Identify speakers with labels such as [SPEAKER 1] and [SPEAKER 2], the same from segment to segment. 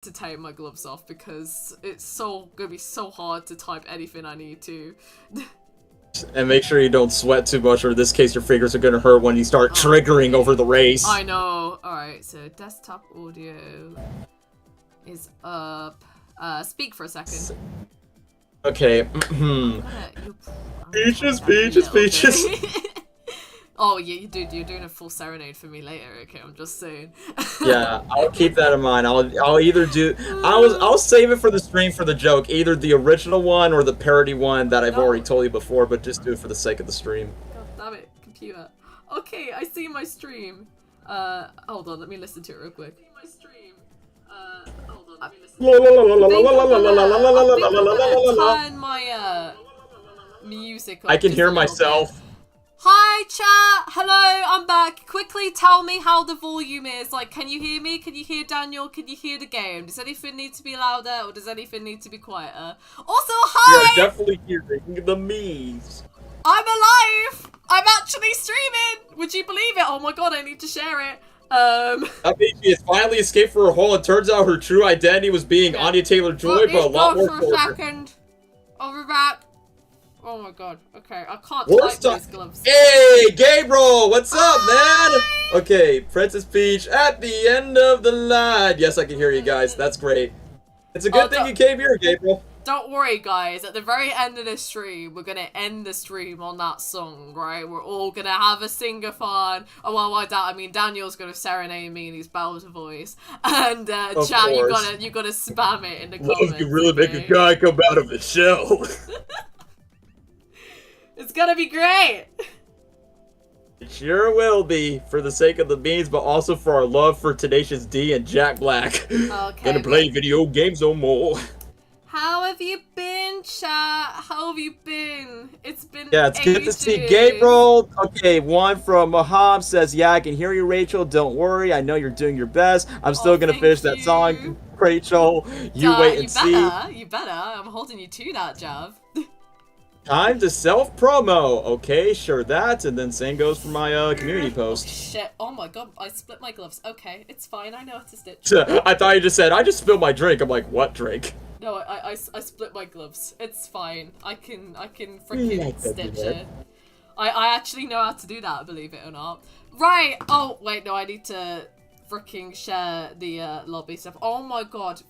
[SPEAKER 1] to take my gloves off because it's gonna be so hard to type anything I need to.
[SPEAKER 2] And make sure you don't sweat too much, or in this case your fingers are gonna hurt when you start triggering over the race.
[SPEAKER 1] I know. Alright, so desktop audio is up. Speak for a second.
[SPEAKER 2] Okay. Peaches.
[SPEAKER 1] Oh yeah, you're doing a full serenade for me later. Okay, I'm just saying.
[SPEAKER 2] Yeah, I'll keep that in mind. I'll either do. I'll save it for the stream for the joke, either the original one or the parody one that I've already told you before. But just do it for the sake of the stream.
[SPEAKER 1] God damn it, computer. Okay, I see my stream. Hold on, let me listen to it real quick. My stream. Hold on, let me listen. Turn my music.
[SPEAKER 2] I can hear myself.
[SPEAKER 1] Hi chat! Hello, I'm back. Quickly tell me how the volume is. Like, can you hear me? Can you hear Daniel? Can you hear the game? Does anything need to be louder or does anything need to be quieter? Also, hi!
[SPEAKER 2] You're definitely hearing the me's.
[SPEAKER 1] I'm alive! I'm actually streaming! Would you believe it? Oh my god, I need to share it.
[SPEAKER 2] I mean, she has finally escaped from her hole. It turns out her true identity was being Anya Taylor-Joy, but a lot more
[SPEAKER 1] for a second. I'll be back. Oh my god. Okay, I can't type these gloves.
[SPEAKER 2] Hey, Gabriel! What's up, man? Okay, Princess Peach at the end of the line. Yes, I can hear you guys. That's great. It's a good thing you came here, Gabriel.
[SPEAKER 1] Don't worry, guys. At the very end of the stream, we're gonna end the stream on that song, right? We're all gonna have a sing-a-thon. Oh, well, by that I mean Daniel's gonna serenade me in his Bowser voice, and chat, you gotta spam it in the comments.
[SPEAKER 2] You really make a guy come out of the shell.
[SPEAKER 1] It's gonna be great!
[SPEAKER 2] It sure will be, for the sake of the memes, but also for our love for Tenacious D and Jack Black.
[SPEAKER 1] Okay,
[SPEAKER 2] Gonna play video games no more.
[SPEAKER 1] How have you been, chat? How have you been? It's been
[SPEAKER 2] it's
[SPEAKER 1] ages.
[SPEAKER 2] good to see Gabriel. Okay, one from Maham says, yeah, I can hear you, Rachel. Don't worry, I know you're doing your best. I'm still gonna finish that song, Rachel. You wait and see.
[SPEAKER 1] You better. I'm holding you to that, Jav.
[SPEAKER 2] Time to self-promo. Okay, sure that. And then same goes for my community post.
[SPEAKER 1] Oh, shit. Oh my god, I split my gloves. Okay, it's fine. I know how to stitch.
[SPEAKER 2] I thought you just said, I just spilled my drink. I'm like, what drink?
[SPEAKER 1] No, I split my gloves. It's fine. I can freaking stitch it. I actually know how to do that, believe it or not. Right. Oh, wait, no, I need to freaking share the lobby stuff. Oh my god.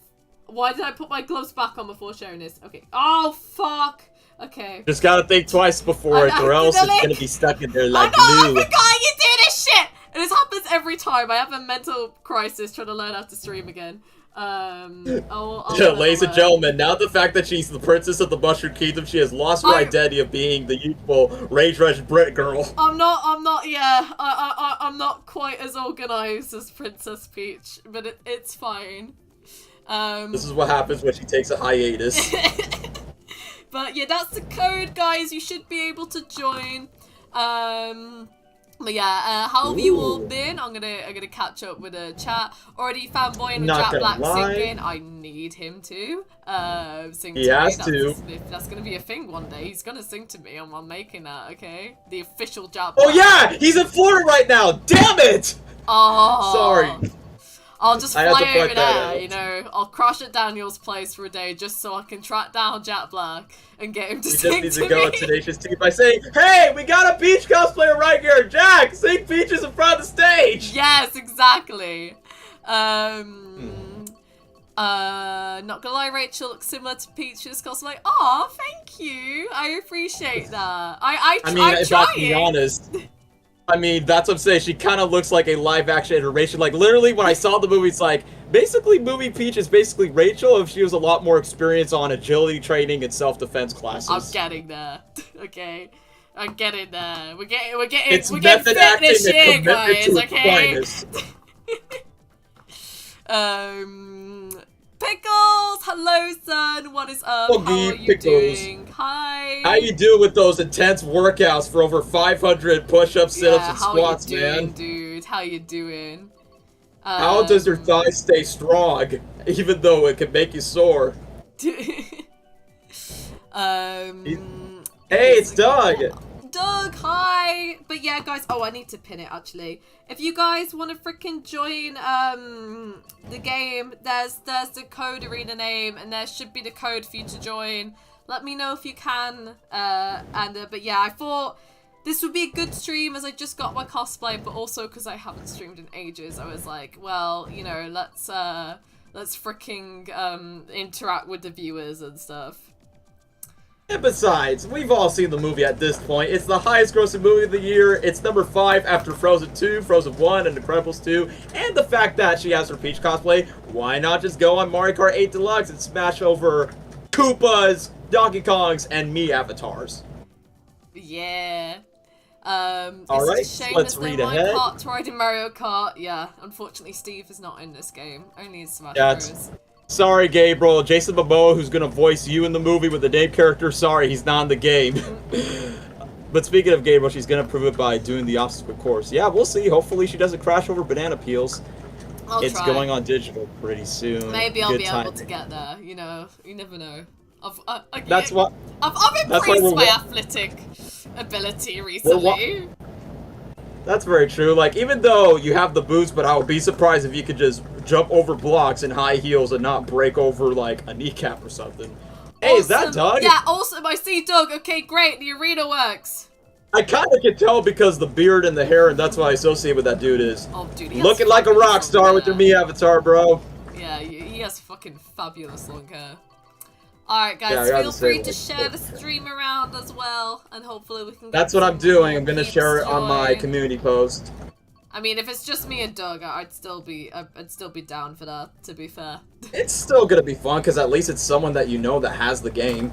[SPEAKER 1] Why did I put my gloves back on before sharing this? Okay. Oh, fuck. Okay.
[SPEAKER 2] Just gotta think twice before it, or else it's gonna be stuck in there like glue.
[SPEAKER 1] I forgot you do this shit! And this happens every time. I have a mental crisis trying to learn how to stream again.
[SPEAKER 2] Ladies and gentlemen, now the fact that she's the princess of the Mushroom Kingdom, she has lost her identity of being the youthful Rage Rush Brit girl.
[SPEAKER 1] I'm not quite as organized as Princess Peach, but it's fine.
[SPEAKER 2] This is what happens when she takes a hiatus.
[SPEAKER 1] But yeah, that's the code, guys. You should be able to join. But yeah, how have you all been? I'm gonna catch up with a chat. Already fanboying with Jack Black singing. I need him to sing to me.
[SPEAKER 2] He has to.
[SPEAKER 1] That's gonna be a thing one day. He's gonna sing to me. I'm making that, okay? The official Jack Black.
[SPEAKER 2] Oh yeah, he's in Florida right now. Damn it!
[SPEAKER 1] Oh,
[SPEAKER 2] sorry.
[SPEAKER 1] I'll just fly over there, you know. I'll crash at Daniel's place for a day just so I can track down Jack Black and get him to sing to me. We just need to go at Tenacious D by saying,
[SPEAKER 2] hey, we got a Peach cosplayer right here. Jack, sing Peaches in front of the stage.
[SPEAKER 1] Yes, exactly. Not gonna lie, Rachel looks similar to Peach's cosplay. Aw, thank you. I appreciate that. I mean,
[SPEAKER 2] if I can be honest. I mean, that's what I'm saying. She kind of looks like a live-action iteration. Like, literally, when I saw the movie, it's like, basically, movie Peach is basically Rachel if she was a lot more experience on agility training and self-defense classes.
[SPEAKER 1] I'm getting there. Okay. I'm getting there. We're getting
[SPEAKER 2] fit
[SPEAKER 1] this year, guys, okay? Pickles! Hello, son! What is up? How are you doing? Hi!
[SPEAKER 2] How you doing with those intense workouts for over 500 push-ups, sit-ups, and squats, man?
[SPEAKER 1] How you doing, dude? How you doing?
[SPEAKER 2] How does your thighs stay strong, even though it can make you sore?
[SPEAKER 1] Hey,
[SPEAKER 2] it's Doug!
[SPEAKER 1] Doug, hi! But yeah, guys, oh, I need to pin it, actually. If you guys want to freaking join the game, there's the code arena name, and there should be the code for you to join. Let me know if you can. But yeah, I thought this would be a good stream as I just got my cosplay, but also because I haven't streamed in ages, I was like, well, you know, let's freaking interact with the viewers and stuff.
[SPEAKER 2] And besides, we've all seen the movie at this point. It's the highest grossing movie of the year. It's number 5 after Frozen 2, Frozen 1, and Incredibles 2. And the fact that she has her Peach cosplay, why not just go on Mario Kart 8 Deluxe and smash over Koopas, Donkey Kongs, and Mii avatars?
[SPEAKER 1] Yeah.
[SPEAKER 2] Alright, let's read ahead.
[SPEAKER 1] Kart to ride in Mario Kart. Yeah, unfortunately Steve is not in this game. Only in Smash Bros.
[SPEAKER 2] Sorry, Gabriel. Jason Momoa, who's going to voice you in the movie with the name character, sorry, he's not in the game. But speaking of Gabriel, she's going to prove it by doing the obstacle course. Yeah, we'll see. Hopefully she doesn't crash over banana peels. It's
[SPEAKER 1] try.
[SPEAKER 2] Going on digital pretty soon.
[SPEAKER 1] Maybe I'll be able to get there. You know, you never know. I've
[SPEAKER 2] impressed
[SPEAKER 1] my athletic ability recently.
[SPEAKER 2] That's very true. Like, even though you have the boots, but I would be surprised if you could just jump over blocks in high heels and not break over, like, a kneecap or something. Hey, awesome. Is that Doug?
[SPEAKER 1] Yeah, awesome. I see Doug. Okay, great. The arena works.
[SPEAKER 2] I kind of can tell because the beard and the hair, and that's what I associate with that dude is.
[SPEAKER 1] Oh, dude,
[SPEAKER 2] looking like a rock star with your Mii avatar, bro.
[SPEAKER 1] Yeah, he has fucking fabulous long hair. Alright guys, feel free to share the stream around as well, and hopefully we can get
[SPEAKER 2] That's what I'm doing, I'm gonna share it on my community post.
[SPEAKER 1] I mean, if it's just me and Doug, I'd still be down for that, to be fair.
[SPEAKER 2] It's still gonna be fun, because at least it's someone that you know that has the game.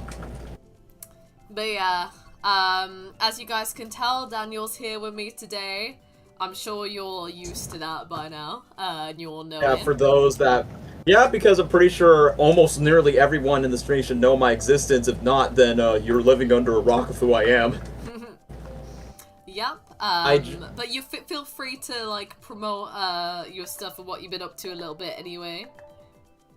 [SPEAKER 1] But yeah, as you guys can tell, Daniel's here with me today. I'm sure you're used to that by now, and you all know it.
[SPEAKER 2] Yeah, for those that... Yeah, because I'm pretty sure almost nearly everyone in the stream should know my existence. If not, then you're living under a rock of who I am.
[SPEAKER 1] Yep. But you feel free to like promote your stuff and what you've been up to a little bit anyway.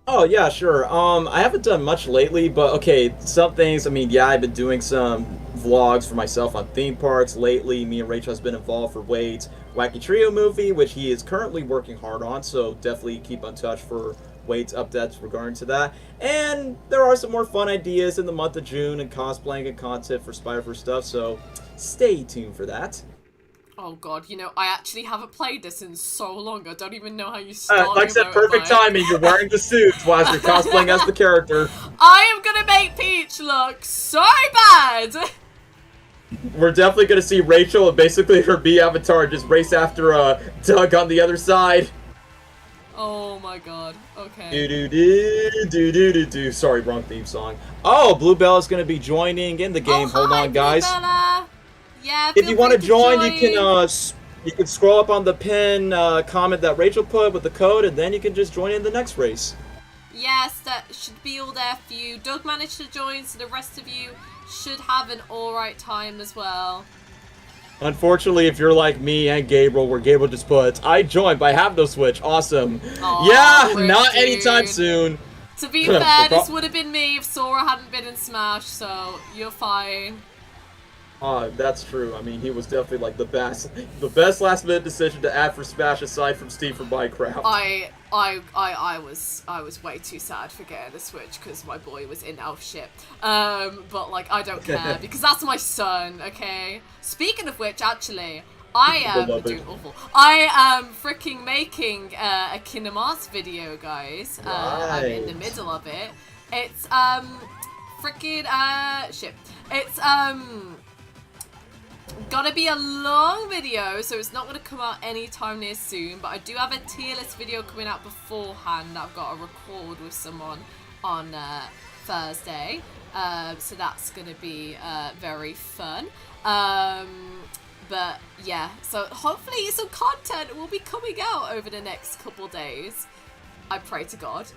[SPEAKER 2] Oh yeah, sure. I haven't done much lately, but okay, some things. I mean, yeah, I've been doing some vlogs for myself on theme parks lately. Me and Rachel has been involved for Wade's Wacky Trio movie, which he is currently working hard on. So definitely keep in touch for Wade's updates regarding to that. And there are some more fun ideas in the month of June and cosplaying and content for Spider-Verse stuff, so stay tuned for that.
[SPEAKER 1] Oh god, you know, I actually haven't played this in so long, I don't even know how you start.
[SPEAKER 2] Like I said, perfect timing, you're wearing the suits whilst you're cosplaying as the character.
[SPEAKER 1] I am gonna make Peach look so bad!
[SPEAKER 2] We're definitely gonna see Rachel and basically her Mii avatar just race after Doug on the other side.
[SPEAKER 1] Oh my god, okay.
[SPEAKER 2] Do-do-do-do-do-do-do. Sorry, wrong theme song. Oh, Bluebell is going to be joining in the game.
[SPEAKER 1] Oh,
[SPEAKER 2] hold on, guys.
[SPEAKER 1] Bluebella. Yeah,
[SPEAKER 2] if you want to join, you can scroll up on the pin comment that Rachel put with the code, and then you can just join in the next race.
[SPEAKER 1] Yes, that should be all there for you. Doug managed to join, so the rest of you should have an alright time as well.
[SPEAKER 2] Unfortunately, if you're like me and Gabriel, where Gabriel just puts, I joined, but I have no Switch. Awesome.
[SPEAKER 1] Aww,
[SPEAKER 2] yeah, not anytime soon.
[SPEAKER 1] To be fair, this would have been me if Sora hadn't been in Smash, so you're fine.
[SPEAKER 2] That's true. I mean, he was definitely like the best last-minute decision to add for Smash aside from Steve from Minecraft.
[SPEAKER 1] I was way too sad for getting a Switch because my boy was in elf shit. But like I don't care because that's my son. Okay. Speaking of which, actually, I am doing awful. I am freaking making a Kingdom Hearts video, guys. I'm in the middle of it. It's freaking shit. It's gonna be a long video, so it's not gonna come out anytime near soon, but I do have a tier list video coming out beforehand that I've got to record with someone on Thursday, so that's gonna be very fun. But yeah, so hopefully some content will be coming out over the next couple days. I pray to God,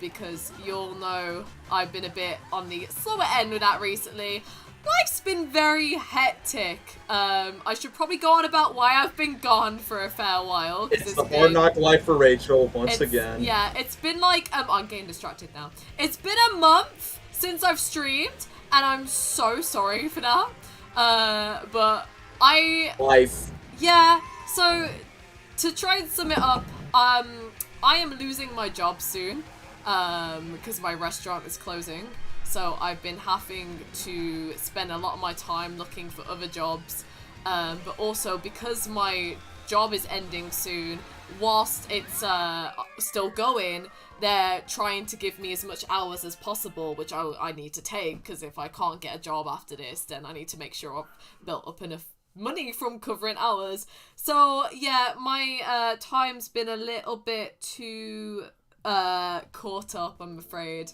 [SPEAKER 1] because you'll know I've been a bit on the slower end with that recently. Life's been very hectic. I should probably go on about why I've been gone for a fair while.
[SPEAKER 2] It's the hard knock life for Rachel once again.
[SPEAKER 1] Yeah, it's been like, I'm getting distracted now. It's been a month since I've streamed, and I'm so sorry for that. But
[SPEAKER 2] Life.
[SPEAKER 1] yeah, so to try and sum it up, I am losing my job soon, because my restaurant is closing. So I've been having to spend a lot of my time looking for other jobs, but also because my job is ending soon, whilst it's still going, they're trying to give me as much hours as possible, which I need to take, because if I can't get a job after this, then I need to make sure I've built up enough money from covering hours. So yeah, my time's been a little bit too caught up, I'm afraid.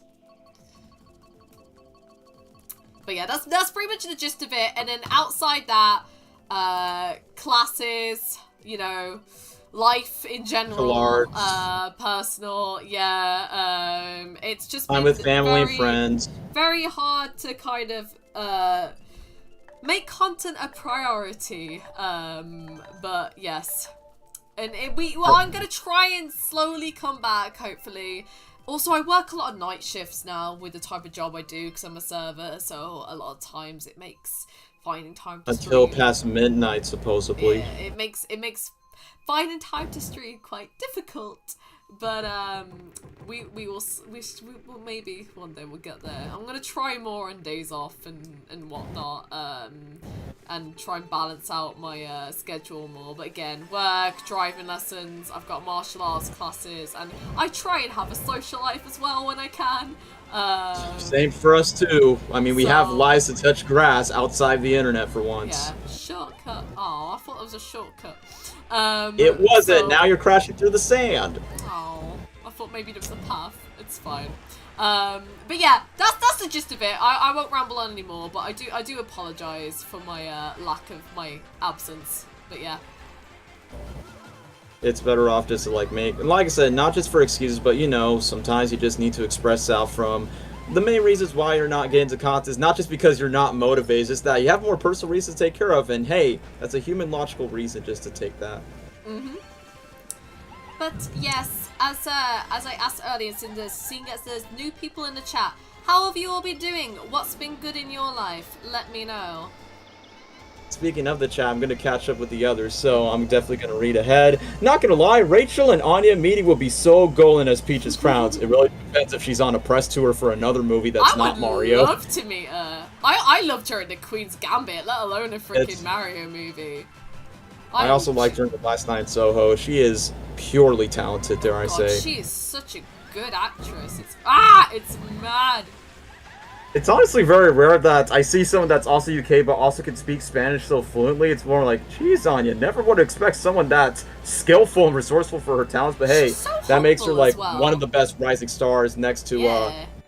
[SPEAKER 1] But yeah, that's pretty much the gist of it. And then outside that, classes, you know, life in general, personal, yeah, it's just
[SPEAKER 2] time
[SPEAKER 1] been
[SPEAKER 2] with family and
[SPEAKER 1] very,
[SPEAKER 2] friends.
[SPEAKER 1] very hard to kind of make content a priority, but yes. And I'm gonna try and slowly come back, hopefully. Also, I work a lot of night shifts now with the type of job I do because I'm a server, so a lot of times it makes finding time to
[SPEAKER 2] Until
[SPEAKER 1] stream.
[SPEAKER 2] past midnight, supposedly.
[SPEAKER 1] Yeah, it makes finding time to stream quite difficult. But we will maybe one day we'll get there. I'm gonna try more on days off and whatnot, and try and balance out my schedule more. But again, work, driving lessons, I've got martial arts classes, and I try and have a social life as well when I can.
[SPEAKER 2] Same for us too. I mean, we have lives to touch grass outside the internet for once.
[SPEAKER 1] Yeah, shortcut. Oh, I thought it was a shortcut.
[SPEAKER 2] It wasn't. Now you're crashing through the sand.
[SPEAKER 1] Oh, I thought maybe there was a path. It's fine. But yeah, that's the gist of it. I won't ramble on anymore, but I do apologize for my lack of my absence. But yeah.
[SPEAKER 2] It's better off just to like I said, not just for excuses, but you know, sometimes you just need to express out from the main reasons why you're not getting to content, not just because you're not motivated, it's that you have more personal reasons to take care of, and hey, that's a human logical reason just to take that.
[SPEAKER 1] But yes, as I asked earlier, seeing as there's new people in the chat, how have you all been doing? What's been good in your life? Let me know.
[SPEAKER 2] Speaking of the chat, I'm going to catch up with the others, so I'm definitely going to read ahead. Not going to lie, Rachel and Anya meeting will be so golden as Peach's Crowns. It really depends if she's on a press tour for another movie that's not Mario.
[SPEAKER 1] I would love to meet her. I loved her in the Queen's Gambit, let alone a freaking Mario movie.
[SPEAKER 2] I also liked her in The Last Night in Soho. She is purely talented, dare I say.
[SPEAKER 1] She is such a good actress. It's mad.
[SPEAKER 2] It's honestly very rare that I see someone that's also UK but also can speak Spanish so fluently. It's more like, geez, Anya, never would expect someone that's skillful and resourceful for her talents, but hey, that makes her like one of the best rising stars next to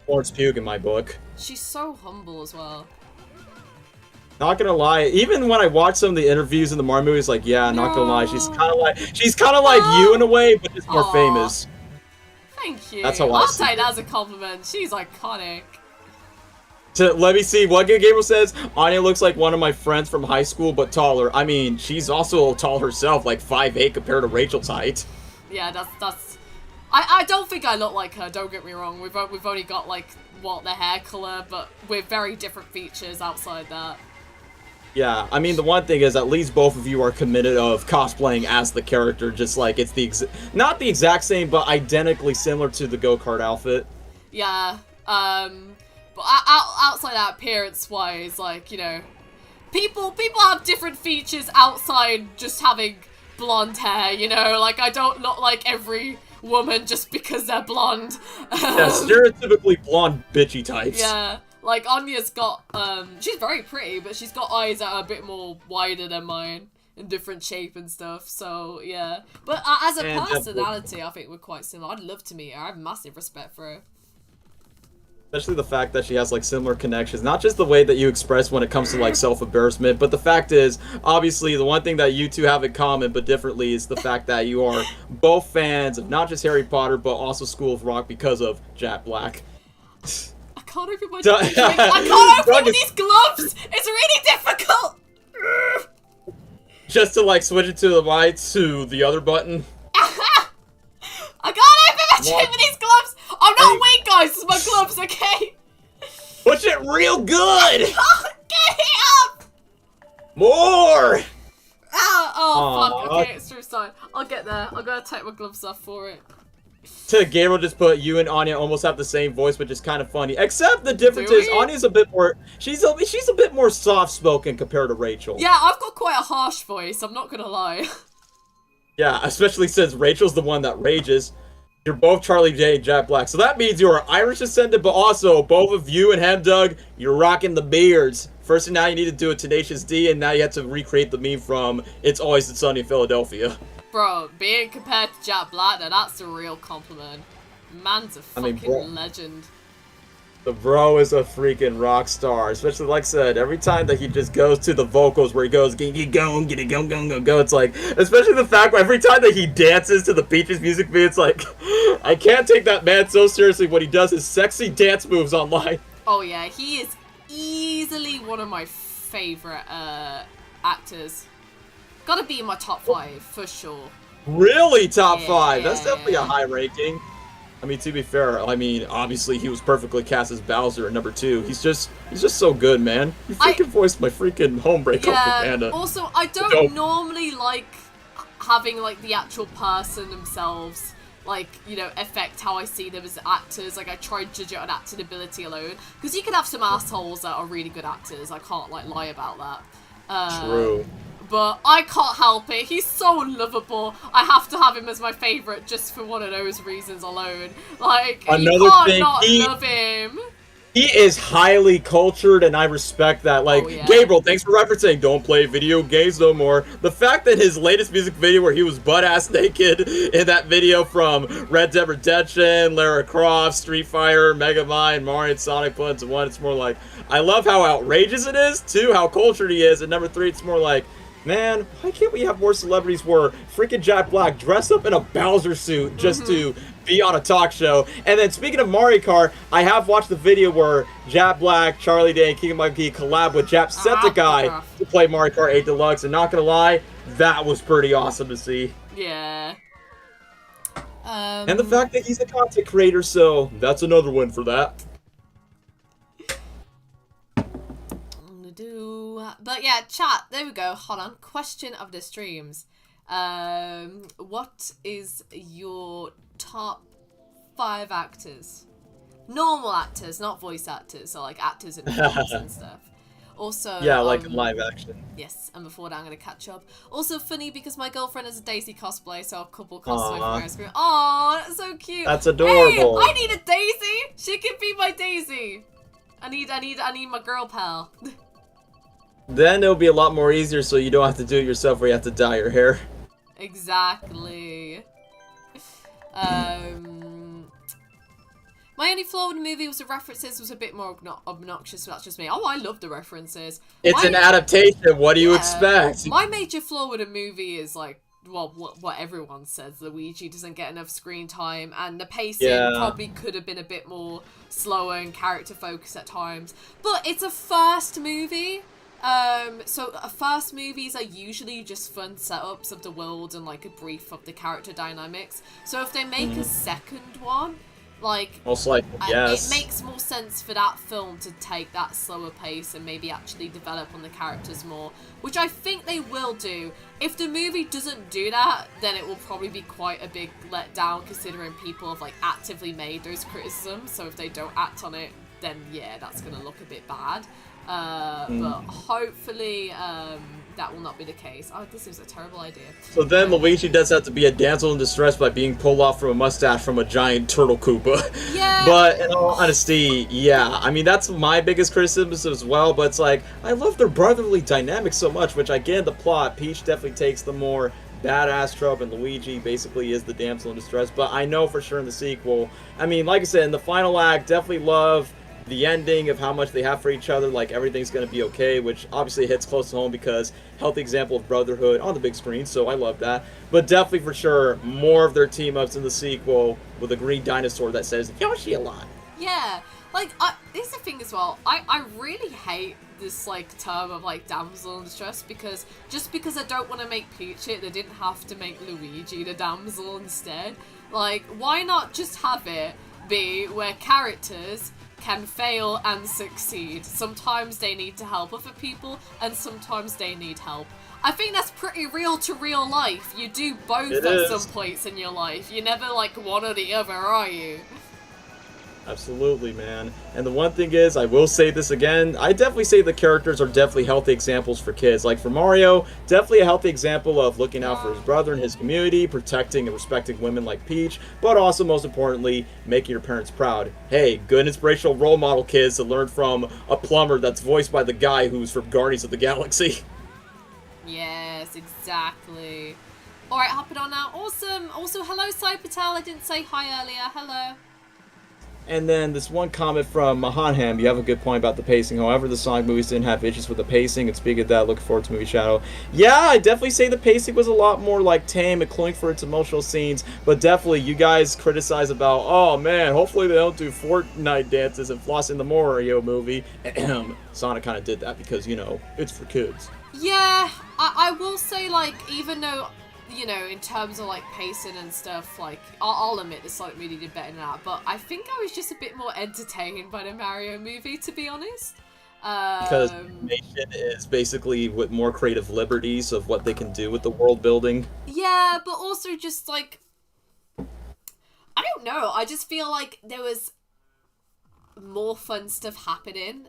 [SPEAKER 2] Florence Pugh in my book.
[SPEAKER 1] She's so humble as well.
[SPEAKER 2] Not gonna lie, even when I watch some of the interviews in the Mario movies, like, yeah, not gonna lie, she's kind of like you in a way, but just more famous.
[SPEAKER 1] Thank you.
[SPEAKER 2] That's how
[SPEAKER 1] I'll take that as a compliment. She's iconic.
[SPEAKER 2] Let me see, what Gabriel says, Anya looks like one of my friends from high school, but taller. I mean, she's also tall herself, like 5'8" compared to Rachel's height.
[SPEAKER 1] Yeah, that's... I don't think I look like her, don't get me wrong. We've only got, like, the hair color, but we're very different features outside that.
[SPEAKER 2] Yeah, I mean, the one thing is, at least both of you are committed of cosplaying as the character, just like, it's the not the exact same, but identically similar to the go-kart outfit.
[SPEAKER 1] Yeah, but outside that, appearance-wise, like, you know, people have different features outside just having blonde hair, you know? Like, I don't look like every woman just because they're blonde.
[SPEAKER 2] Yeah, stereotypically blonde bitchy types.
[SPEAKER 1] Yeah, like, Anya's got, she's very pretty, but she's got eyes that are a bit more wider than mine, in different shape and stuff, so, yeah. But as a personality, I think we're quite similar. I'd love to meet her. I have massive respect for her.
[SPEAKER 2] Especially the fact that she has, like, similar connections. Not just the way that you express when it comes to, like, self-embarrassment, but the fact is, obviously, the one thing that you two have in common, but differently, is the fact that you are both fans of not just Harry Potter, but also School of Rock because of Jack Black.
[SPEAKER 1] I can't open my drink. I can't open these gloves! It's really difficult!
[SPEAKER 2] Just to, like, switch it to the right to the other button.
[SPEAKER 1] I can't open my drink with these gloves! I'm not weak, guys! This is my gloves, okay?
[SPEAKER 2] Push it real good!
[SPEAKER 1] Get it up!
[SPEAKER 2] More!
[SPEAKER 1] Ah! Oh, fuck.
[SPEAKER 2] Aww.
[SPEAKER 1] Okay, it's true sign. I'll get there. I'm gonna take my gloves off for it.
[SPEAKER 2] Gabriel just put you and Anya almost have the same voice, which is kind of funny. Except the difference is Anya's a bit more. She's a bit more soft spoken compared to Rachel.
[SPEAKER 1] Yeah, I've got quite a harsh voice. I'm not gonna lie.
[SPEAKER 2] Yeah, especially since Rachel's the one that rages. You're both Charlie J and Jack Black, so that means you are Irish descendant, but also both of you and him, Doug, you're rocking the beards. First, now you need to do a Tenacious D, and now you have to recreate the meme from "It's Always Sunny in Philadelphia."
[SPEAKER 1] Bro, being compared to Jack Black, now that's a real compliment. Man's a fucking legend.
[SPEAKER 2] The bro is a freaking rock star, especially like I said, every time that he just goes to the vocals where he goes, get it going, go. It's like, especially the fact where every time that he dances to the Peachessss music video, it's like, I can't take that man so seriously when he does his sexy dance moves online.
[SPEAKER 1] Oh yeah, he is easily one of my favorite actors. Gotta be in my top 5 for sure.
[SPEAKER 2] Really, top 5? That's definitely a high ranking. I mean, to be fair, I mean, obviously he was perfectly cast as Bowser at number 2. He's just so good, man. He freaking voiced my freaking Homebreak Kung Fu Panda.
[SPEAKER 1] Also, I don't normally like having like the actual person themselves, like, you know, affect how I see them as actors. Like, I try to judge it on acting ability alone, because you can have some assholes that are really good actors. I can't like lie about that.
[SPEAKER 2] True.
[SPEAKER 1] But I can't help it. He's so lovable. I have to have him as my favourite just for one of those reasons alone. Like, you can't not love him.
[SPEAKER 2] He is highly cultured, and I respect that. Like, Gabriel, thanks for referencing don't play video games no more. The fact that his latest music video where he was butt-ass naked in that video from Red Dead Redemption, Lara Croft, Street Fighter, Mega Man, Mario, and Sonic put into one, it's more like, I love how outrageous it is, 2, how cultured he is, and number 3, it's more like, man, why can't we have more celebrities where freaking Jack Black dress up in a Bowser suit just to be on a talk show? And then speaking of Mario Kart, I have watched the video where Jack Black, Charlie Day, and King Monkey collab with Jacksepticeye to play Mario Kart 8 Deluxe, and not gonna lie, that was pretty awesome to see.
[SPEAKER 1] Yeah.
[SPEAKER 2] And the fact that he's a content creator, so that's another win for that.
[SPEAKER 1] But yeah, chat, there we go. Hold on. Question of the streams. What is your top 5 actors? Normal actors, not voice actors, so like actors in films and stuff. Also,
[SPEAKER 2] yeah, like live action.
[SPEAKER 1] Yes, and before that, I'm gonna catch up. Also funny because my girlfriend is a Daisy cosplay, so a couple cosplay from my screen. Aw, that's so cute.
[SPEAKER 2] That's adorable.
[SPEAKER 1] Hey, I need a Daisy. She can be my Daisy. I need my girl pal.
[SPEAKER 2] Then it'll be a lot more easier, so you don't have to do it yourself where you have to dye your hair.
[SPEAKER 1] Exactly. My only flaw in the movie was the references was a bit more obnoxious, so that's just me. Oh, I love the references.
[SPEAKER 2] It's an adaptation, what do you expect?
[SPEAKER 1] My major flaw with the movie is, like, well, what everyone says, Luigi doesn't get enough screen time, and the pacing probably could have been a bit more slower and character-focused at times. But it's a first movie. So first movies are usually just fun setups of the world and like a brief of the character dynamics. So if they make a second one, like,
[SPEAKER 2] most likely, yes,
[SPEAKER 1] it makes more sense for that film to take that slower pace and maybe actually develop on the characters more, which I think they will do. If the movie doesn't do that, then it will probably be quite a big letdown, considering people have like actively made those criticisms. So if they don't act on it, then yeah, that's gonna look a bit bad. But hopefully that will not be the case. Oh, this is a terrible idea.
[SPEAKER 2] So then Luigi does have to be a damsel in distress by being pulled off from a mustache from a giant turtle Koopa.
[SPEAKER 1] Yeah.
[SPEAKER 2] But in all honesty, yeah, I mean, that's my biggest criticism as well, but it's like, I love their brotherly dynamic so much, which again, the plot, Peach definitely takes the more badass trope, and Luigi basically is the damsel in distress. But I know for sure in the sequel, I mean, like I said, in the final act, definitely love the ending of how much they have for each other, like everything's going to be okay, which obviously hits close to home because healthy example of brotherhood on the big screen, so I love that. But definitely for sure, more of their team-ups in the sequel with a green dinosaur that says Yoshi a lot.
[SPEAKER 1] Yeah, like, this is the thing as well, I really hate this, like, term of, like, damsel in distress, because just because I don't want to make Peach it, they didn't have to make Luigi the damsel instead. Like, why not just have it be where characters can fail and succeed. Sometimes they need to help other people, and sometimes they need help. I think that's pretty real to real life. You do both at some points in your life. You're never like one or the other, are you?
[SPEAKER 2] Absolutely, man. And the one thing is, I will say this again, I definitely say the characters are definitely healthy examples for kids. Like for Mario, definitely a healthy example of looking out for his brother and his community, protecting and respecting women like Peach, but also, most importantly, making your parents proud. Hey, good inspirational role model, kids, to learn from a plumber that's voiced by the guy who's from Guardians of the Galaxy.
[SPEAKER 1] Yes, exactly. Alright, hopping on now. Awesome. Also, hello, Sai Patel. I didn't say hi earlier. Hello.
[SPEAKER 2] And then this one comment from Mahanham, you have a good point about the pacing. However, the Sonic movies didn't have issues with the pacing, and speaking of that, looking forward to Movie Shadow. Yeah, I definitely say the pacing was a lot more like tame and cloying for its emotional scenes, but definitely you guys criticize about, oh man, hopefully they don't do Fortnite dances and floss in the Mario movie. Sonic kind of did that because, you know, it's for kids.
[SPEAKER 1] Yeah, I will say, like, even though, you know, in terms of, like, pacing and stuff, like, I'll admit the Sonic movie did better than that, but I think I was just a bit more entertained by the Mario movie, to be honest.
[SPEAKER 2] Because animation is basically with more creative liberties of what they can do with the world building.
[SPEAKER 1] Yeah, but also just, like, I don't know, I just feel like there was more fun stuff happening,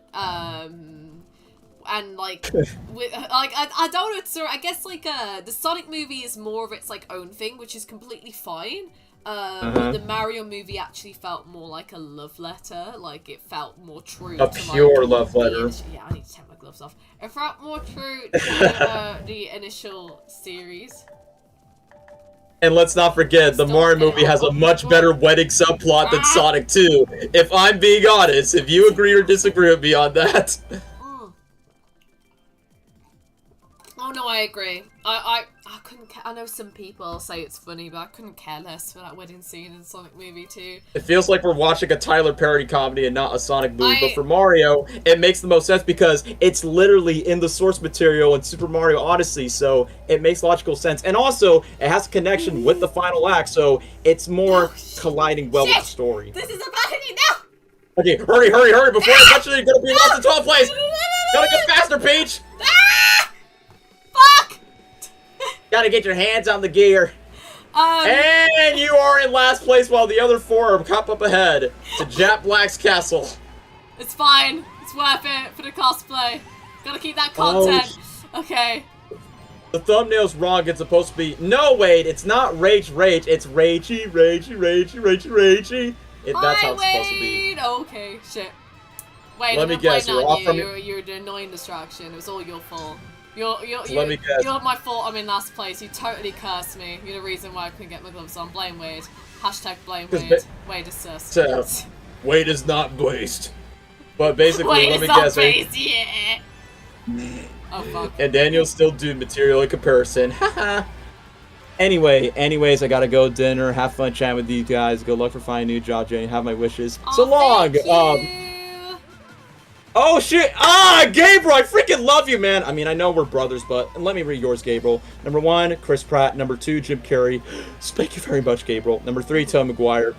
[SPEAKER 1] and like, with, like I don't know. So I guess like the Sonic movie is more of its like own thing, which is completely fine. But the Mario movie actually felt more like a love letter. Like it felt more true.
[SPEAKER 2] A
[SPEAKER 1] to,
[SPEAKER 2] pure
[SPEAKER 1] like,
[SPEAKER 2] love letter.
[SPEAKER 1] Yeah, I need to take my gloves off. It felt more true to the initial series.
[SPEAKER 2] And let's not forget, the Mario movie has a much better wedding subplot than Sonic 2. If I'm being honest, if you agree or disagree with me on that.
[SPEAKER 1] Oh no, I agree. I couldn't. I know some people say it's funny, but I couldn't care less for that wedding scene in Sonic movie 2.
[SPEAKER 2] It feels like we're watching a Tyler Perry comedy and not a Sonic movie. But for Mario, it makes the most sense because it's literally in the source material in Super Mario Odyssey, so it makes logical sense. And also, it has a connection with the final act, so it's more colliding well with the story.
[SPEAKER 1] This is about it now.
[SPEAKER 2] Okay, hurry, hurry, hurry! Before eventually you're gonna be lost in 12th place. Gotta go faster, Peach.
[SPEAKER 1] Fuck!
[SPEAKER 2] Gotta get your hands on the gear. And you are in last place while the other four are up ahead to Jap Black's castle.
[SPEAKER 1] It's fine. It's worth it for the cosplay. Gotta keep that content. Okay.
[SPEAKER 2] The thumbnail's wrong. It's supposed to be... No, wait. It's not Rage Rage. It's Ragey, Ragey, Ragey, Ragey, Ragey. That's how it's supposed to be.
[SPEAKER 1] Okay, shit. Wait,
[SPEAKER 2] let me guess.
[SPEAKER 1] You're an annoying distraction. It was all your fault.
[SPEAKER 2] Let me guess.
[SPEAKER 1] You're my fault. I'm in last place. You totally cursed me. You're the reason why I couldn't get my gloves on. Blame Wade. Hashtag blame Wade. Wade is sus.
[SPEAKER 2] Wade is not waste. But basically,
[SPEAKER 1] Wade
[SPEAKER 2] let me guess.
[SPEAKER 1] Yeah. Oh fuck.
[SPEAKER 2] And Daniel's still doing material in comparison. Haha. Anyways, I gotta go dinner. Have fun chatting with you guys. Good luck for finding a new job, Jenny. Have my wishes. So long.
[SPEAKER 1] Thank you.
[SPEAKER 2] Oh shit! Gabriel, I freaking love you, man. I mean, I know we're brothers, but let me read yours, Gabriel. Number 1, Chris Pratt. Number 2, Jim Carrey. Thank you very much, Gabriel. Number 3, Tobey Maguire.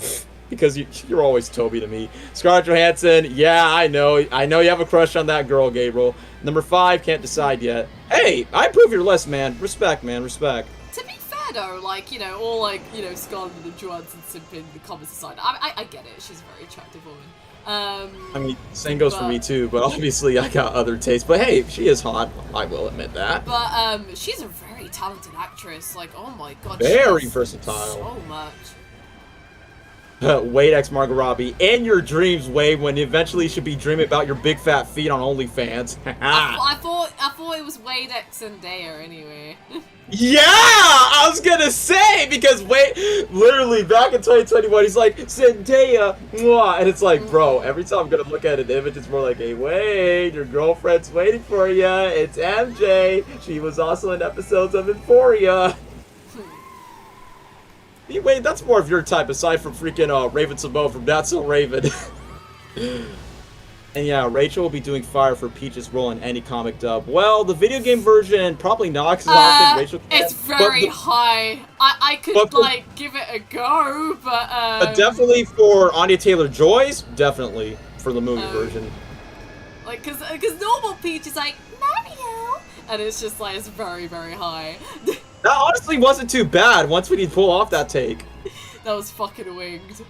[SPEAKER 2] Because you're always Toby to me. Scarlett Johansson. Yeah, I know you have a crush on that girl, Gabriel. Number 5, can't decide yet. Hey, I approve your list, man. Respect, man. Respect.
[SPEAKER 1] To be fair, though, like, you know, all, like, you know, Scarlett and Johansson simping the comments aside, I get it. She's a very attractive woman.
[SPEAKER 2] I mean, same goes for me too, but obviously I got other tastes. But hey, she is hot. I will admit that.
[SPEAKER 1] But she's a very talented actress. Like, oh my god,
[SPEAKER 2] very versatile.
[SPEAKER 1] So much.
[SPEAKER 2] Wade X Margot Robbie, in your dreams, Wade, when eventually you should be dreaming about your big fat feet on OnlyFans.
[SPEAKER 1] I thought it was Wade X and Zendaya anyway.
[SPEAKER 2] Yeah, I was gonna say, because Wade, literally back in 2021, he's like, Zendaya, mwah, and it's like, bro, every time I'm gonna look at an image, it's more like, hey, Wade, your girlfriend's waiting for ya. It's MJ. She was also in episodes of Euphoria. Wait, that's more of your type, aside from freaking Raven Simone from That's So Raven. And yeah, Rachel will be doing fire for Peach's role in any comic dub. Well, the video game version, probably not, because I don't think Rachel can.
[SPEAKER 1] It's very high. I could, like, give it a go, but...
[SPEAKER 2] definitely for Anya Taylor-Joy's, definitely. for the movie version.
[SPEAKER 1] Like, cause normal Peach is like, Mario! And it's just like, it's very, very high.
[SPEAKER 2] That honestly wasn't too bad once we did pull off that take.
[SPEAKER 1] That was fucking winged.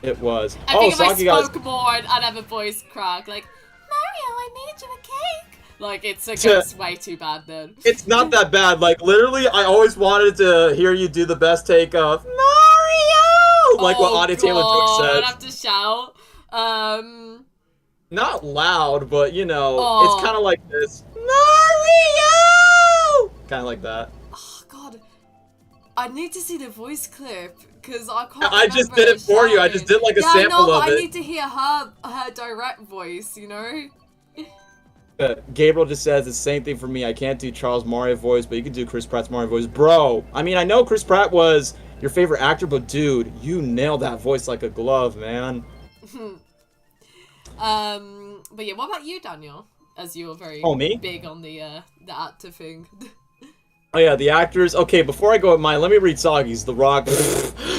[SPEAKER 2] It was.
[SPEAKER 1] I think if I spoke more, I'd have a voice crack, like, Mario, I made you a cake! Like, it gets way too bad then.
[SPEAKER 2] It's not that bad. Like, literally, I always wanted to hear you do the best take of Mario! Like what Anya Taylor-Joy said.
[SPEAKER 1] I'd have to shout.
[SPEAKER 2] Not loud, but, you know, it's kind of like this. Mario! Kind of like that.
[SPEAKER 1] Oh, God. I need to see the voice clip, because I can't
[SPEAKER 2] I just did it for you. I just did, like, a sample of it.
[SPEAKER 1] I need to hear her direct voice, you know?
[SPEAKER 2] Gabriel just says it's the same thing for me. I can't do Charles Mario voice, but you can do Chris Pratt's Mario voice. Bro, I mean, I know Chris Pratt was your favorite actor, but dude, you nailed that voice like a glove, man.
[SPEAKER 1] But yeah, what about you, Daniel? As you're very big on the actor thing.
[SPEAKER 2] Oh yeah, the actors. Okay, before I go with mine, let me read Soggy's. The Rock.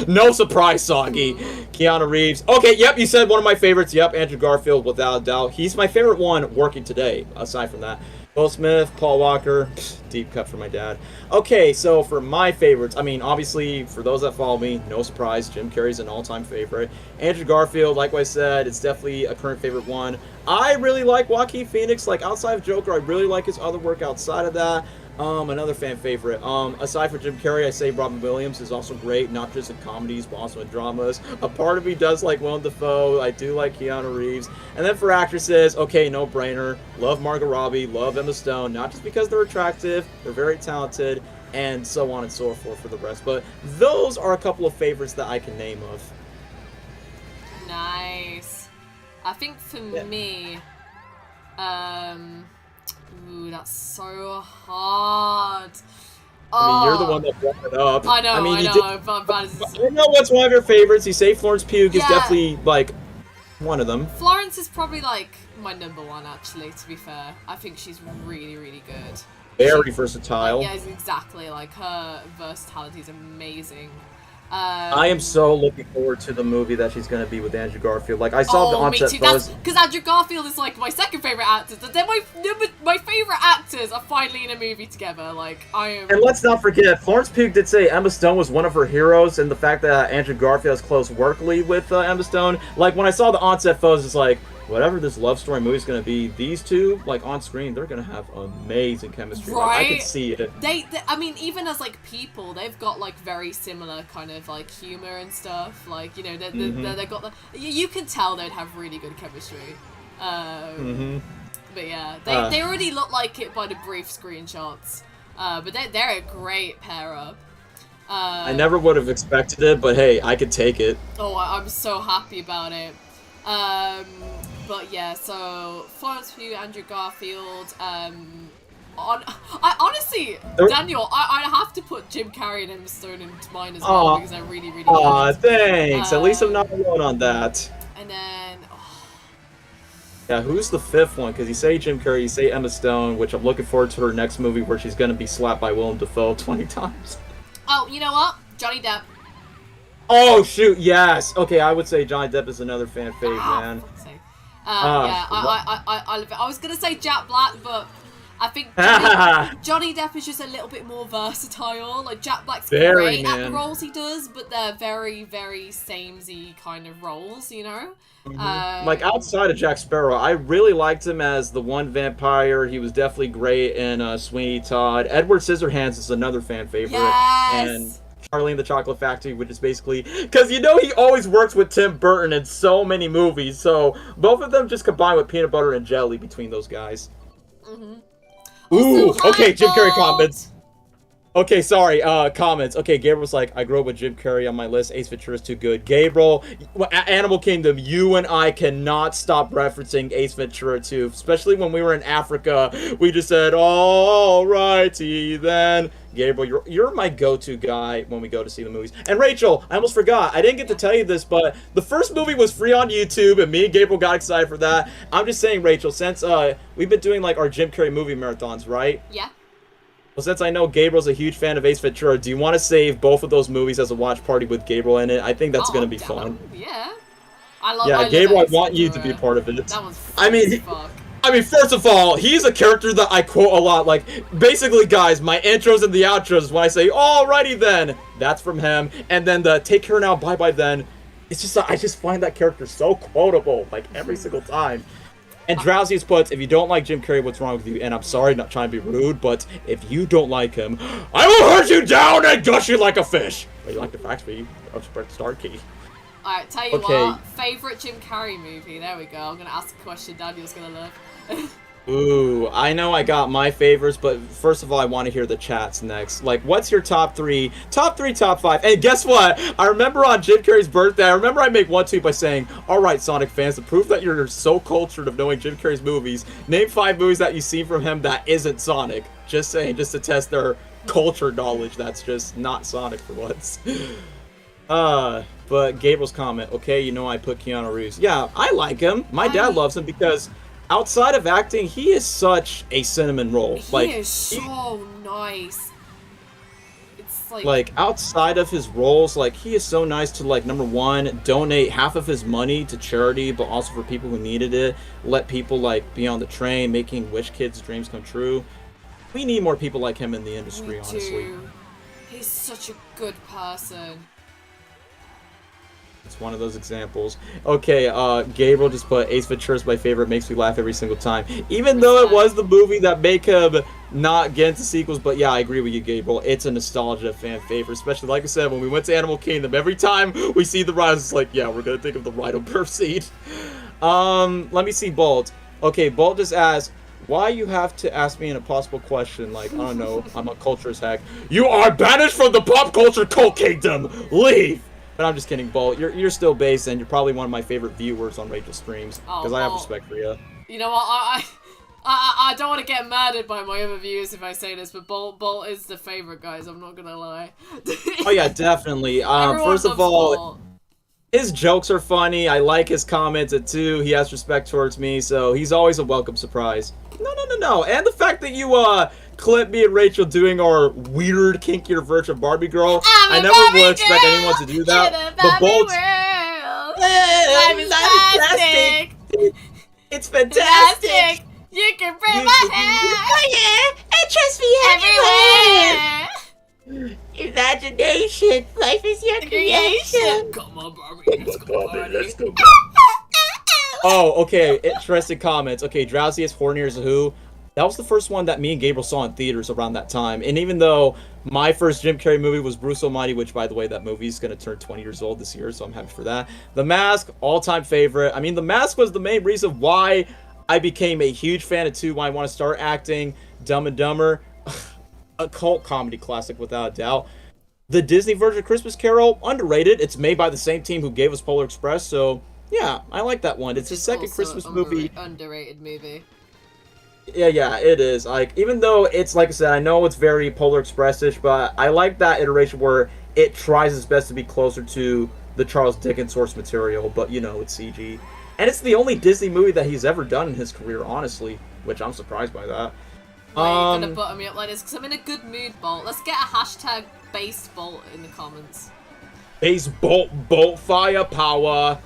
[SPEAKER 2] No surprise, Soggy. Keanu Reeves. Okay, yep, you said one of my favorites. Yep, Andrew Garfield, without a doubt. He's my favorite one working today, aside from that. Will Smith, Paul Walker. Deep cut for my dad. Okay, so for my favorites, I mean, obviously, for those that follow me, no surprise, Jim Carrey's an all-time favorite. Andrew Garfield, like I said, it's definitely a current favorite one. I really like Joaquin Phoenix. Like, outside of Joker, I really like his other work outside of that. Another fan favorite. Aside from Jim Carrey, I say Robin Williams is also great, not just in comedies, but also in dramas. A part of me does like Willem Dafoe. I do like Keanu Reeves. And then for actresses, okay, no brainer. Love Margot Robbie, love Emma Stone, not just because they're attractive, they're very talented, and so on and so forth for the rest. But those are a couple of favorites that I can name of.
[SPEAKER 1] Nice. I think for me, ooh, that's so hard.
[SPEAKER 2] I mean, you're the one that brought it up.
[SPEAKER 1] I know,
[SPEAKER 2] I mean,
[SPEAKER 1] I
[SPEAKER 2] know what's one of your favorites. You say Florence Pugh is definitely, like, one of them.
[SPEAKER 1] Florence is probably, like, my #1, actually, to be fair. I think she's really, really good.
[SPEAKER 2] Very versatile.
[SPEAKER 1] Yeah, exactly. Like, her versatility is amazing.
[SPEAKER 2] I am so looking forward to the movie that she's going to be with Andrew Garfield. Like, I saw the onset photos.
[SPEAKER 1] Because Andrew Garfield is, like, my second favorite actor. They're my favorite actors are finally in a movie together. Like, I am...
[SPEAKER 2] And let's not forget, Florence Pugh did say Emma Stone was one of her heroes, and the fact that Andrew Garfield has close workly with Emma Stone. Like, when I saw the onset photos, it's like, whatever this love story movie is going to be, these two, like, on screen, they're going to have amazing chemistry.
[SPEAKER 1] Right?
[SPEAKER 2] Like, I can see it.
[SPEAKER 1] I mean, even as, like, people, they've got, like, very similar kind of, like, humor and stuff. Like, you know, they've got the... You can tell they'd have really good chemistry. But yeah, they already look like it by the brief screenshots. But they're a great pair up.
[SPEAKER 2] I never would have expected it, but hey, I could take it.
[SPEAKER 1] Oh, I'm so happy about it. But yeah, so Florence Pugh, Andrew Garfield. I honestly, Daniel, I have to put Jim Carrey and Emma Stone into mine as well because I really, really.
[SPEAKER 2] Aw, thanks. At least I'm not alone on that.
[SPEAKER 1] And then.
[SPEAKER 2] Yeah, who's the fifth one? Because you say Jim Carrey, you say Emma Stone, which I'm looking forward to her next movie where she's gonna be slapped by Willem Dafoe 20 times.
[SPEAKER 1] Oh, you know what? Johnny Depp.
[SPEAKER 2] Oh shoot, yes. Okay, I would say Johnny Depp is another fan fave, man.
[SPEAKER 1] Yeah, I was gonna say Jack Black, but I think Johnny Depp is just a little bit more versatile. Like, Jack Black's great at the roles he does, but they're very, very samey kind of roles, you know?
[SPEAKER 2] Like, outside of Jack Sparrow, I really liked him as the one vampire. He was definitely great in Sweeney Todd. Edward Scissorhands is another fan favorite.
[SPEAKER 1] Yes!
[SPEAKER 2] And Charlie and the Chocolate Factory, which is basically... Because, you know, he always works with Tim Burton in so many movies, so both of them just combine with peanut butter and jelly between those guys. Ooh, okay, Jim Carrey comments. Okay, sorry, comments. Okay, Gabriel's like, I grew up with Jim Carrey on my list. Ace Ventura's too good. Gabriel, Animal Kingdom, you and I cannot stop referencing Ace Ventura 2. Especially when we were in Africa. We just said, alrighty then. Gabriel, you're my go-to guy when we go to see the movies. And Rachel, I almost forgot. I didn't get to tell you this, but the first movie was free on YouTube, and me and Gabriel got excited for that. I'm just saying, Rachel, since we've been doing, like, our Jim Carrey movie marathons, right?
[SPEAKER 1] Yeah.
[SPEAKER 2] Well, since I know Gabriel's a huge fan of Ace Ventura, do you want to save both of those movies as a watch party with Gabriel in it? I think that's going to be fun.
[SPEAKER 1] Yeah.
[SPEAKER 2] Yeah,
[SPEAKER 1] love
[SPEAKER 2] Gabriel, I
[SPEAKER 1] Ace
[SPEAKER 2] want you to
[SPEAKER 1] Ventura.
[SPEAKER 2] be a part of it.
[SPEAKER 1] That one's
[SPEAKER 2] I mean,
[SPEAKER 1] fuck.
[SPEAKER 2] first of all, he's a character that I quote a lot. Like, basically, guys, my intros and the outros, when I say, alrighty then, that's from him. And then the take care now, bye-bye then. It's just, I just find that character so quotable, like, every single time. And Drowsiest puts, if you don't like Jim Carrey, what's wrong with you? And I'm sorry, not trying to be rude, but if you don't like him, I will hunt you down and gush you like a fish. Well, you like the facts, but you Starkey.
[SPEAKER 1] Alright, tell you what, favourite Jim Carrey movie? There we go. I'm gonna ask a question Daniel's gonna love.
[SPEAKER 2] Ooh, I know I got my favorites, but first of all, I want to hear the chats next. Like, what's your top three, top 5? And guess what? I remember on Jim Carrey's birthday, I make one tweet by saying, alright, Sonic fans, to prove that you're so cultured of knowing Jim Carrey's movies, name 5 movies that you've seen from him that isn't Sonic. Just saying, just to test their culture knowledge that's just not Sonic for once. But Gabriel's comment, okay, you know I put Keanu Reeves. Yeah, I like him. My dad loves him because outside of acting, he is such a cinnamon roll.
[SPEAKER 1] He is so nice. It's
[SPEAKER 2] like outside of his roles, like he is so nice to, like, number one, donate half of his money to charity, but also for people who needed it. Let people like be on the train, making wish kids' dreams come true. We need more people like him in the industry, honestly.
[SPEAKER 1] He's such a good person.
[SPEAKER 2] It's one of those examples. Okay, Gabriel just put Ace Ventura is my favorite, makes me laugh every single time. Even though it was the movie that make him not get into sequels, but yeah, I agree with you, Gabriel. It's a nostalgia fan favorite, especially, like I said, when we went to Animal Kingdom, every time we see the ride, it's like, yeah, we're gonna think of the Rhino Burp seed. Let me see Bolt. Okay, Bolt just asked, why you have to ask me an impossible question? Like, I don't know, I'm a culture hack. You are banished from the pop culture cult kingdom! Leave! But I'm just kidding, Bolt. You're still based, and you're probably one of my favorite viewers on Rachel's streams, because I have respect for you.
[SPEAKER 1] You know what? I don't want to get murdered by my other viewers if I say this, but Bolt is the favorite, guys. I'm not gonna lie.
[SPEAKER 2] Oh yeah, definitely. First of all, Bolt. His jokes are funny. I like his comments too. He has respect towards me, so he's always a welcome surprise. No. And the fact that you clip me and Rachel doing our weird, kinkier version of Barbie Girl. I never would expect anyone to do that. But Bolt, it's fantastic.
[SPEAKER 1] You can bring my hair
[SPEAKER 3] and trust me everywhere. Imagination, life is your creation.
[SPEAKER 1] Come on, Barbie, let's go.
[SPEAKER 2] Oh, okay. Interesting comments. Okay, Drowsiest, Hornier as a Who. That was the first one that me and Gabriel saw in theaters around that time. And even though my first Jim Carrey movie was Bruce Almighty, which, by the way, that movie is going to turn 20 years old this year, so I'm happy for that. The Mask, all-time favorite. I mean, The Mask was the main reason why I became a huge fan of 2, why I want to start acting. Dumb and Dumber, a cult comedy classic without a doubt. The Disney version of Christmas Carol, underrated. It's made by the same team who gave us Polar Express, so yeah, I like that one. It's his second Christmas movie.
[SPEAKER 1] Underrated movie.
[SPEAKER 2] Yeah, it is. Like, even though it's, like I said, I know it's very Polar Express-ish, but I like that iteration where it tries its best to be closer to the Charles Dickens source material, but, you know, it's CG. And it's the only Disney movie that he's ever done in his career, honestly, which I'm surprised by that.
[SPEAKER 1] Why are you gonna butter me up like this? Because I'm in a good mood, Bolt. Let's get a hashtag base Bolt in the comments.
[SPEAKER 2] Base Bolt firepower.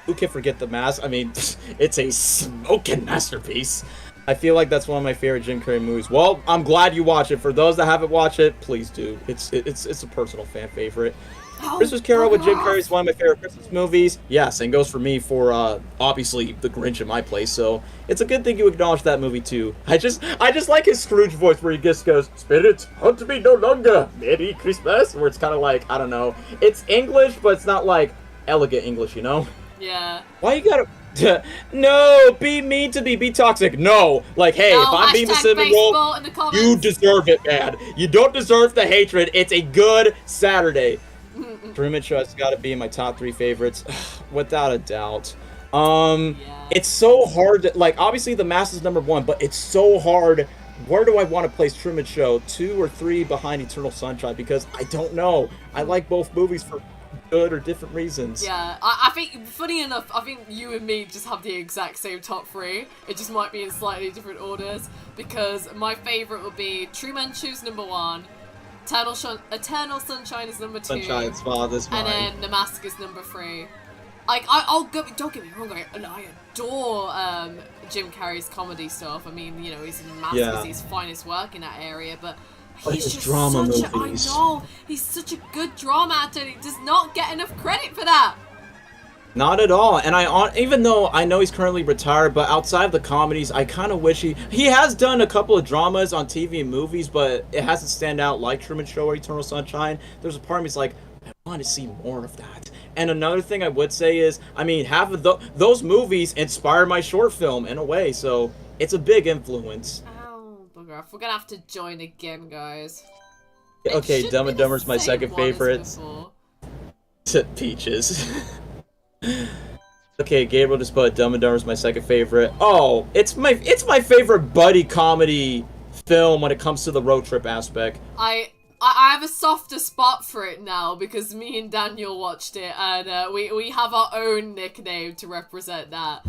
[SPEAKER 2] Who can forget The Mask? I mean, it's a smoking masterpiece. I feel like that's one of my favorite Jim Carrey movies. Well, I'm glad you watch it. For those that haven't watched it, please do. It's a personal fan favorite. Christmas Carol with Jim Carrey is one of my favorite Christmas movies. Yeah, same goes for me for, obviously, The Grinch in my place, so it's a good thing you acknowledge that movie, too. I just like his Scrooge voice where he just goes, "Spirits haunt me no longer, Merry Christmas," where it's kind of like, I don't know, it's English, but it's not, like, elegant English, you know?
[SPEAKER 1] Yeah.
[SPEAKER 2] Why you gotta... No, be mean to me, be toxic. No, like, hey, if I'm being the cinnamon roll, you deserve it, man. You don't deserve the hatred. It's a good Saturday. Truman Show has got to be in my top 3 favorites, without a doubt. It's so hard to, like, obviously The Mask is number 1, but it's so hard. Where do I want to place Truman Show? 2 or 3 behind Eternal Sunshine? Because I don't know. I like both movies for good or different reasons.
[SPEAKER 1] Yeah, I think, funny enough, I think you and me just have the exact same top 3. It just might be in slightly different orders, because my favourite would be Truman Show's number 1, Eternal Sunshine is number 2,
[SPEAKER 2] Sunshine's Father's mine.
[SPEAKER 1] And then The Mask is number 3. Like, don't get me wrong, I adore Jim Carrey's comedy stuff. I mean, you know, he's a masterpiece, he's finest work in that area, but he's just
[SPEAKER 2] drama
[SPEAKER 1] such
[SPEAKER 2] movies.
[SPEAKER 1] I know, he's such a good drama actor, and he does not get enough credit for that.
[SPEAKER 2] Not at all. And even though I know he's currently retired, but outside of the comedies, I kind of wish he has done a couple of dramas on TV and movies, but it hasn't stand out like Truman Show or Eternal Sunshine. There's a part of me that's like, I want to see more of that. And another thing I would say is, I mean, half of those movies inspired my short film in a way, so it's a big influence.
[SPEAKER 1] Oh, bugger. We're gonna have to join again, guys.
[SPEAKER 2] Okay, Dumb and Dumber's my second favorite. Peaches. Okay, Gabriel just put Dumb and Dumber's my second favorite. Oh, it's my favorite buddy comedy film when it comes to the road trip aspect.
[SPEAKER 1] I have a softer spot for it now because me and Daniel watched it, and we have our own nickname to represent that.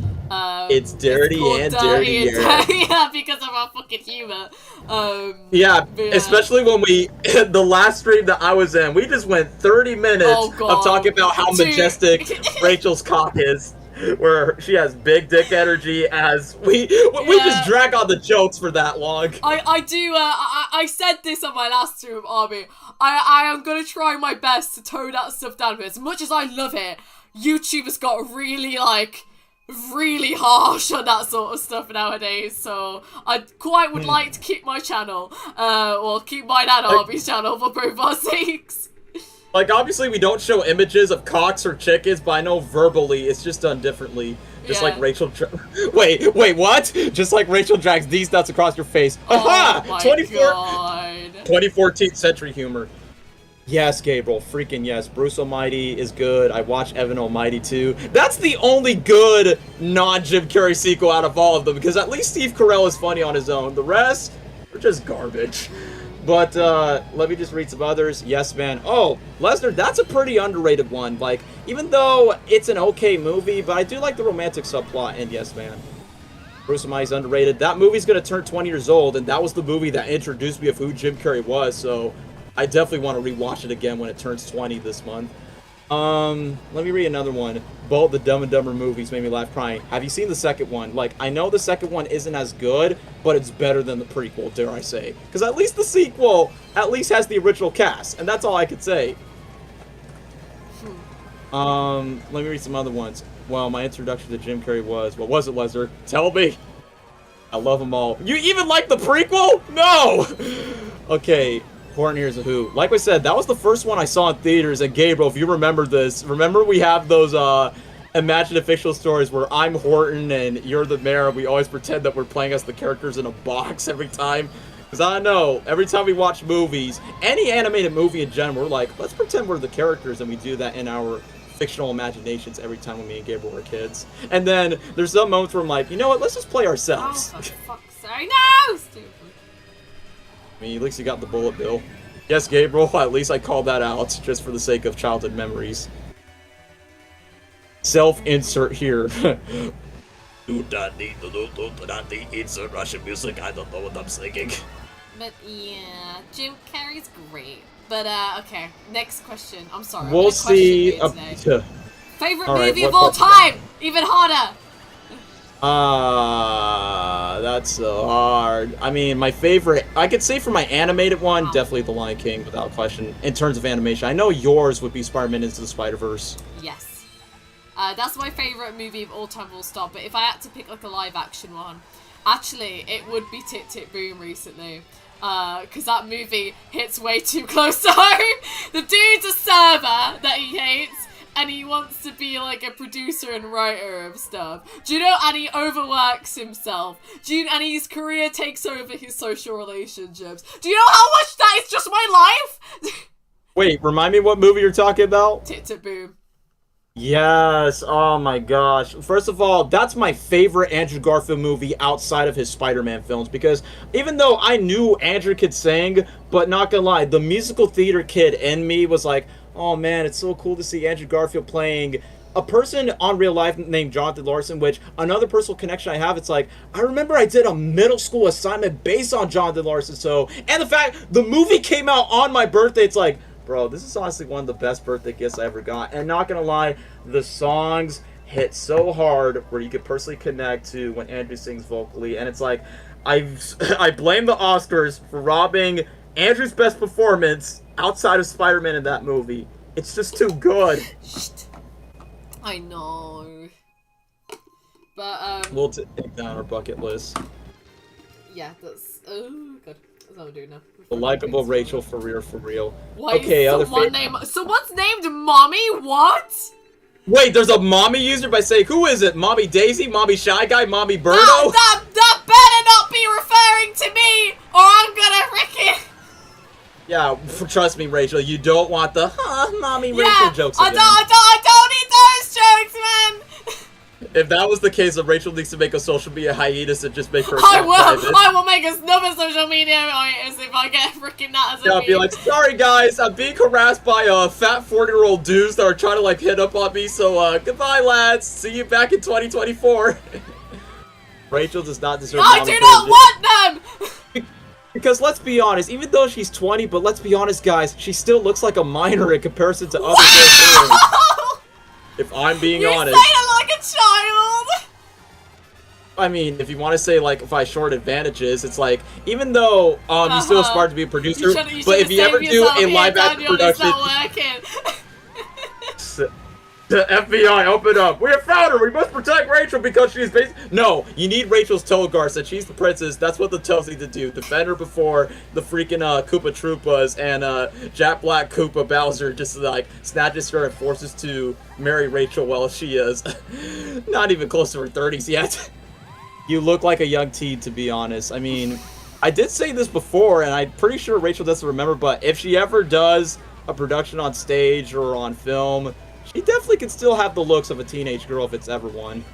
[SPEAKER 2] It's Dirty and Dirtier.
[SPEAKER 1] Yeah, because of our fucking humor.
[SPEAKER 2] Yeah, especially when the last stream that I was in, we just went 30 minutes of talking about how majestic Rachel's cock is. Where she has big dick energy, as we just drag on the jokes for that long.
[SPEAKER 1] I said this on my last stream, Army. I am gonna try my best to tone that stuff down, but as much as I love it, YouTube has got really harsh on that sort of stuff nowadays, so I quite would like to keep my channel, or keep mine and Arby's channel for both our sakes.
[SPEAKER 2] Like, obviously we don't show images of cocks or chickens, but I know verbally it's just done differently. Just like Rachel Wait, what? Just like Rachel drags these nuts across your face. Aha!
[SPEAKER 1] Oh my God.
[SPEAKER 2] 2014 century humor. Yes, Gabriel, freaking yes. Bruce Almighty is good. I watched Evan Almighty too. That's the only good non-Jim Carrey sequel out of all of them, because at least Steve Carell is funny on his own. The rest are just garbage. But, let me just read some others. Yes, Man. Oh, Lesnar, that's a pretty underrated one. Like, even though it's an okay movie, but I do like the romantic subplot in Yes, Man. Bruce Almighty's underrated. That movie's gonna turn 20 years old, and that was the movie that introduced me of who Jim Carrey was, so I definitely want to rewatch it again when it turns 20 this month. Let me read another one. Both the Dumb and Dumber movies made me laugh crying. Have you seen the second one? Like, I know the second one isn't as good, but it's better than the prequel, dare I say. Because at least the sequel at least has the original cast, and that's all I could say. Let me read some other ones. Well, my introduction to Jim Carrey was... What was it, Lesnar? Tell me. I love them all. You even like the prequel? No! Okay. Horton Hears a Who. Like I said, that was the first one I saw in theaters, and Gabriel, if you remember this, remember we have those imagined fictional stories where I'm Horton and you're the mayor, we always pretend that we're playing as the characters in a box every time. Because I know, every time we watch movies, any animated movie in general, we're like, let's pretend we're the characters, and we do that in our fictional imaginations every time when me and Gabriel were kids. And then there's some moments where I'm like, you know what, let's just play ourselves.
[SPEAKER 1] Oh, for fuck's sake, no! Stupid.
[SPEAKER 2] I mean, at least you got the bullet bill. Yes, Gabriel, at least I called that out, just for the sake of childhood memories. Self-insert here. Do not need insert Russian music, I don't know what I'm singing.
[SPEAKER 1] But yeah, Jim Carrey's great. But, okay, next question. I'm sorry.
[SPEAKER 2] We'll see.
[SPEAKER 1] Favorite movie of all time! Even harder!
[SPEAKER 2] That's so hard. I mean, my favorite, I could say for my animated one, definitely The Lion King, without question, in terms of animation. I know yours would be Spider-Man Into the Spider-Verse.
[SPEAKER 1] Yes. That's my favorite movie of all time, full stop, but if I had to pick, like, a live-action one, actually, it would be Tick, Tick, Boom recently. Because that movie hits way too close to home. The dude's a server that he hates, and he wants to be like a producer and writer of stuff. Do you know? And he overworks himself. And his career takes over his social relationships. Do you know how much that is just my life?
[SPEAKER 2] Wait, remind me what movie you're talking about?
[SPEAKER 1] Tick, Tick, Boom.
[SPEAKER 2] Yes, oh my gosh. First of all, that's my favorite Andrew Garfield movie outside of his Spider-Man films, because even though I knew Andrew could sing, but not gonna lie, the musical theater kid in me was like, oh man, it's so cool to see Andrew Garfield playing a person on real life named Jonathan Larson, which another personal connection I have, it's like, I remember I did a middle school assignment based on Jonathan Larson, so, and the fact the movie came out on my birthday, it's like, bro, this is honestly one of the best birthday gifts I ever got. And not gonna lie, the songs hit so hard where you could personally connect to when Andrew sings vocally, and it's like, I blame the Oscars for robbing Andrew's best performance outside of Spider-Man in that movie. It's just too good.
[SPEAKER 1] I know. But,
[SPEAKER 2] we'll take down our bucket list.
[SPEAKER 1] yeah, that's... Oh, God. That's what we're doing now.
[SPEAKER 2] The likable Rachel, for real.
[SPEAKER 1] Why
[SPEAKER 2] okay,
[SPEAKER 1] is
[SPEAKER 2] other
[SPEAKER 1] someone's named Mommy? What?
[SPEAKER 2] Wait, there's a mommy user by saying, who is it? Mommy Daisy? Mommy Shy Guy? Mommy Birdo?
[SPEAKER 1] That better not be referring to me, or I'm gonna frickin'...
[SPEAKER 2] Yeah, trust me, Rachel, you don't want the, Mommy Rachel jokes again.
[SPEAKER 1] I don't need those jokes, man!
[SPEAKER 2] If that was the case, then Rachel needs to make a social media hiatus and just make her
[SPEAKER 1] I
[SPEAKER 2] private.
[SPEAKER 1] will make another social media hiatus if I get freaking that as a
[SPEAKER 2] Yeah, be like, sorry guys, I'm being harassed by fat 40-year-old dudes that are trying to like hit up on me, so goodbye lads, see you back in 2024. Rachel does not deserve
[SPEAKER 1] I do not want them!
[SPEAKER 2] Because let's be honest, even though she's 20, but let's be honest guys, she still looks like a minor in comparison to other girls. If I'm being honest.
[SPEAKER 1] You say it like a child!
[SPEAKER 2] I mean, if you want to say, like, if I short advantages, it's like, even though, you still aspire to be a producer, but if you ever do a live-action production... The FBI, open up! We have found her! We must protect Rachel because she's No, you need Rachel's toe guard, since she's the princess. That's what the toes need to do. Defend her before the freaking Koopa Troopas and Jack Black Koopa Bowser just like snatches her and forces to marry Rachel while she is not even close to her 30s yet. You look like a young teen, to be honest. I mean, I did say this before, and I'm pretty sure Rachel doesn't remember, but if she ever does a production on stage or on film, she definitely can still have the looks of a teenage girl if it's ever one.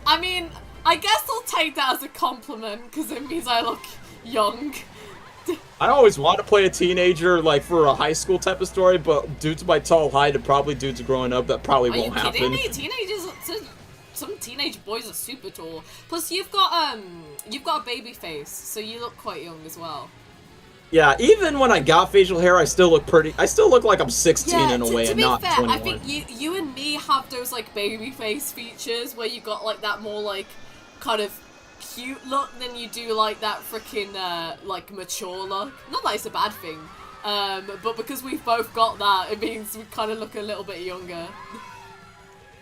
[SPEAKER 1] I mean, I guess I'll take that as a compliment, because it means I look young.
[SPEAKER 2] I always want to play a teenager, like, for a high school type of story, but due to my tall height and probably due to growing up, that probably won't happen.
[SPEAKER 1] Are you kidding me? Some teenage boys are super tall. Plus, you've got a baby face, so you look quite young as well.
[SPEAKER 2] Yeah, even when I got facial hair, I still look like I'm 16 in a way, and not 21.
[SPEAKER 1] I think you and me have those, like, baby face features where you got, like, that more, like, kind of cute look than you do, like, that freaking, like, mature look. Not that it's a bad thing, but because we've both got that, it means we kind of look a little bit younger.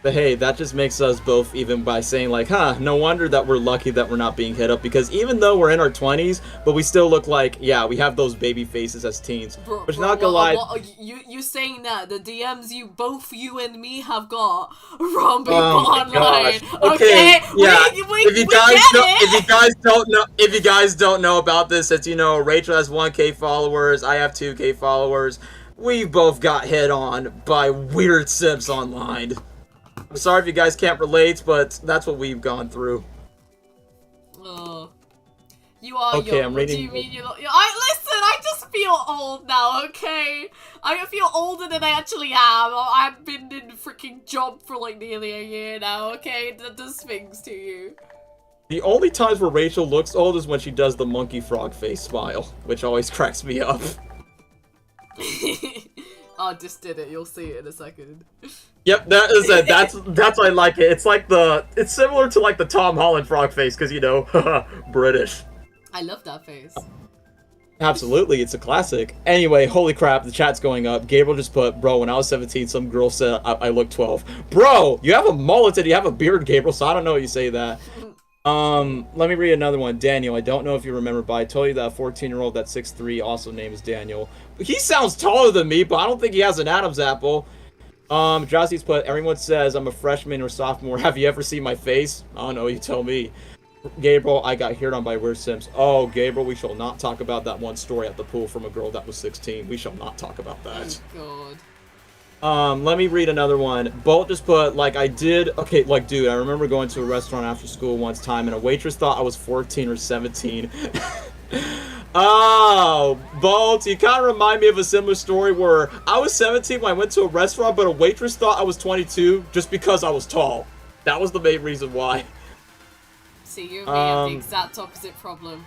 [SPEAKER 2] But hey, that just makes us both even by saying like, no wonder that we're lucky that we're not being hit up, because even though we're in our 20s, but we still look like, yeah, we have those baby faces as teens. Which not gonna lie.
[SPEAKER 1] You saying that the DMs both you and me have got from people online.
[SPEAKER 2] Gosh.
[SPEAKER 1] Okay,
[SPEAKER 2] yeah.
[SPEAKER 1] If
[SPEAKER 2] you guys don't know about this, it's, you know, Rachel has 1K followers, I have 2K followers. We both got hit on by weird simps online. I'm sorry if you guys can't relate, but that's what we've gone through.
[SPEAKER 1] You are
[SPEAKER 2] okay,
[SPEAKER 1] young.
[SPEAKER 2] I'm
[SPEAKER 1] What
[SPEAKER 2] reading.
[SPEAKER 1] do you mean you're not? Listen, I just feel old now, okay? I feel older than I actually am. I've been in a freaking job for like nearly a year now, okay? That does things to you.
[SPEAKER 2] The only times where Rachel looks old is when she does the monkey frog face smile, which always cracks me up.
[SPEAKER 1] I just did it. You'll see it in a second.
[SPEAKER 2] Yep, that is it. That's why I like it. It's similar to like the Tom Holland frog face, because, you know, British.
[SPEAKER 1] I love that face.
[SPEAKER 2] Absolutely, it's a classic. Anyway, holy crap, the chat's going up. Gabriel just put, bro, when I was 17, some girl said I look 12. Bro, you have a mullet and you have a beard, Gabriel, so I don't know what you say that. Let me read another one. Daniel, I don't know if you remember, but I told you that a 14-year-old that's 6'3", also name is Daniel. He sounds taller than me, but I don't think he has an Adam's apple. Jossie's put, everyone says I'm a freshman or sophomore. Have you ever seen my face? I don't know, you tell me. Gabriel, I got hit on by weird sims. Oh, Gabriel, we shall not talk about that one story at the pool from a girl that was 16. We shall not talk about that.
[SPEAKER 1] Oh, God.
[SPEAKER 2] Let me read another one. Bolt just put, like, I did... Okay, like, dude, I remember going to a restaurant after school once time, and a waitress thought I was 14 or 17. Oh, Bolt, you kind of remind me of a similar story where I was 17 when I went to a restaurant, but a waitress thought I was 22 just because I was tall. That was the main reason why.
[SPEAKER 1] See, you and me have the exact opposite problem.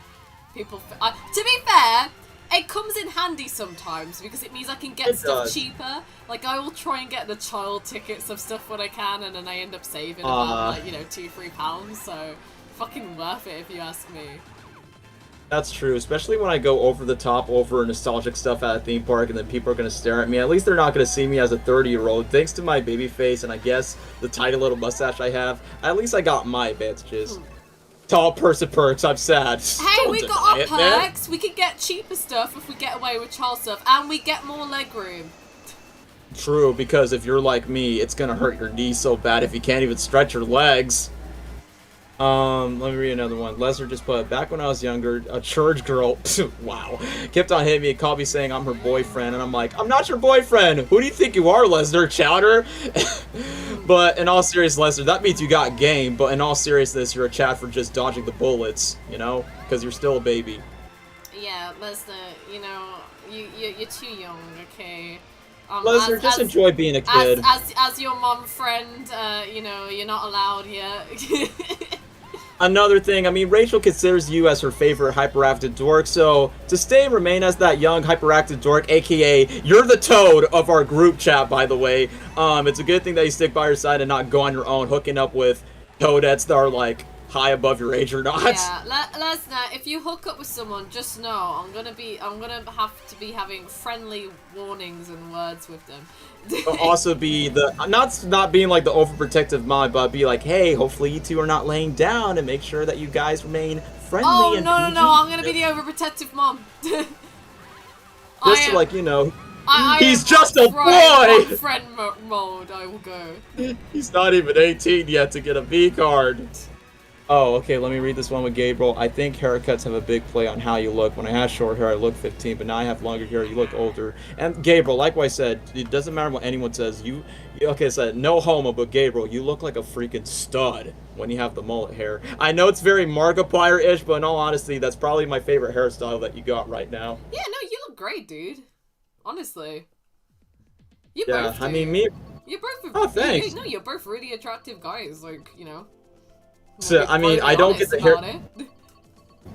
[SPEAKER 1] People... to be fair... it comes in handy sometimes because it means I can get
[SPEAKER 2] It
[SPEAKER 1] stuff
[SPEAKER 2] does.
[SPEAKER 1] cheaper. Like, I will try and get the child tickets of stuff when I can, and then I end up saving about, like, you know, £2-3, so fucking worth it if you ask me.
[SPEAKER 2] That's true, especially when I go over the top over nostalgic stuff at a theme park and then people are going to stare at me. At least they're not going to see me as a 30-year-old. Thanks to my baby face and I guess the tiny little mustache I have, at least I got my advantages. Tall person perks, I'm sad.
[SPEAKER 1] Hey,
[SPEAKER 2] Don't
[SPEAKER 1] we got
[SPEAKER 2] deny
[SPEAKER 1] our
[SPEAKER 2] it, man.
[SPEAKER 1] perks. We can get cheaper stuff if we get away with child stuff, and we get more leg room.
[SPEAKER 2] True, because if you're like me, it's going to hurt your knees so bad if you can't even stretch your legs. Let me read another one. Lesnar just put, back when I was younger, a church girl, wow, kept on hitting me and called me saying I'm her boyfriend, and I'm like, I'm not your boyfriend! Who do you think you are, Lesnar? Chowder? But in all seriousness, Lesnar, that means you got game, but in all seriousness, you're a Chad for just dodging the bullets, you know? Because you're still a baby.
[SPEAKER 1] Yeah, Lesnar, you know, you're too young, okay?
[SPEAKER 2] Lesnar, just enjoy being a kid.
[SPEAKER 1] As your mom friend, you know, you're not allowed here.
[SPEAKER 2] Another thing, I mean, Rachel considers you as her favorite hyperactive dork, so to stay and remain as that young hyperactive dork, aka you're the toad of our group chat, by the way. It's a good thing that you stick by your side and not go on your own, hooking up with toadettes that are like high above your age or not.
[SPEAKER 1] Yeah, Lesnar, if you hook up with someone, just know I'm gonna have to be having friendly warnings and words with them.
[SPEAKER 2] Also be the not being like the overprotective mom, but be like, hey, hopefully you two are not laying down and make sure that you guys remain friendly.
[SPEAKER 1] Oh
[SPEAKER 2] and
[SPEAKER 1] no,
[SPEAKER 2] PG.
[SPEAKER 1] I'm gonna be the overprotective mom.
[SPEAKER 2] Just to, like, you know,
[SPEAKER 1] I
[SPEAKER 2] he's
[SPEAKER 1] am
[SPEAKER 2] just a
[SPEAKER 1] right
[SPEAKER 2] boy.
[SPEAKER 1] on friend mode. I will go.
[SPEAKER 2] He's not even 18 yet to get a V card. Oh, okay, let me read this one with Gabriel. I think haircuts have a big play on how you look. When I had short hair, I looked 15, but now I have longer hair, you look older. And Gabriel, like I said, it doesn't matter what anyone says. Okay, so no homo, but Gabriel, you look like a freaking stud when you have the mullet hair. I know it's very Markiplier-ish, but in all honesty, that's probably my favorite hairstyle that you got right now.
[SPEAKER 1] Yeah, no, you look great, dude. Honestly. You
[SPEAKER 2] Yeah,
[SPEAKER 1] both do.
[SPEAKER 2] I mean, me...
[SPEAKER 1] You're both...
[SPEAKER 2] Oh, thanks.
[SPEAKER 1] No, you're both really attractive guys, like, you know.
[SPEAKER 2] So, I mean, I don't get to hear...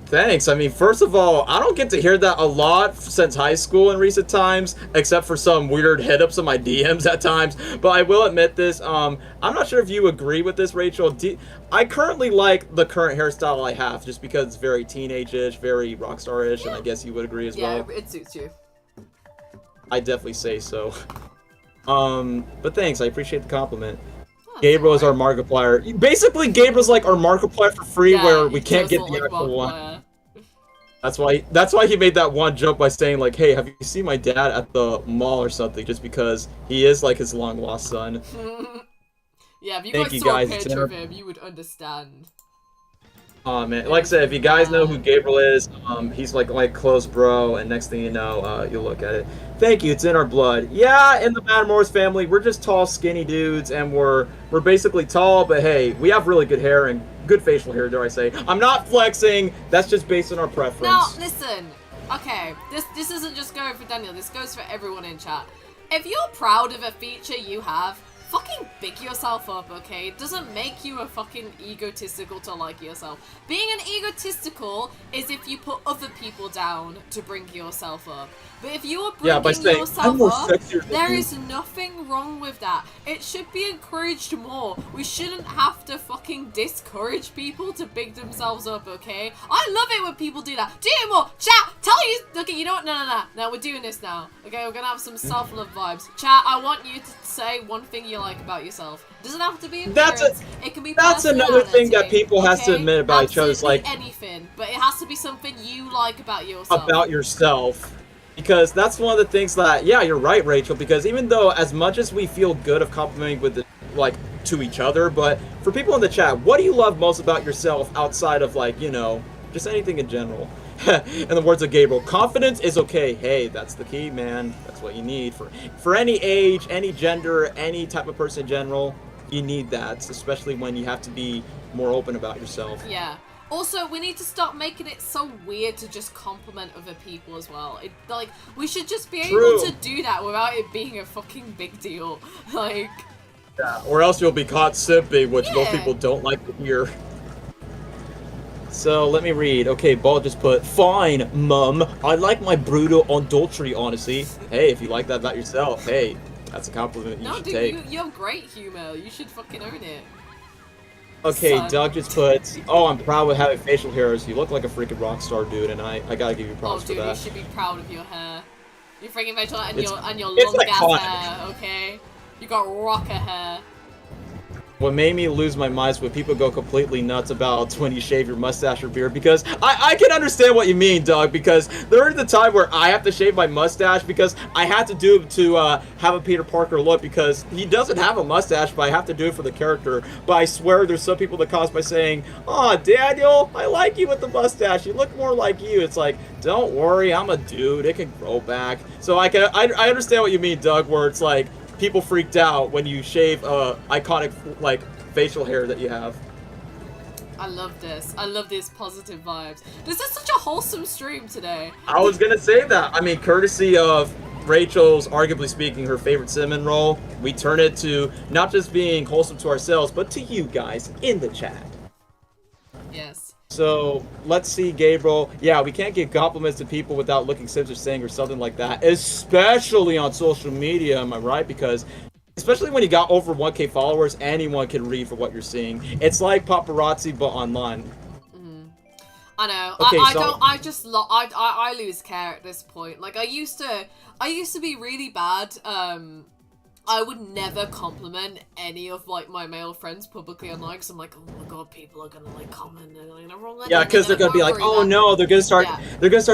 [SPEAKER 2] Thanks. I mean, first of all, I don't get to hear that a lot since high school in recent times, except for some weird hit-ups on my DMs at times. But I will admit this, I'm not sure if you agree with this, Rachel. I currently like the current hairstyle I have, just because it's very teenage-ish, very rockstar-ish, and I guess you would agree as well.
[SPEAKER 1] Yeah, it suits you.
[SPEAKER 2] I definitely say so. But thanks, I appreciate the compliment. Gabriel is our Markiplier. Basically, Gabriel's like our Markiplier for free, where we can't get the actual one. That's why he made that one joke by saying like, "Hey, have you seen my dad at the mall or something?" Just because he is like his long lost son.
[SPEAKER 1] Yeah, if you guys saw a picture of him, you would understand.
[SPEAKER 2] Oh man, like I said, if you guys know who Gabriel is, he's like close bro, and next thing you know, you'll look at it. Thank you, it's in our blood. Yeah, in the Matamoros family, we're just tall, skinny dudes, and we're basically tall, but hey, we have really good hair and good facial hair, dare I say. I'm not flexing, that's just based on our preference.
[SPEAKER 1] Now, listen, okay, this isn't just going for Daniel, this goes for everyone in chat. If you're proud of a feature you have, fucking big yourself up, okay? It doesn't make you a fucking egotistical to like yourself. Being an egotistical is if you put other people down to bring yourself up. But if you're bringing yourself up, there is nothing wrong with that. It should be encouraged more. We shouldn't have to fucking discourage people to big themselves up, okay? I love it when people do that. Do it more! Chat, tell you... Okay, you know what? No. No, we're doing this now. Okay, we're gonna have some self-love vibes. Chat, I want you to say one thing you like about yourself. It doesn't have to be appearance. It can be
[SPEAKER 2] That's another thing that people has to admit about each other. It's like
[SPEAKER 1] anything, but it has to be something you like about yourself.
[SPEAKER 2] About yourself. Because that's one of the things that, yeah, you're right, Rachel, because even though as much as we feel good of complimenting with to each other, but for people in the chat, what do you love most about yourself outside of, like, you know, just anything in general? In the words of Gabriel, confidence is okay. Hey, that's the key, man. That's what you need for any age, any gender, any type of person in general. You need that, especially when you have to be more open about yourself.
[SPEAKER 1] Yeah. Also, we need to stop making it so weird to just compliment other people as well. We should just be able to do that without it being a fucking big deal. Like...
[SPEAKER 2] Yeah, or else you'll be caught simping, which most people don't like to hear. So let me read. Okay, Ball just put, fine, mum. I like my brutal adultery, honestly. Hey, if you like that about yourself, hey, that's a compliment you should take.
[SPEAKER 1] You have great humor. You should fucking own it.
[SPEAKER 2] Okay,
[SPEAKER 1] Son.
[SPEAKER 2] Doug just put, oh, I'm proud with having facial hairs. You look like a freaking rock star, dude, and I gotta give you props for that.
[SPEAKER 1] You should be proud of your hair. Your freaking facial and your
[SPEAKER 2] it's
[SPEAKER 1] long ass
[SPEAKER 2] iconic.
[SPEAKER 1] hair, okay? You got rocker hair.
[SPEAKER 2] What made me lose my mind is when people go completely nuts about when you shave your mustache or beard, because I can understand what you mean, Doug, because there is the time where I have to shave my mustache because I have to do it to have a Peter Parker look, because he doesn't have a mustache, but I have to do it for the character. But I swear there's some people that cause by saying, "Aw, Daniel, I like you with the mustache. You look more like you." It's like, don't worry, I'm a dude. It can grow back. So I understand what you mean, Doug, where it's like, people freaked out when you shave iconic like facial hair that you have.
[SPEAKER 1] I love this. I love these positive vibes. This is such a wholesome stream today.
[SPEAKER 2] I was gonna say that. I mean, courtesy of Rachel's, arguably speaking, her favorite cinnamon roll, we turn it to not just being wholesome to ourselves, but to you guys in the chat.
[SPEAKER 1] Yes.
[SPEAKER 2] So, let's see, Gabriel. Yeah, we can't give compliments to people without looking Sims or saying or something like that, especially on social media, am I right? Because, especially when you got over 1K followers, anyone can read for what you're seeing. It's like paparazzi, but online.
[SPEAKER 1] I know.
[SPEAKER 2] Okay,
[SPEAKER 1] I lose care at this point. Like, I used to be really bad. I would never compliment any of like my male friends publicly online because I'm like, oh my god, people are gonna like comment and they're gonna
[SPEAKER 2] yeah, because they're gonna be like, oh no, they're gonna start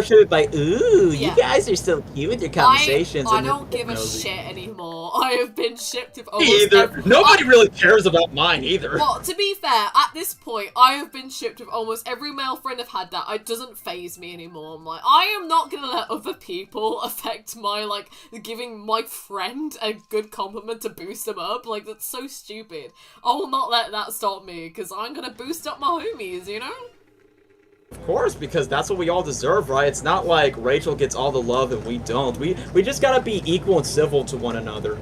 [SPEAKER 2] shooting like, ooh, you guys are so cute with your conversations.
[SPEAKER 1] I don't give a shit anymore. I have been shipped with almost
[SPEAKER 2] either. Nobody really cares about mine either.
[SPEAKER 1] Well, to be fair, at this point, I have been shipped with almost every male friend I've had that it doesn't faze me anymore. I'm like, I am not gonna let other people affect my like giving my friend a good compliment to boost them up. Like, that's so stupid. I will not let that stop me because I'm gonna boost up my homies, you know?
[SPEAKER 2] Of course, because that's what we all deserve, right? It's not like Rachel gets all the love and we don't. We just gotta be equal and civil to one another.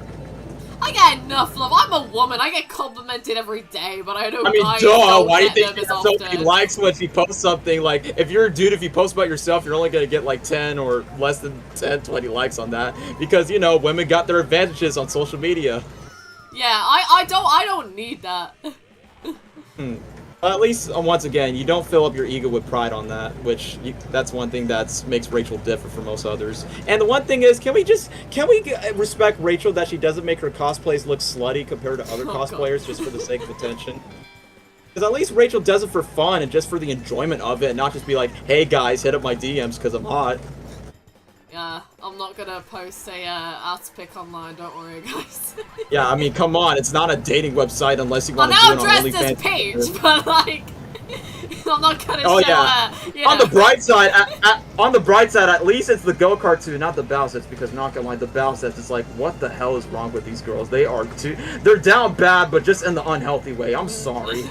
[SPEAKER 1] I get enough love. I'm a woman. I get complimented every day, but I know guys
[SPEAKER 2] duh,
[SPEAKER 1] don't
[SPEAKER 2] why do you
[SPEAKER 1] get
[SPEAKER 2] think
[SPEAKER 1] them
[SPEAKER 2] you
[SPEAKER 1] as
[SPEAKER 2] have so many
[SPEAKER 1] often.
[SPEAKER 2] likes when you post something? Like, if you're a dude, if you post about yourself, you're only gonna get like 10 or less than 10, 20 likes on that. Because, you know, women got their advantages on social media.
[SPEAKER 1] Yeah, I don't need that.
[SPEAKER 2] At least, once again, you don't fill up your ego with pride on that, which that's one thing that makes Rachel different from most others. And the one thing is, can we respect Rachel that she doesn't make her cosplays look slutty compared to other cosplayers just for the sake of attention? Because at least Rachel does it for fun and just for the enjoyment of it, and not just be like, hey guys, hit up my DMs because I'm hot.
[SPEAKER 1] Yeah, I'm not gonna post a ass pic online, don't worry guys.
[SPEAKER 2] Yeah, I mean, come on, it's not a dating website unless you want to
[SPEAKER 1] I'm
[SPEAKER 2] do it
[SPEAKER 1] now
[SPEAKER 2] on
[SPEAKER 1] dressed as
[SPEAKER 2] OnlyFans.
[SPEAKER 1] Peach, but like, I'm not gonna show her. You know.
[SPEAKER 2] On the bright side, at least it's the go-kart too, not the bow sets, because not gonna lie, the bow sets, it's like, what the hell is wrong with these girls? They're down bad, but just in the unhealthy way. I'm sorry.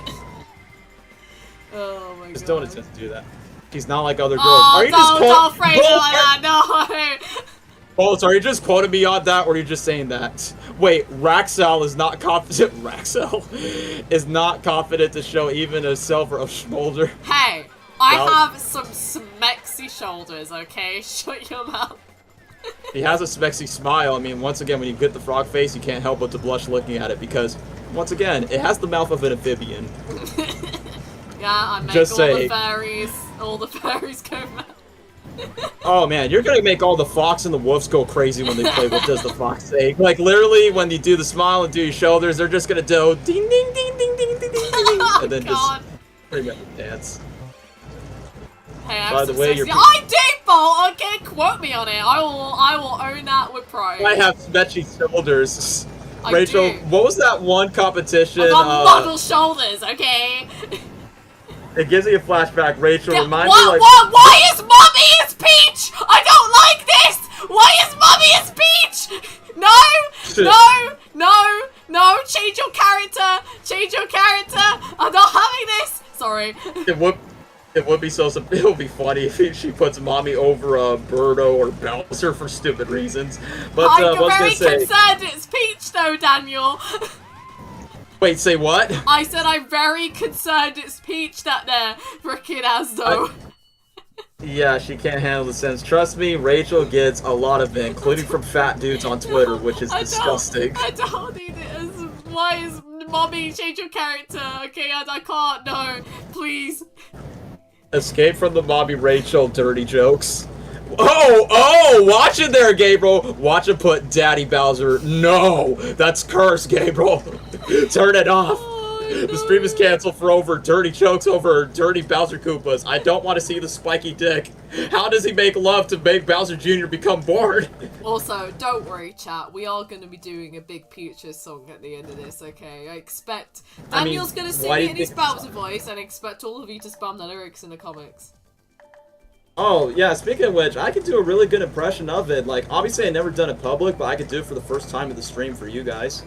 [SPEAKER 1] Oh my god.
[SPEAKER 2] Just don't attempt to do that. She's not like other girls.
[SPEAKER 1] Oh,
[SPEAKER 2] Are you
[SPEAKER 1] don't phrase it like that, no!
[SPEAKER 2] Bolts, are you just quoting me on that, or are you just saying that? Wait, Raxel is not confident. Raxel is not confident to show even a silver of shoulder.
[SPEAKER 1] Hey, I have some smexy shoulders, okay? Shut your mouth.
[SPEAKER 2] He has a smexy smile. I mean, once again, when you get the frog face, you can't help but to blush looking at it, because, once again, it has the mouth of an amphibian.
[SPEAKER 1] Yeah, I make
[SPEAKER 2] just
[SPEAKER 1] all the fairies go mad.
[SPEAKER 2] Oh man, you're gonna make all the fox and the wolves go crazy when they play What Does the Fox Say? Like, literally, when you do the smile and do your shoulders, they're just gonna do ding ding ding ding ding ding ding ding, and then just pretty much dance.
[SPEAKER 1] Hey, I'm
[SPEAKER 2] By the way, you're
[SPEAKER 1] I default, okay, quote me on it. I will own that with pride.
[SPEAKER 2] I have smetchy shoulders.
[SPEAKER 1] I
[SPEAKER 2] Rachel,
[SPEAKER 1] do.
[SPEAKER 2] what was that one competition?
[SPEAKER 1] I got model shoulders, okay?
[SPEAKER 2] It gives me a flashback, Rachel.
[SPEAKER 1] Yeah,
[SPEAKER 2] Remind me, like,
[SPEAKER 1] why is Mommy as Peach? I don't like this! Why is Mommy as Peach? No! No! No! No! Change your character! Change your character! I'm not having this! Sorry.
[SPEAKER 2] It would be it would be funny if she puts Mommy over Birdo or Bowser for stupid reasons. But
[SPEAKER 1] I'm
[SPEAKER 2] what was I
[SPEAKER 1] very
[SPEAKER 2] gonna say?
[SPEAKER 1] concerned it's Peach though, Daniel.
[SPEAKER 2] Wait, say what?
[SPEAKER 1] I said I'm very concerned it's Peach that they're freaking as though.
[SPEAKER 2] Yeah, she can't handle the sense. Trust me, Rachel gets a lot of it, including from fat dudes on Twitter, which is disgusting.
[SPEAKER 1] I don't need it as. Why is mommy change your character? Okay, I can't. No, please.
[SPEAKER 2] Escape from the mommy Rachel dirty jokes. Oh, watch it there, Gabriel. Watch it put Daddy Bowser. No, that's cursed, Gabriel. Turn it off.
[SPEAKER 1] No.
[SPEAKER 2] The stream is canceled for over dirty jokes over dirty Bowser Koopas. I don't want to see the spiky dick. How does he make love to make Bowser Jr. become bored?
[SPEAKER 1] Also, don't worry, chat. We are going to be doing a big Peachessss song at the end of this, okay? I expect Daniel's going to sing it in his Bowser voice, and I expect all of you to spam the lyrics in the comics.
[SPEAKER 2] Oh, yeah, speaking of which, I could do a really good impression of it. Like, obviously I never done it public, but I could do it for the first time in the stream for you guys.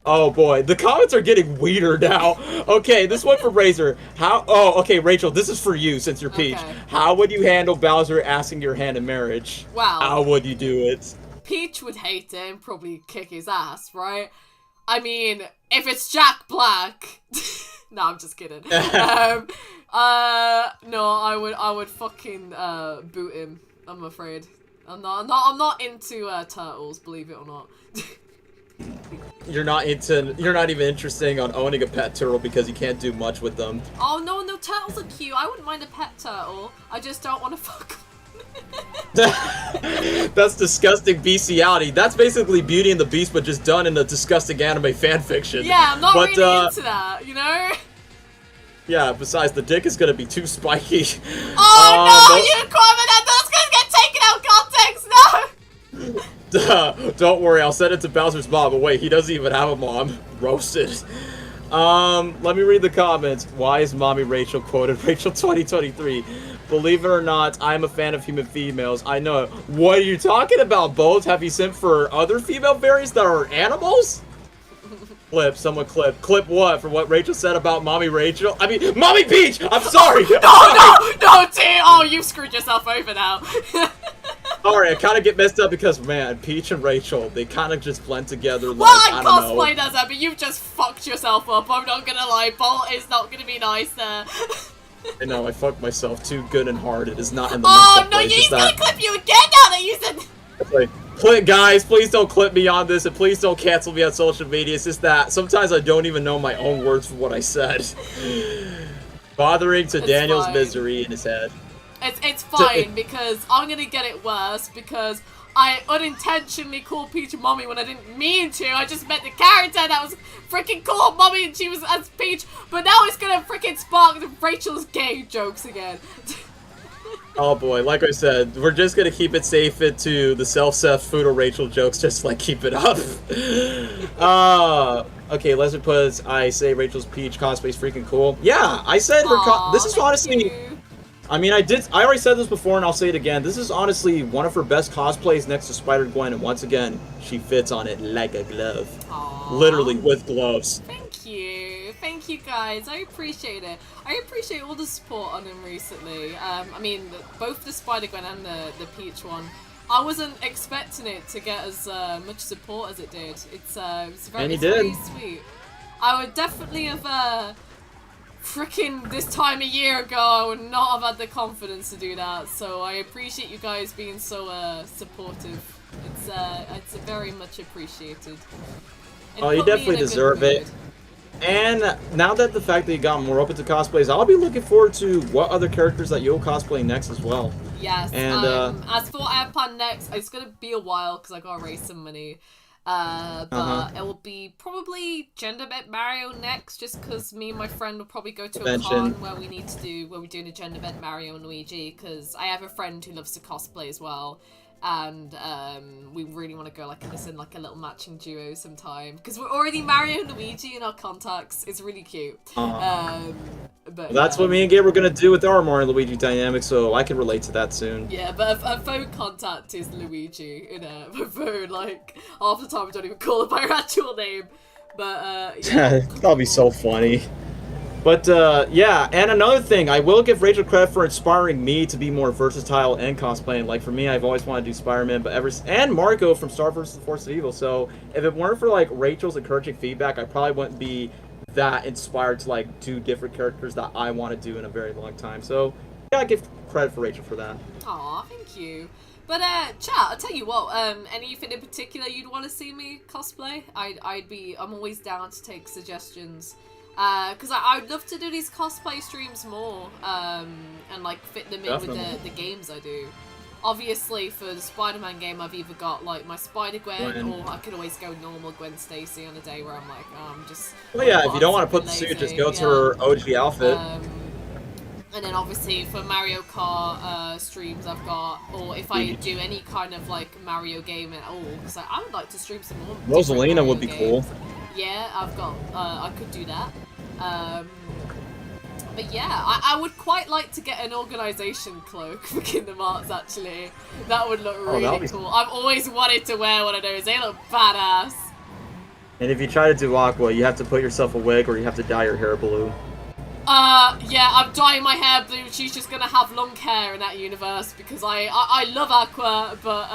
[SPEAKER 2] Oh boy, the comments are getting weirder now. Okay, this one for Razor. Okay, Rachel, this is for you since you're Peach.
[SPEAKER 1] Okay.
[SPEAKER 2] How would you handle Bowser asking your hand in marriage?
[SPEAKER 1] Wow.
[SPEAKER 2] How would you do it?
[SPEAKER 1] Peach would hate it and probably kick his ass, right? I mean, if it's Jack Black... No, I'm just kidding. No, I would fucking boot him. I'm afraid. I'm not into turtles, believe it or not.
[SPEAKER 2] You're not even interested on owning a pet turtle because you can't do much with them.
[SPEAKER 1] Oh no, turtles are cute. I wouldn't mind a pet turtle. I just don't want to fuck.
[SPEAKER 2] That's disgusting bestiality. That's basically Beauty and the Beast, but just done in a disgusting anime fanfiction.
[SPEAKER 1] Yeah, I'm not really into that, you know?
[SPEAKER 2] Yeah, besides the dick is gonna be too spiky.
[SPEAKER 1] Oh no, you comment that that's gonna get taken out of context, no!
[SPEAKER 2] Don't worry, I'll send it to Bowser's mom, but wait, he doesn't even have a mom. Roasted. Let me read the comments. Why is Mommy Rachel quoted Rachel 2023? Believe it or not, I'm a fan of human females. I know it. What are you talking about, Bones? Have you sent for other female variants that are animals? Clip, someone clip. Clip what? For what Rachel said about Mommy Rachel? I mean, Mommy Peach! I'm sorry!
[SPEAKER 1] No, T! Oh, you screwed yourself over now.
[SPEAKER 2] Alright, I kind of get messed up because, man, Peach and Rachel, they kind of just blend together like,
[SPEAKER 1] well, I
[SPEAKER 2] don't know.
[SPEAKER 1] cosplayed as her, but you've just fucked yourself up. I'm not gonna lie, Bolt is not gonna be nice there.
[SPEAKER 2] I know, I fucked myself too good and hard. It is not in the
[SPEAKER 1] Oh,
[SPEAKER 2] mental
[SPEAKER 1] no,
[SPEAKER 2] place,
[SPEAKER 1] he's
[SPEAKER 2] is
[SPEAKER 1] gonna
[SPEAKER 2] that...
[SPEAKER 1] clip you again now that you said...
[SPEAKER 2] It's like, guys, please don't clip me on this, and please don't cancel me on social media. It's just that sometimes I don't even know my own words for what I said. Bothering to Daniel's
[SPEAKER 1] fine.
[SPEAKER 2] Misery in his head.
[SPEAKER 1] It's fine, because I'm gonna get it worse, because I unintentionally called Peach Mommy when I didn't mean to. I just meant the character that was freaking called Mommy and she was as Peach, but now it's gonna freaking spark the Rachel's gay jokes again.
[SPEAKER 2] Oh boy, like I said, we're just gonna keep it safe into the self-cef Fudo Rachel jokes, just like keep it up. Okay, Leslie puts, I say Rachel's Peach cosplay's freaking cool. Yeah, I said her this is honestly, I mean, I already said this before and I'll say it again. This is honestly one of her best cosplays next to Spider-Gwen, and once again, she fits on it like a glove.
[SPEAKER 1] Aww.
[SPEAKER 2] Literally with gloves.
[SPEAKER 1] Thank you. Thank you guys. I appreciate it. I appreciate all the support on him recently. I mean, both the Spider-Gwen and the Peach one. I wasn't expecting it to get as much support as it did. It's very sweet. I would definitely have freaking this time a year ago, I would not have had the confidence to do that. So I appreciate you guys being so supportive. It's very much appreciated.
[SPEAKER 2] Oh, you definitely deserve it. And now that the fact that you got more open to cosplays, I'll be looking forward to what other characters that you'll cosplay next as well.
[SPEAKER 1] Yes.
[SPEAKER 2] And
[SPEAKER 1] as for what I have planned next, it's gonna be a while because I gotta raise some money. But it will be probably Gender Bent Mario next, just because me and my friend will probably go to a con where we're doing a Gender Bent Mario and Luigi, because I have a friend who loves to cosplay as well. And we really want to go like this in like a little matching duo sometime, because we're already Mario and Luigi in our contacts. It's really cute. But
[SPEAKER 2] that's what me and Gabe were gonna do with our Mario and Luigi dynamic, so I can relate to that soon.
[SPEAKER 1] Yeah, but a phone contact is Luigi. My phone, like half the time I don't even call it by her actual name. But yeah,
[SPEAKER 2] that'll be so funny. But yeah, and another thing, I will give Rachel credit for inspiring me to be more versatile in cosplaying. Like for me, I've always wanted to do Spider-Man, but and Marco from Star vs. the Force of Evil. So if it weren't for like Rachel's encouraging feedback, I probably wouldn't be that inspired to like do different characters that I want to do in a very long time. So yeah, I give credit for Rachel for that.
[SPEAKER 1] Aw, thank you. But chat, I'll tell you what, anything in particular you'd want to see me cosplay? I'm always down to take suggestions. Because I'd love to do these cosplay streams more, and like fit them in with the games I do. Obviously, for the Spider-Man game, I've either got like my Spider-Gwen, or I could always go normal Gwen Stacy on a day where I'm like, I'm just...
[SPEAKER 2] Well, yeah, if you don't want to put the suit, just go to her OG outfit.
[SPEAKER 1] And then obviously for Mario Kart streams I've got, or if I do any kind of like Mario game at all, because I would like to stream some more.
[SPEAKER 2] Rosalina would be cool.
[SPEAKER 1] Yeah, I've got, I could do that. But yeah, I would quite like to get an organisation cloak for Kingdom Hearts, actually. That would look really cool. I've always wanted to wear one of those. They look badass.
[SPEAKER 2] And if you try to do Aqua, you have to put yourself a wig or you have to dye your hair blue.
[SPEAKER 1] Yeah, I'm dyeing my hair blue. She's just gonna have long hair in that universe because I love Aqua, but,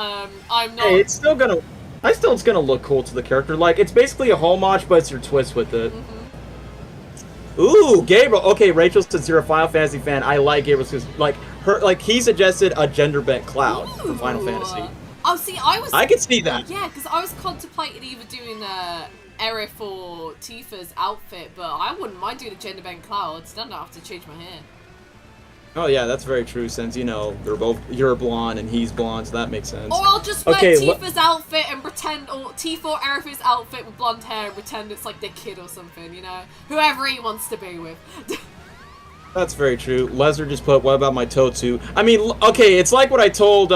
[SPEAKER 1] I'm not...
[SPEAKER 2] Hey, it's still gonna look cool to the character. Like, it's basically a homage, but it's your twist with it. Ooh, Gabriel. Okay, Rachel says you're a Final Fantasy fan. I like Gabriel because, he suggested a gender-bent Cloud from Final Fantasy.
[SPEAKER 1] Oh, see,
[SPEAKER 2] I could see that.
[SPEAKER 1] Yeah, because I was contemplating either doing, Aerith or Tifa's outfit, but I wouldn't mind doing a gender bent Cloud, so then I don't have to change my hair.
[SPEAKER 2] Oh yeah, that's very true, since, you're blonde and he's blonde, so that makes sense.
[SPEAKER 1] Or I'll just wear Tifa's outfit and pretend, or Tifa or Aerith's outfit with blonde hair and pretend it's like their kid or something, Whoever he wants to be with.
[SPEAKER 2] That's very true. Lesnar just put, what about my Totu? I mean, okay, it's like what I told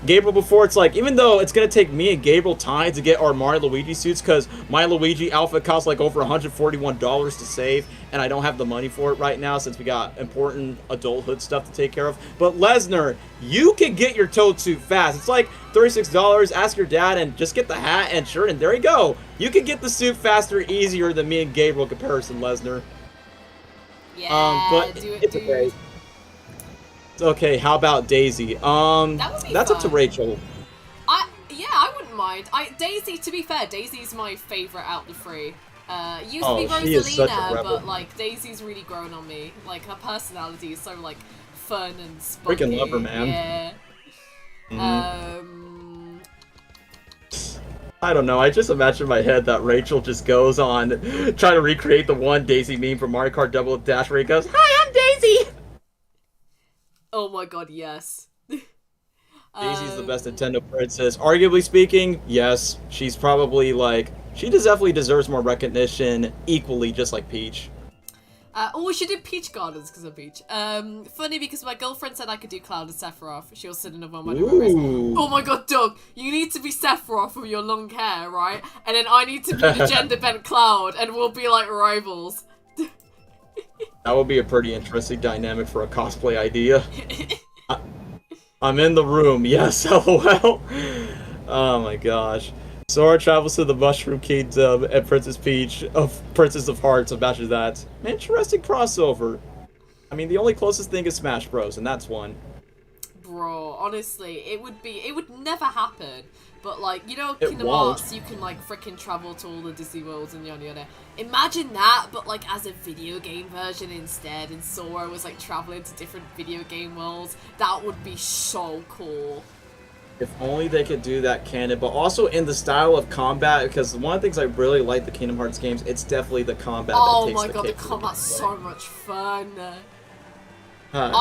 [SPEAKER 2] Gabriel before. It's like, even though it's going to take me and Gabriel time to get our Mario Luigi suits, because my Luigi outfit costs like over $141 to save, and I don't have the money for it right now since we got important adulthood stuff to take care of. But Lesnar, you can get your Totu fast. It's like $36. Ask your dad and just get the hat and shirt, and there you go. You can get the suit faster, easier than me and Gabriel comparison, Lesnar.
[SPEAKER 1] Yeah,
[SPEAKER 2] but it's okay. It's okay. How about Daisy? That's
[SPEAKER 1] fun.
[SPEAKER 2] Up to Rachel.
[SPEAKER 1] Yeah, I wouldn't mind. Daisy, to be fair, Daisy's my favorite out of the three. Used to be Rosalina, but like Daisy's really grown on me. Like her personality is so like fun and spunky.
[SPEAKER 2] Freaking love her, man.
[SPEAKER 1] Yeah.
[SPEAKER 2] I don't know, I just imagine in my head that Rachel just goes on trying to recreate the one Daisy meme from Mario Kart Double Dash where he goes, "Hi, I'm Daisy!"
[SPEAKER 1] Oh my god, yes.
[SPEAKER 2] Daisy's the best Nintendo princess. Arguably speaking, yes, she's probably she definitely deserves more recognition equally, just like Peach.
[SPEAKER 1] We should do Peach Gardens because of Peach. Funny because my girlfriend said I could do Cloud and Sephiroth. She was sitting over my memories. Oh my god, Doug, you need to be Sephiroth with your long hair, right? And then I need to be the gender bent Cloud, and we'll be like rivals.
[SPEAKER 2] That would be a pretty interesting dynamic for a cosplay idea. I'm in the room, yes, lol. Oh my gosh. Sora travels to the Mushroom Kingdom and Princess Peach of Princess of Hearts imagine that. Interesting crossover. I mean, the only closest thing is Smash Bros, and that's one.
[SPEAKER 1] Bro, honestly, it would never happen. But like, Kingdom Hearts, you can like freaking travel to all the Disney worlds and yada yada. Imagine that, but like as a video game version instead, and Sora was like traveling to different video game worlds. That would be so cool.
[SPEAKER 2] If only they could do that canon, but also in the style of combat, because one of the things I really like the Kingdom Hearts games, it's definitely the combat that takes the cake. Oh my god, the
[SPEAKER 1] combat's so much fun.
[SPEAKER 2] Really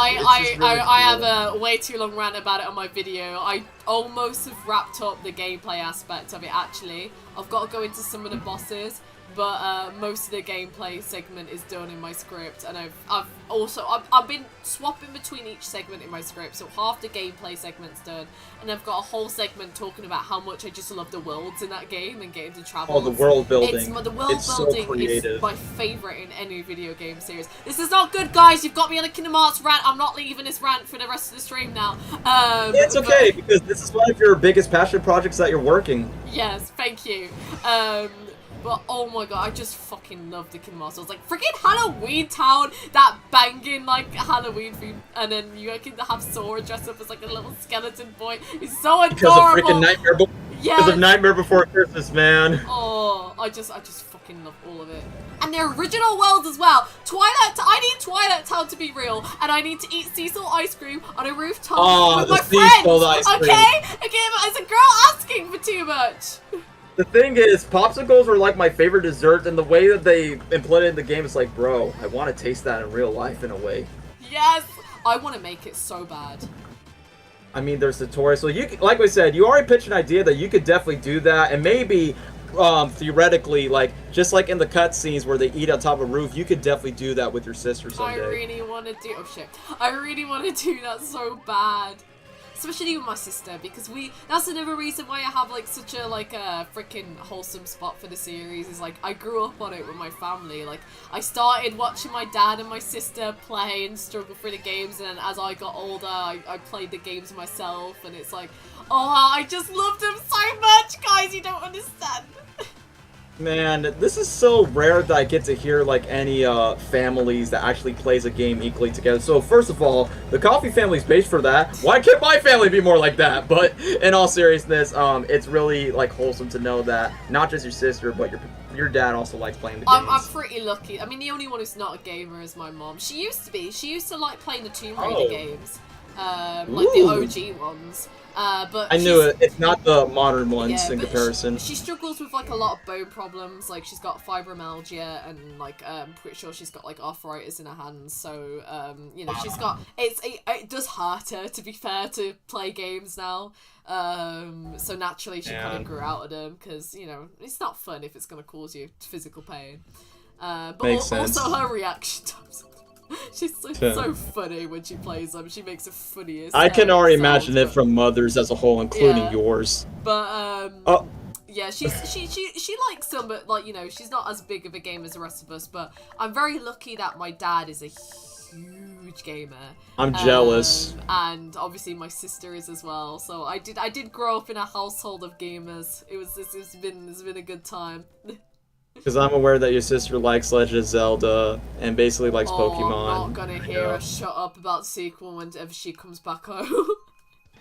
[SPEAKER 1] I have a way too long rant about it on my video. I almost have wrapped up the gameplay aspect of it, actually. I've got to go into some of the bosses, but most of the gameplay segment is done in my script, and I've been swapping between each segment in my script, so half the gameplay segment's done, and I've got a whole segment talking about how much I just love the worlds in that game and getting to travel.
[SPEAKER 2] Oh, the world building.
[SPEAKER 1] The world building is my favourite in any video game series. This is not good, guys. You've got me on a Kingdom Hearts rant. I'm not leaving this rant for the rest of the stream now.
[SPEAKER 2] It's okay, because this is one of your biggest passion projects that you're working.
[SPEAKER 1] Yes, thank you. But oh my god, I just fucking love the Kingdom Hearts. It's like freaking Halloween Town, that banging like Halloween theme, and then you can have Sora dressed up as like a little skeleton boy. He's so adorable.
[SPEAKER 2] Because of freaking Nightmare.
[SPEAKER 1] Yes.
[SPEAKER 2] Because of Nightmare Before Christmas, man.
[SPEAKER 1] Oh, I just fucking love all of it. And the original world as well. I need Twilight Town to be real, and I need to eat sea salt ice cream on a rooftop with my friends. Okay, it's a girl asking for too much.
[SPEAKER 2] The thing is, popsicles are like my favorite dessert, and the way that they implement it in the game is like, bro, I want to taste that in real life in a way.
[SPEAKER 1] Yes, I want to make it so bad.
[SPEAKER 2] I mean, there's tutorials. So you, like we said, you already pitched an idea that you could definitely do that, and maybe theoretically, like just like in the cutscenes where they eat on top of a roof, you could definitely do that with your sister someday.
[SPEAKER 1] I really want to do. Oh shit! I really want to do that so bad. Especially with my sister, because that's another reason why I have like such a freaking wholesome spot for the series, is like I grew up on it with my family. Like I started watching my dad and my sister play and struggle through the games, and then as I got older I played the games myself, and it's like, oh, I just love them so much, guys, you don't understand.
[SPEAKER 2] Man, this is so rare that I get to hear like any families that actually plays a game equally together. So first of all, the Coffee family's based for that. Why can't my family be more like that? But in all seriousness, it's really like wholesome to know that not just your sister, but your dad also likes playing the games.
[SPEAKER 1] I'm pretty lucky. I mean, the only one who's not a gamer is my mom. She used to be. She used to like playing the Tomb Raider games, like the OG ones. But
[SPEAKER 2] I knew it. It's not the modern ones in comparison.
[SPEAKER 1] She struggles with like a lot of bone problems. Like she's got fibromyalgia, and like I'm pretty sure she's got like arthritis in her hands. So you know, she's got it does hurt her, to be fair, to play games now. So naturally she kind of grew out of them, because you know it's not fun if it's gonna cause you physical pain. But also her reaction times. She's so funny when she plays them. She makes the funniest.
[SPEAKER 2] I can already imagine it from mothers as a whole, including yours.
[SPEAKER 1] But yeah, she likes them, but like, you know, she's not as big of a gamer as the rest of us. But I'm very lucky that my dad is a huge gamer.
[SPEAKER 2] I'm jealous.
[SPEAKER 1] And obviously my sister is as well. So I did grow up in a household of gamers. It's been a good time.
[SPEAKER 2] Because I'm aware that your sister likes Legend of Zelda and basically likes Pokemon.
[SPEAKER 1] I'm not gonna hear her shut up about the sequel whenever she comes back home.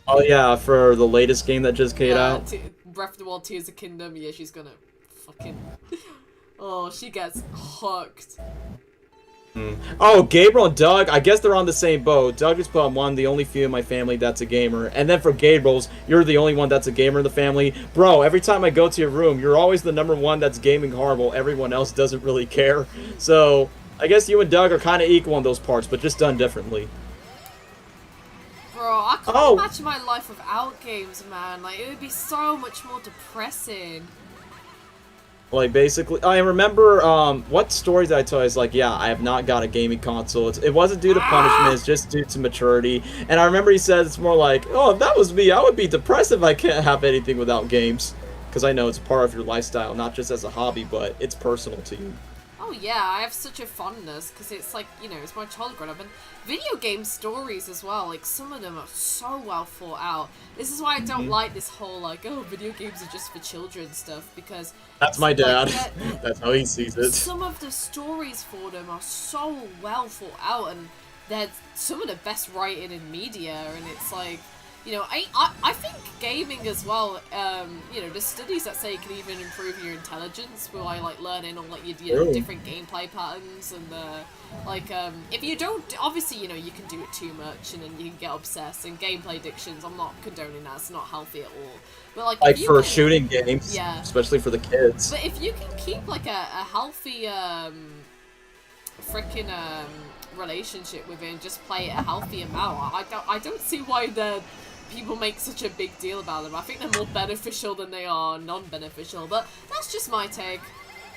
[SPEAKER 2] Oh yeah, for the latest game that just came out?
[SPEAKER 1] Breath of the Wild, Tears of the Kingdom, yeah, she's gonna fucking... Oh, she gets hooked.
[SPEAKER 2] Oh, Gabriel and Doug, I guess they're on the same boat. Doug is put on one, the only few in my family that's a gamer. And then for Gabriel's, you're the only one that's a gamer in the family. Bro, every time I go to your room, you're always the #1 that's gaming horrible. Everyone else doesn't really care. So, I guess you and Doug are kind of equal in those parts, but just done differently.
[SPEAKER 1] Bro, I can't imagine my life without games, man. Like, it would be so much more depressing.
[SPEAKER 2] Like, basically, I remember, what story did I tell you? It's like, yeah, I have not got a gaming console. It wasn't due to punishment, it's just due to maturity. And I remember he said it's more like, oh, if that was me, I would be depressed if I can't have anything without games. Because I know it's part of your lifestyle, not just as a hobby, but it's personal to you.
[SPEAKER 1] Oh yeah, I have such a fondness, because it's like, you know, it's my childhood growing up, and video game stories as well, like, some of them are so well thought out. This is why I don't like this whole, like, oh, video games are just for children stuff, because...
[SPEAKER 2] That's my dad. That's how he sees it.
[SPEAKER 1] Some of the stories for them are so well thought out, and they're some of the best writing in media, and it's like... You know, I think gaming as well, you know, there's studies that say it can even improve your intelligence by, like, learning on, like, your different gameplay patterns, and, like, if you don't, obviously, you know, you can do it too much, and then you can get obsessed, and gameplay addictions, I'm not condoning that, it's not healthy at all. But, like
[SPEAKER 2] for shooting games, especially for the kids.
[SPEAKER 1] But if you can keep, like, a healthy, relationship with it, and just play it a healthy amount, I don't see why people make such a big deal about them. I think they're more beneficial than they are non-beneficial, but that's just my take.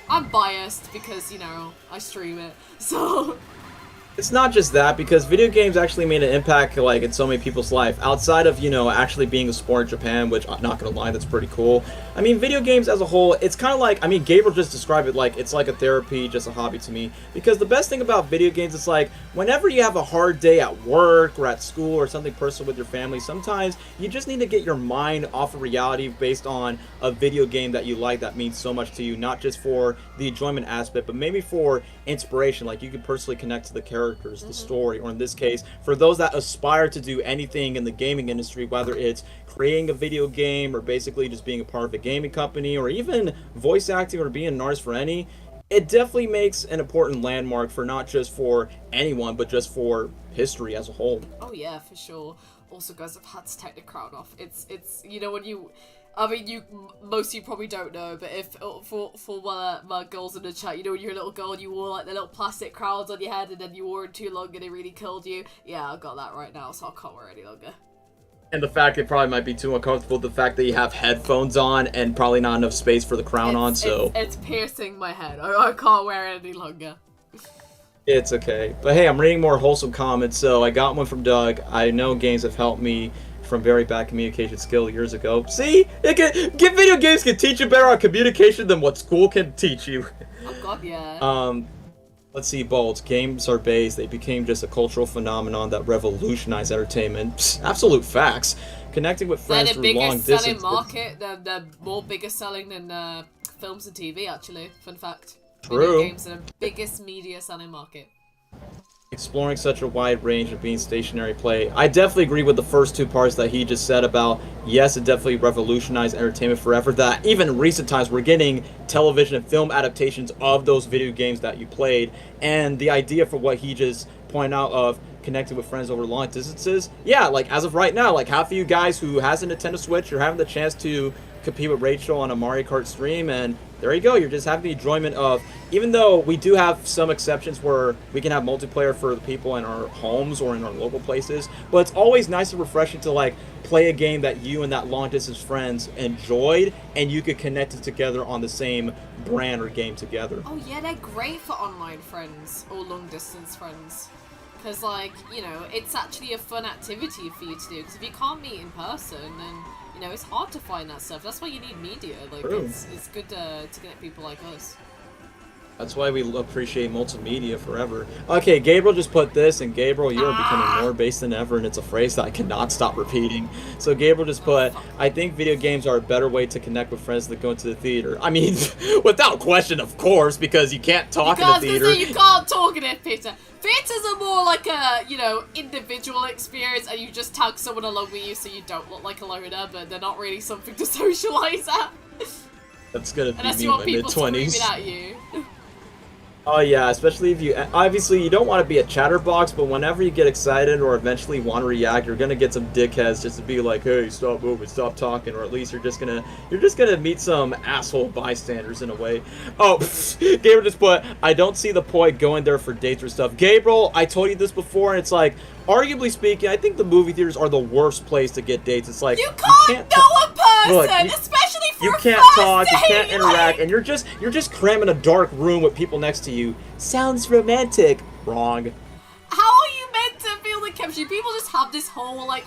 [SPEAKER 1] I'm biased because, you know, I stream it, so...
[SPEAKER 2] It's not just that, because video games actually made an impact, like, in so many people's life. Outside of, you know, actually being a sport in Japan, which, I'm not gonna lie, that's pretty cool. I mean, video games as a whole, it's kind of like, I mean, Gabriel just described it like, it's like a therapy, just a hobby to me. Because the best thing about video games is, like, whenever you have a hard day at work, or at school, or something personal with your family, sometimes you just need to get your mind off of reality based on a video game that you like that means so much to you, not just for the enjoyment aspect, but maybe for inspiration. Like, you could personally connect to the characters, the story, or in this case, for those that aspire to do anything in the gaming industry, whether it's creating a video game or basically just being a part of a gaming company or even voice acting or being an artist for any, it definitely makes an important landmark for not just for anyone, but just for history as a whole.
[SPEAKER 1] Oh yeah, for sure. Also, guys, I've had to take the crown off. It's you know, when you, I mean, most of you probably don't know, but if for my girls in the chat, you know, when you're a little girl and you wore like the little plastic crowns on your head and then you wore it too long and it really killed you. Yeah, I've got that right now, so I can't wear it any longer.
[SPEAKER 2] And the fact it probably might be too uncomfortable, the fact that you have headphones on and probably not enough space for the crown on, so...
[SPEAKER 1] It's piercing my head. I can't wear it any longer.
[SPEAKER 2] It's okay. But hey, I'm reading more wholesome comments, so I got one from Doug. I know games have helped me from very bad communication skill years ago. See? Video games can teach you better on communication than what school can teach you.
[SPEAKER 1] Oh god, yeah.
[SPEAKER 2] Let's see, Bolts. Games are based. They became just a cultural phenomenon that revolutionized entertainment. Psst, absolute facts. Connecting with friends through long distance.
[SPEAKER 1] They're the biggest selling market. They're more bigger selling than films and TV, actually. Fun fact.
[SPEAKER 2] True.
[SPEAKER 1] Video games are the biggest media selling market.
[SPEAKER 2] Exploring such a wide range of being stationary play. I definitely agree with the first two parts that he just said about, yes, it definitely revolutionized entertainment forever, that even in recent times we're getting television and film adaptations of those video games that you played, and the idea for what he just pointed out of connecting with friends over long distances, yeah, like as of right now, like half of you guys who has a Nintendo Switch, you're having the chance to compete with Rachel on a Mario Kart stream, and there you go, you're just having the enjoyment of, even though we do have some exceptions where we can have multiplayer for the people in our homes or in our local places, but it's always nice and refreshing to like play a game that you and that long distance friends enjoyed and you could connect it together on the same brand or game together.
[SPEAKER 1] Oh yeah, they're great for online friends or long distance friends. Because, like, you know, it's actually a fun activity for you to do. Because if you can't meet in person, then, you know, it's hard to find that stuff. That's why you need media. Like, it's good to get people like us.
[SPEAKER 2] That's why we appreciate multimedia forever. Okay, Gabriel just put this, and Gabriel, you are becoming more base than ever, and it's a phrase that I cannot stop repeating. So Gabriel just put, I think video games are a better way to connect with friends than going to the theater. I mean, without question, of course, because you can't talk in the theater.
[SPEAKER 1] You can't talk in a theater. Theaters are more like a, you know, individual experience, and you just tag someone along with you so you don't look like a loner, but they're not really something to socialize at.
[SPEAKER 2] That's gonna be
[SPEAKER 1] unless
[SPEAKER 2] me
[SPEAKER 1] you
[SPEAKER 2] in
[SPEAKER 1] want
[SPEAKER 2] my
[SPEAKER 1] people
[SPEAKER 2] mid-20s.
[SPEAKER 1] screaming at you.
[SPEAKER 2] Oh yeah, especially if you, obviously you don't want to be a chatterbox, but whenever you get excited or eventually want to react, you're gonna get some dickheads just to be like, hey, stop moving, stop talking, or at least you're just gonna meet some asshole bystanders in a way. Oh, Gabriel just put, I don't see the point going there for dates or stuff. Gabriel, I told you this before, and it's like, arguably speaking, I think the movie theaters are the worst place to get dates. It's like,
[SPEAKER 1] you can't know a person, especially for
[SPEAKER 2] you
[SPEAKER 1] a
[SPEAKER 2] can't
[SPEAKER 1] first
[SPEAKER 2] talk, you
[SPEAKER 1] date,
[SPEAKER 2] can't interact, and you're just crammed in a dark room with people next to you. Sounds romantic. Wrong.
[SPEAKER 1] How are you meant to feel the chemistry? People just have this whole, like,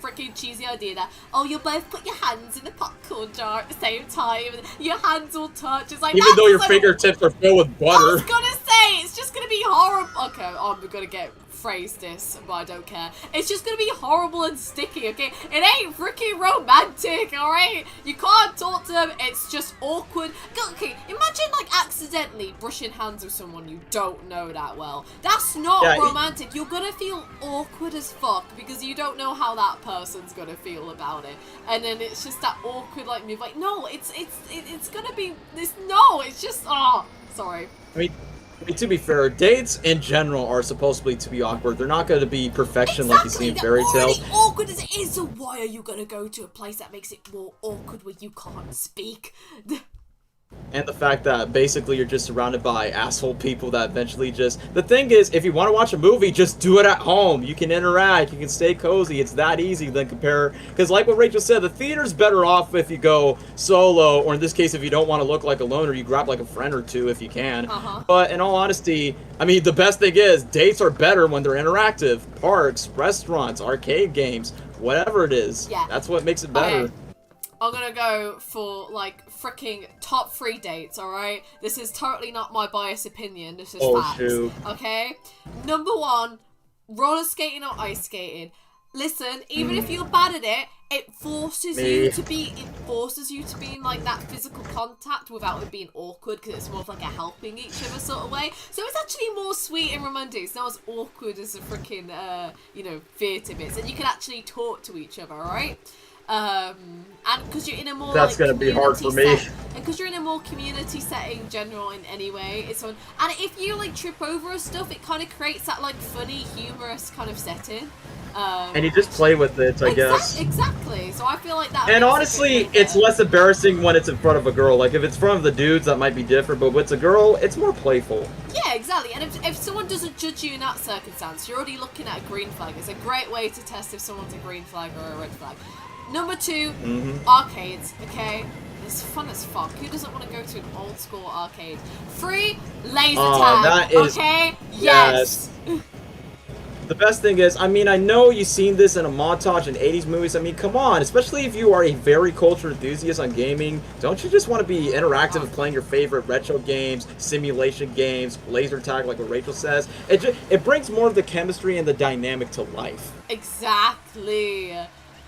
[SPEAKER 1] freaking cheesy idea that, oh, you'll both put your hands in the popcorn jar at the same time, and your hands will touch. It's like,
[SPEAKER 2] even though your fingertips are filled with butter.
[SPEAKER 1] I was gonna say, it's just gonna be horrible. Okay, I'm gonna phrase this, but I don't care. It's just gonna be horrible and sticky, okay? It ain't freaking romantic, alright? You can't talk to them, it's just awkward. Okay, imagine, like, accidentally brushing hands with someone you don't know that well. That's not romantic. You're gonna feel awkward as fuck because you don't know how that person's gonna feel about it. And then it's just that awkward, like, move, like, no, it's gonna be this, no, it's just, oh, sorry.
[SPEAKER 2] I mean, to be fair, dates in general are supposed to be awkward. They're not going to be perfection like you see in fairy tales.
[SPEAKER 1] They're already awkward as it is, so why are you going to go to a place that makes it more awkward when you can't speak?
[SPEAKER 2] And the fact that basically you're just surrounded by asshole people that eventually just... The thing is, if you want to watch a movie, just do it at home. You can interact, you can stay cozy. It's that easy than compare... Because like what Rachel said, the theater's better off if you go solo, or in this case, if you don't want to look like a loner, you grab like a friend or two if you can. But in all honesty, I mean, the best thing is, dates are better when they're interactive. Parks, restaurants, arcade games, whatever it is.
[SPEAKER 1] Yeah.
[SPEAKER 2] That's what makes it better.
[SPEAKER 1] Okay. I'm gonna go for, like, freaking top 3 dates, alright? This is totally not my biased opinion, this is facts.
[SPEAKER 2] Shoot.
[SPEAKER 1] Okay? Number 1, roller skating or ice skating. Listen, even if you're bad at it, it forces you to be in, like, that physical contact without it being awkward, because it's more of, like, a helping each other sort of way. So it's actually more sweet and romantic. It's not as awkward as the freaking, you know, theatre bits. And you can actually talk to each other, alright? And because you're in a more
[SPEAKER 2] That's
[SPEAKER 1] like,
[SPEAKER 2] gonna be hard for me.
[SPEAKER 1] and because you're in a more community setting general in any way, it's fun. And if you like trip over and stuff, it kind of creates that like funny, humorous kind of setting.
[SPEAKER 2] And you just play with it, I guess.
[SPEAKER 1] Exactly. So I feel like that.
[SPEAKER 2] And honestly, it's less embarrassing when it's in front of a girl. Like if it's in front of the dudes, that might be different. But when it's a girl, it's more playful.
[SPEAKER 1] Yeah, exactly. And if someone doesn't judge you in that circumstance, you're already looking at a green flag. It's a great way to test if someone's a green flag or a red flag. Number 2, arcades, okay? It's fun as fuck. Who doesn't want to go to an old school arcade? 3, laser tag, okay? Yes!
[SPEAKER 2] The best thing is, I mean, I know you've seen this in a montage in 80s movies. I mean, come on, especially if you are a very culture enthusiast on gaming, don't you just want to be interactive with playing your favorite retro games, simulation games, laser tag, like what Rachel says? It brings more of the chemistry and the dynamic to life.
[SPEAKER 1] Exactly.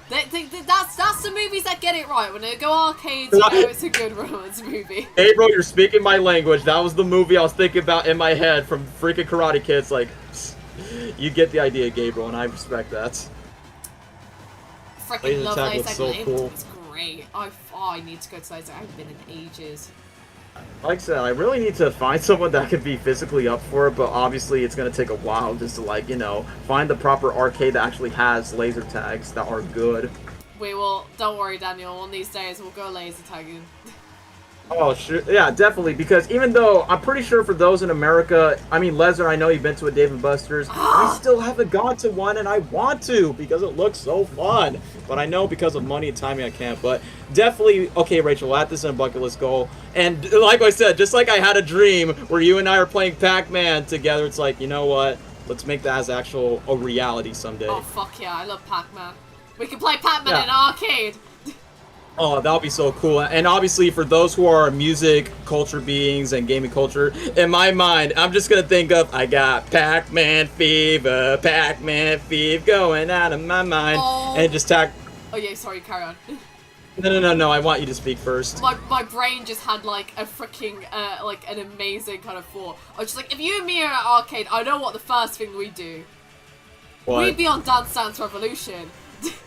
[SPEAKER 1] That's the movies that get it right. When they go arcades, you know it's a good romance movie.
[SPEAKER 2] Hey, bro, you're speaking my language. That was the movie I was thinking about in my head from freaking Karate Kids. Like, you get the idea, Gabriel, and I respect that.
[SPEAKER 1] Freaking love laser tag.
[SPEAKER 2] So cool.
[SPEAKER 1] It's great. I need to go to laser. I haven't been in ages.
[SPEAKER 2] Like I said, I really need to find someone that could be physically up for it, but obviously it's going to take a while just to, like, you know, find the proper arcade that actually has laser tags that are good.
[SPEAKER 1] We will. Don't worry, Daniel. One of these days, we'll go laser tagging.
[SPEAKER 2] Oh, sure. Yeah, definitely, because even though I'm pretty sure for those in America, I mean, Lesnar, I know you've been to a Dave & Buster's. I still haven't gone to one, and I want to because it looks so fun. But I know because of money and timing I can't. But definitely, okay, Rachel, we'll add this in a bucket list goal. And like I said, just like I had a dream where you and I are playing Pac-Man together, it's like, you know what? Let's make that as a reality someday.
[SPEAKER 1] Oh, fuck yeah. I love Pac-Man. We can play Pac-Man in an arcade.
[SPEAKER 2] Oh, that would be so cool. And obviously, for those who are music culture beings and gaming culture, in my mind, I'm just going to think of, I got Pac-Man fever going out of my mind.
[SPEAKER 1] Oh.
[SPEAKER 2] And just tag...
[SPEAKER 1] Oh, yeah, sorry, carry on.
[SPEAKER 2] No, I want you to speak first.
[SPEAKER 1] My brain just had, like, a freaking, like, an amazing kind of thought. I was just like, if you and me are at arcade, I know what the first thing we do.
[SPEAKER 2] What?
[SPEAKER 1] We'd be on Dance Dance Revolution.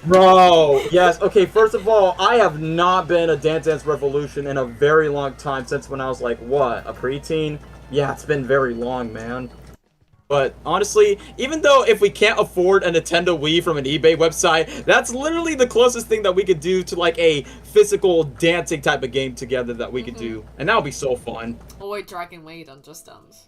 [SPEAKER 2] Bro, yes. Okay, first of all, I have not been a Dance Dance Revolution in a very long time, since when I was like, what, a preteen? Yeah, it's been very long, man. But honestly, even though if we can't afford a Nintendo Wii from an eBay website, that's literally the closest thing that we could do to like a physical dancing type of game together that we could do. And that would be so fun.
[SPEAKER 1] Or we're dragging Wade on Just Dance.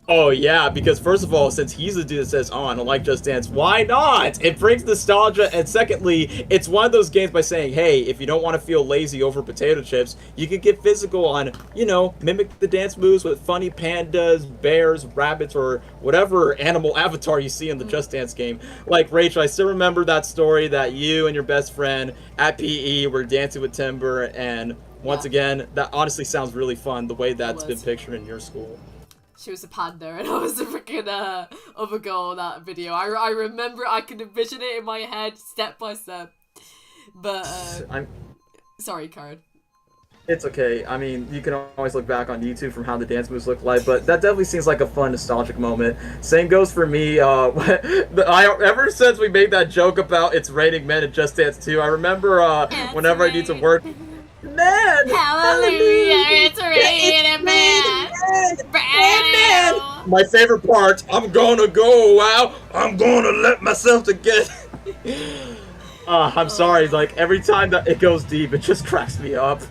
[SPEAKER 2] Oh yeah, because first of all, since he's the dude that says, oh, I don't like Just Dance, why not? It brings nostalgia, and secondly, it's one of those games by saying, hey, if you don't want to feel lazy over potato chips, you can get physical on, you know, mimic the dance moves with funny pandas, bears, rabbits, or whatever animal avatar you see in the Just Dance game. Like, Rachel, I still remember that story that you and your best friend at PE were dancing with Timber, and once again, that honestly sounds really fun, the way that's been pictured in your school.
[SPEAKER 1] She was a panda and I was the freaking other girl in that video. I remember, I could envision it in my head step by step. But, sorry, Karen.
[SPEAKER 2] It's okay. I mean, you can always look back on YouTube from how the dance moves look like, but that definitely seems like a fun, nostalgic moment. Same goes for me. Ever since we made that joke about it's raining men in Just Dance 2, I remember whenever I need to work... Man!
[SPEAKER 1] Hallelujah! It's raining, man!
[SPEAKER 2] My favorite part, I'm gonna go out, I'm gonna let myself to get... I'm sorry, like, every time that it goes deep, it just cracks me up.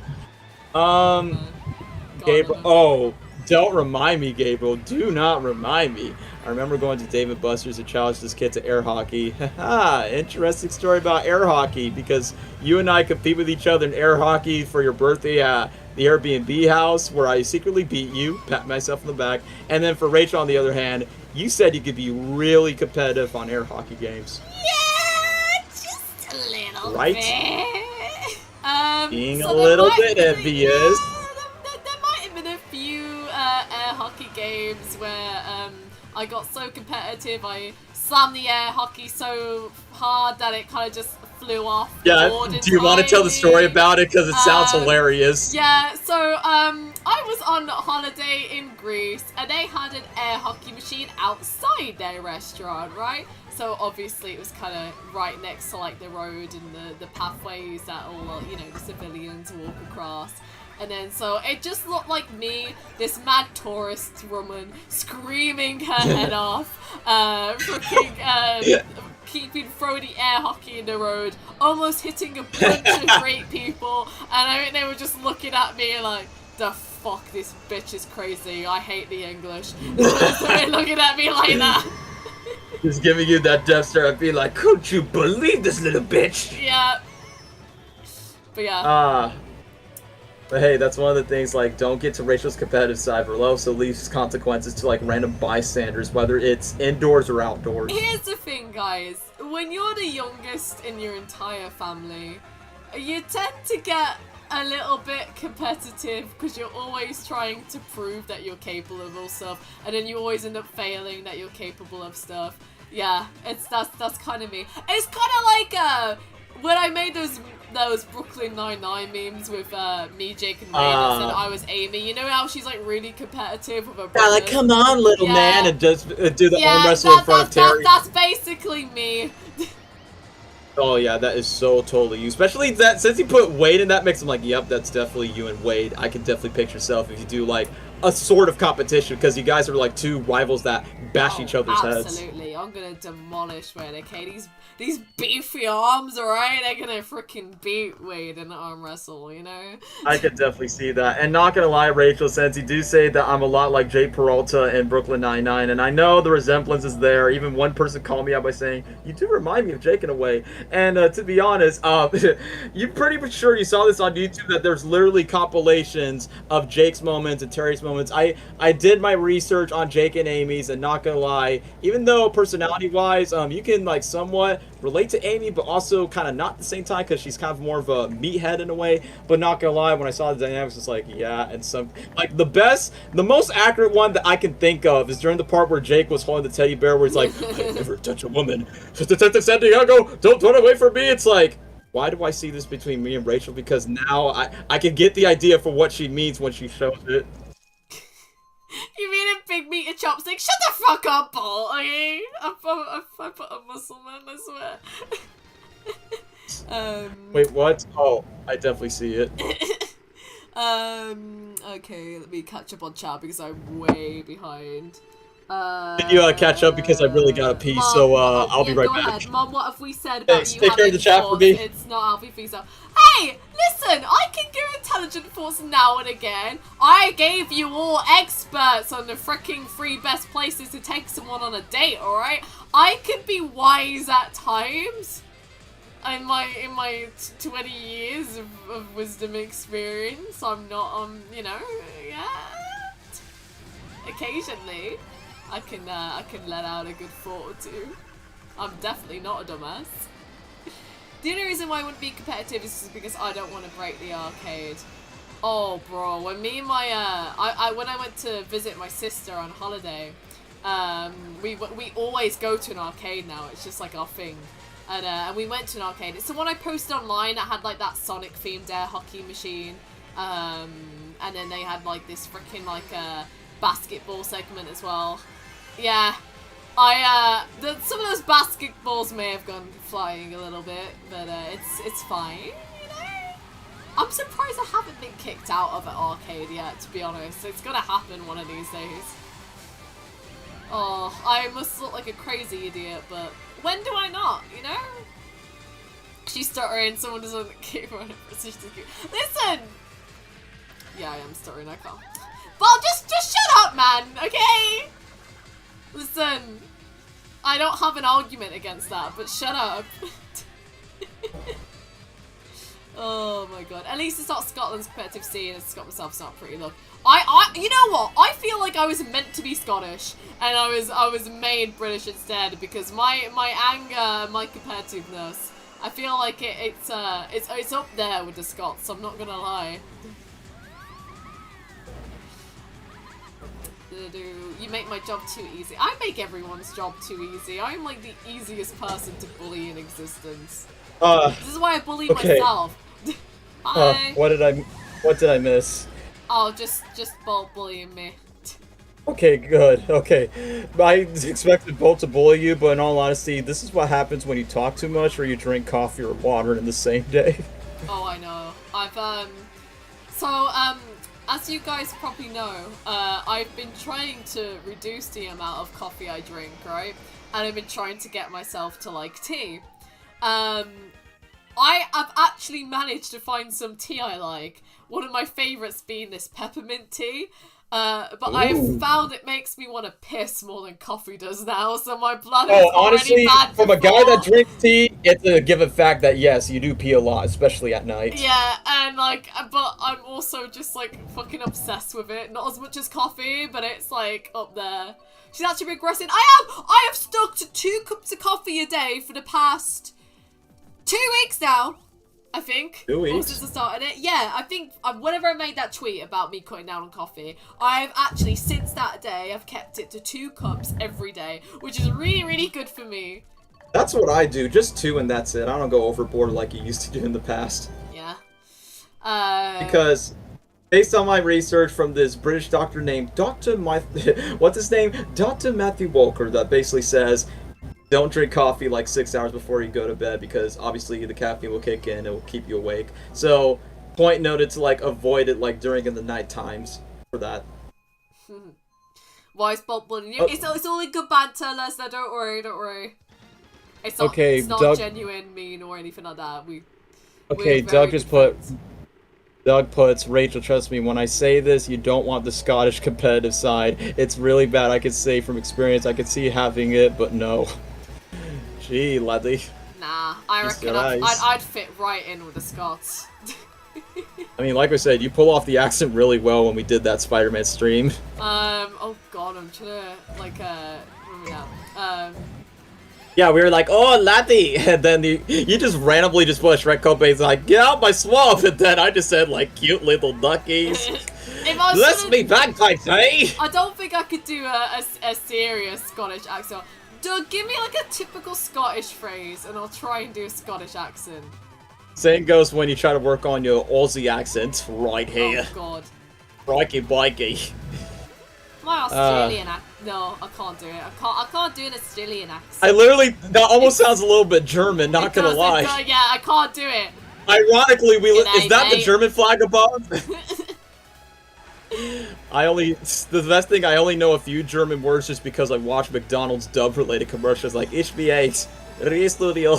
[SPEAKER 2] Gabriel,
[SPEAKER 1] of them.
[SPEAKER 2] oh, don't remind me, Gabriel. Do not remind me. I remember going to Dave & Buster's to challenge this kid to air hockey. Haha, interesting story about air hockey because you and I compete with each other in air hockey for your birthday at the Airbnb house where I secretly beat you, pat myself in the back. And then for Rachel, on the other hand, you said you could be really competitive on air hockey games.
[SPEAKER 1] Yeah, just a little
[SPEAKER 2] Right?
[SPEAKER 1] bit.
[SPEAKER 2] Being
[SPEAKER 1] so
[SPEAKER 2] a little
[SPEAKER 1] there
[SPEAKER 2] bit envious.
[SPEAKER 1] There might have been a few air hockey games where I got so competitive, I slammed the air hockey so hard that it kind of just flew off the board.
[SPEAKER 2] Do you want to tell the story about it? Because it sounds hilarious.
[SPEAKER 1] Yeah, so I was on holiday in Greece and they had an air hockey machine outside their restaurant, right? So obviously it was kind of right next to like the road and the pathways that all, you know, the civilians walk across. And then so it just looked like me, this mad tourist woman, screaming her head off, throwing the air hockey in the road, almost hitting a bunch of great people, and I mean, they were just looking at me like, the fuck, this bitch is crazy, I hate the English. They're looking at me like that.
[SPEAKER 2] Just giving you that death stare and be like, could you believe this little bitch?
[SPEAKER 1] Yeah. But yeah.
[SPEAKER 2] But hey, that's one of the things, like, don't get to Rachel's competitive side, but also leaves consequences to, like, random bystanders, whether it's indoors or outdoors.
[SPEAKER 1] Here's the thing, guys. When you're the youngest in your entire family, you tend to get a little bit competitive because you're always trying to prove that you're capable of stuff, and then you always end up failing that you're capable of stuff. Yeah, that's kind of me. It's kind of like when I made those Brooklyn Nine-Nine memes with me, Jake, and Wayne, and said I was Amy. You know how she's like really competitive with her brother?
[SPEAKER 2] Like, come on, little man, and just do the arm wrestle in front of Terry.
[SPEAKER 1] That's basically me.
[SPEAKER 2] Oh yeah, that is so totally you. Especially that since you put Wade in that mix, I'm like, yep, that's definitely you and Wade. I can definitely picture yourself if you do like a sort of competition because you guys are like two rivals that bash each other's heads.
[SPEAKER 1] Absolutely, I'm gonna demolish Wade. Okay, these beefy arms, alright? They're gonna freaking beat Wade in the arm wrestle, you know?
[SPEAKER 2] I could definitely see that. And not gonna lie, Rachel, since you do say that I'm a lot like Jay Peralta in Brooklyn Nine-Nine, and I know the resemblance is there. Even one person called me out by saying, you do remind me of Jake in a way. And to be honest, you're pretty sure you saw this on YouTube that there's literally compilations of Jake's moments and Terry's moments. I did my research on Jake and Amy's, and not gonna lie, even though personality-wise, you can like somewhat relate to Amy, but also kind of not at the same time because she's kind of more of a meathead in a way. But not gonna lie, when I saw the dynamics, it's like, yeah, and some like the most accurate one that I can think of is during the part where Jake was holding the teddy bear, where he's like, I never touch a woman. Detective Santiago, don't run away from me. It's like, why do I see this between me and Rachel? Because now I can get the idea for what she means when she shows it.
[SPEAKER 1] You mean a big meat and chopstick? Shut the fuck up, Paul! Okay? I put a muscle man, I swear.
[SPEAKER 2] Wait, what? Oh, I definitely see it.
[SPEAKER 1] Okay, let me catch up on chat because I'm way behind.
[SPEAKER 2] Can you catch up because I really got a pee,
[SPEAKER 1] Mom,
[SPEAKER 2] so I'll be right
[SPEAKER 1] go
[SPEAKER 2] back.
[SPEAKER 1] ahead. Mom, what have we said about
[SPEAKER 2] Thanks.
[SPEAKER 1] you
[SPEAKER 2] Take care of the chat for me.
[SPEAKER 1] It's not healthy for yourself. Hey, listen, I can give intelligent thoughts now and again. I gave you all experts on the freaking 3 best places to take someone on a date, alright? I can be wise at times. In my 20 years of wisdom experience, I'm not, you know, yeah. Occasionally, I can let out a good thought or two. I'm definitely not a dumbass. The only reason why I wouldn't be competitive is because I don't want to break the arcade. Oh, bro, when me and my when I went to visit my sister on holiday, we always go to an arcade now. It's just like our thing. And we went to an arcade. It's the one I posted online that had like that Sonic themed air hockey machine. And then they had like this freaking like basketball segment as well. Yeah, some of those basketballs may have gone flying a little bit, but it's fine. You know, I'm surprised I haven't been kicked out of an arcade yet. To be honest, it's gonna happen one of these days. Oh, I must look like a crazy idiot, but when do I not? You know? She's stuttering. Someone doesn't keep her on it. Listen. Yeah, I am stuttering. I can't. Well, just shut up, man, okay? Listen, I don't have an argument against that, but shut up. Oh my god. At least it's not Scotland's competitive scene, and Scott myself's not pretty look. You know what? I feel like I was meant to be Scottish, and I was made British instead because my anger, my competitiveness, I feel like it's up there with the Scots. I'm not gonna lie. You make my job too easy. I make everyone's job too easy. I'm like the easiest person to bully in existence. This is why I bully myself. Hi.
[SPEAKER 2] What did I miss?
[SPEAKER 1] Oh, just bullying me.
[SPEAKER 2] Okay, good. Okay. I expected Bolt to bully you, but in all honesty, this is what happens when you talk too much or you drink coffee or water in the same day.
[SPEAKER 1] Oh, I know. As you guys probably know, I've been trying to reduce the amount of coffee I drink, right? And I've been trying to get myself to like tea. I have actually managed to find some tea I like. One of my favourites being this peppermint tea. But I have found it makes me want to piss more than coffee does now, so my blood is
[SPEAKER 2] honestly,
[SPEAKER 1] already bad
[SPEAKER 2] from a
[SPEAKER 1] before.
[SPEAKER 2] guy that drinks tea, it's a given fact that yes, you do pee a lot, especially at night.
[SPEAKER 1] Yeah, and like, but I'm also just like fucking obsessed with it. Not as much as coffee, but it's like up there. She's actually regressing. I have stuck to 2 cups of coffee a day for the past 2 weeks now. I think.
[SPEAKER 2] 2 weeks?
[SPEAKER 1] Or since I started it. Yeah, I think whenever I made that tweet about me cutting down on coffee, I've actually, since that day, I've kept it to 2 cups every day, which is really, really good for me.
[SPEAKER 2] That's what I do, just 2 and that's it. I don't go overboard like you used to do in the past.
[SPEAKER 1] Yeah.
[SPEAKER 2] Because, based on my research from this British doctor named what's his name? Dr. Matthew Walker, that basically says, don't drink coffee like 6 hours before you go to bed because obviously the caffeine will kick in, it will keep you awake. So, point noted to like avoid it like during in the night times for that.
[SPEAKER 1] Why is Bob bullying you? It's only good banter, Lesnar, don't worry. It's not,
[SPEAKER 2] okay,
[SPEAKER 1] it's not
[SPEAKER 2] Doug,
[SPEAKER 1] genuine, mean, or anything like that.
[SPEAKER 2] Doug puts, Rachel, trust me, when I say this, you don't want the Scottish competitive side. It's really bad, I could say from experience, I could see having it, but no. Gee, laddie.
[SPEAKER 1] Nah, I reckon I'd fit right in with the Scots.
[SPEAKER 2] I mean, like I said, you pull off the accent really well when we did that Spider-Man stream.
[SPEAKER 1] Oh god, I'm trying to, like, remember now.
[SPEAKER 2] Yeah, we were like, oh, laddie, and then you just randomly just put Shrek Cobain's like, get out my swamp, and then I just said, like, cute little duckies. Bless me bagpipes, hey!
[SPEAKER 1] I don't think I could do a serious Scottish accent. Doug, give me like a typical Scottish phrase, and I'll try and do a Scottish accent.
[SPEAKER 2] Same goes when you try to work on your Aussie accent right here.
[SPEAKER 1] Oh god.
[SPEAKER 2] Crikey bikey.
[SPEAKER 1] My Australian accent. No, I can't do it. I can't do an Australian accent.
[SPEAKER 2] I literally, that almost sounds a little bit German, not gonna lie.
[SPEAKER 1] Yeah, I can't do it.
[SPEAKER 2] Ironically,
[SPEAKER 1] G'day,
[SPEAKER 2] is that
[SPEAKER 1] mate.
[SPEAKER 2] the German flag above? The best thing, I only know a few German words just because I watch McDonald's dub-related commercials like Ich bin eight, Studio.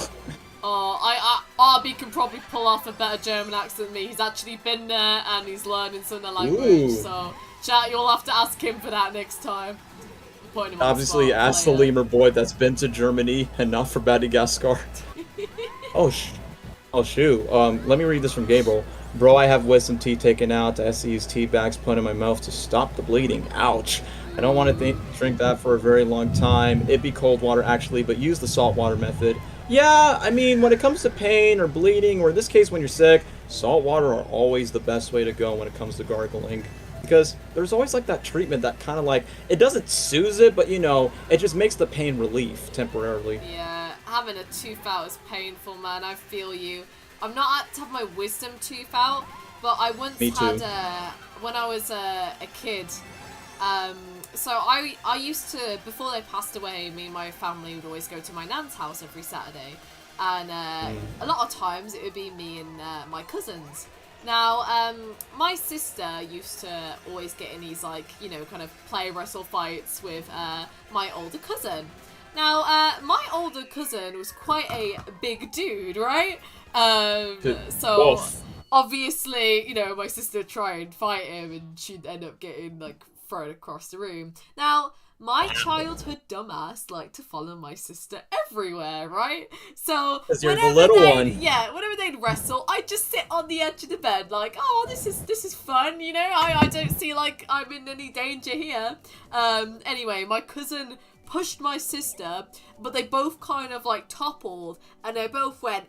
[SPEAKER 1] Oh, Arby can probably pull off a better German accent than me. He's actually been there and he's learning some of the language. Ooh. So, chat, you'll have to ask him for that next time.
[SPEAKER 2] Obviously, ask the lemur boy that's been to Germany and not for Madagascar. Oh shoot. Let me read this from Gabriel. Bro, I have wisdom teeth taken out. I see these tea bags put in my mouth to stop the bleeding. Ouch. I don't want to drink that for a very long time. It'd be cold water actually, but use the salt water method. Yeah, I mean, when it comes to pain or bleeding, or in this case when you're sick, salt water are always the best way to go when it comes to gargling. Because there's always like that treatment that kind of like, it doesn't soothe it, but you know, it just makes the pain relief temporarily.
[SPEAKER 1] Yeah, having a tooth out is painful, man. I feel you. I'm not had to have my wisdom tooth out, but I once had when I was a kid. So I used to, before they passed away, me and my family would always go to my nan's house every Saturday, and a lot of times it would be me and my cousins. Now, my sister used to always get in these, like, you know, kind of play wrestle fights with my older cousin. Now, my older cousin was quite a big dude, right? So obviously, you know, my sister would try and fight him and she'd end up getting, like, thrown across the room. Now, my childhood dumbass liked to follow my sister everywhere, right? So,
[SPEAKER 2] you're the little one.
[SPEAKER 1] Yeah, whenever they'd wrestle, I'd just sit on the edge of the bed like, oh, this is fun, you know? I don't see like I'm in any danger here. Anyway, my cousin pushed my sister, but they both kind of like toppled and they both went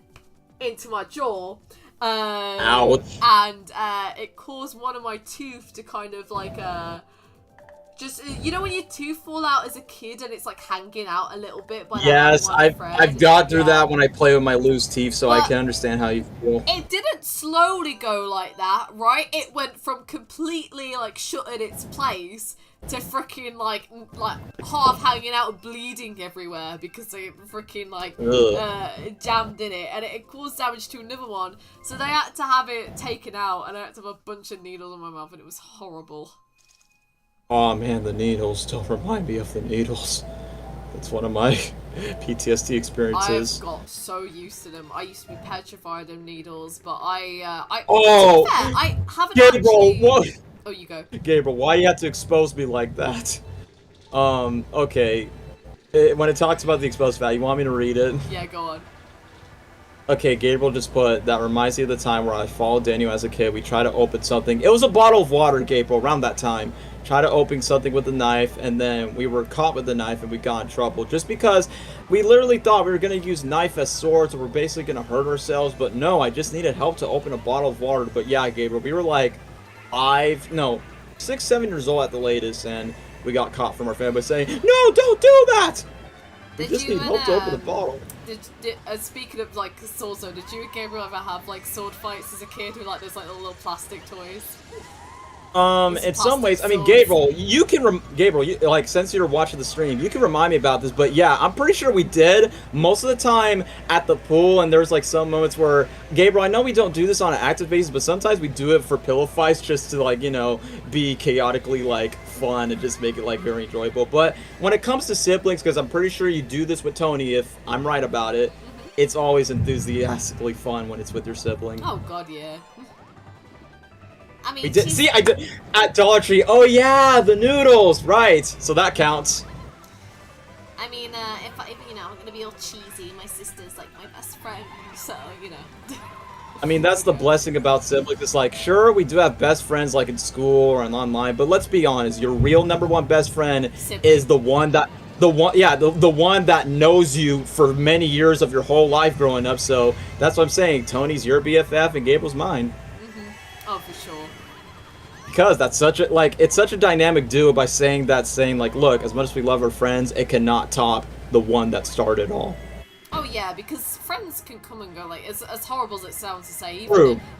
[SPEAKER 1] into my jaw.
[SPEAKER 2] Ouch.
[SPEAKER 1] And it caused one of my teeth to kind of like just, you know when your tooth fall out as a kid and it's like hanging out a little bit? By
[SPEAKER 2] Yes, I've gone through that when I play with my loose teeth, so I can understand how you feel.
[SPEAKER 1] It didn't slowly go like that, right? It went from completely like shut in its place to freaking like half hanging out and bleeding everywhere because they freaking like jammed in it, and it caused damage to another one. So they had to have it taken out, and I had to have a bunch of needles in my mouth, and it was horrible.
[SPEAKER 2] Oh man, the needles don't remind me of the needles. That's one of my PTSD experiences.
[SPEAKER 1] I've got so used to them. I used to be petrified of needles, but I haven't
[SPEAKER 2] Gabriel,
[SPEAKER 1] actually...
[SPEAKER 2] what?
[SPEAKER 1] Oh, you go.
[SPEAKER 2] Gabriel, why you have to expose me like that? Okay. When it talks about the exposed value, you want me to read it?
[SPEAKER 1] Yeah, go on.
[SPEAKER 2] Okay, Gabriel just put, that reminds me of the time where I followed Daniel as a kid. We tried to open something. It was a bottle of water, Gabriel, around that time. Tried to open something with a knife, and then we were caught with the knife and we got in trouble. Just because we literally thought we were going to use knife as swords or we're basically going to hurt ourselves. But no, I just needed help to open a bottle of water. But yeah, Gabriel, we were like 6, 7 years old at the latest, and we got caught from our family saying, no, don't do that! We just need help to open a bottle.
[SPEAKER 1] Speaking of like swords, did you and Gabriel ever have like sword fights as a kid with like those like little plastic toys?
[SPEAKER 2] In some ways, I mean, Gabriel, you can, like, since you're watching the stream, you can remind me about this, but yeah, I'm pretty sure we did, most of the time, at the pool, and there's, like, some moments where, Gabriel, I know we don't do this on an active basis, but sometimes we do it for pillow fights just to, like, you know, be chaotically, like, fun and just make it, like, very enjoyable, but when it comes to siblings, because I'm pretty sure you do this with Tony, if I'm right about it, it's always enthusiastically fun when it's with your sibling.
[SPEAKER 1] Oh, God, yeah. I mean,
[SPEAKER 2] I did at Dollar Tree. Oh yeah, the noodles, right? So that counts.
[SPEAKER 1] I mean, if you know, I'm gonna be all cheesy. My sister's like my best friend, so you know.
[SPEAKER 2] I mean, that's the blessing about siblings. It's like, sure, we do have best friends like in school or online, but let's be honest. Your real #1 best friend is the one that the one that knows you for many years of your whole life growing up. So that's what I'm saying. Tony's your BFF and Gabriel's mine.
[SPEAKER 1] Oh, for sure.
[SPEAKER 2] Because that's such a, like, it's such a dynamic duo by saying, like, look, as much as we love our friends, it cannot top the one that started all.
[SPEAKER 1] Oh yeah, because friends can come and go, like, as horrible as it sounds to say,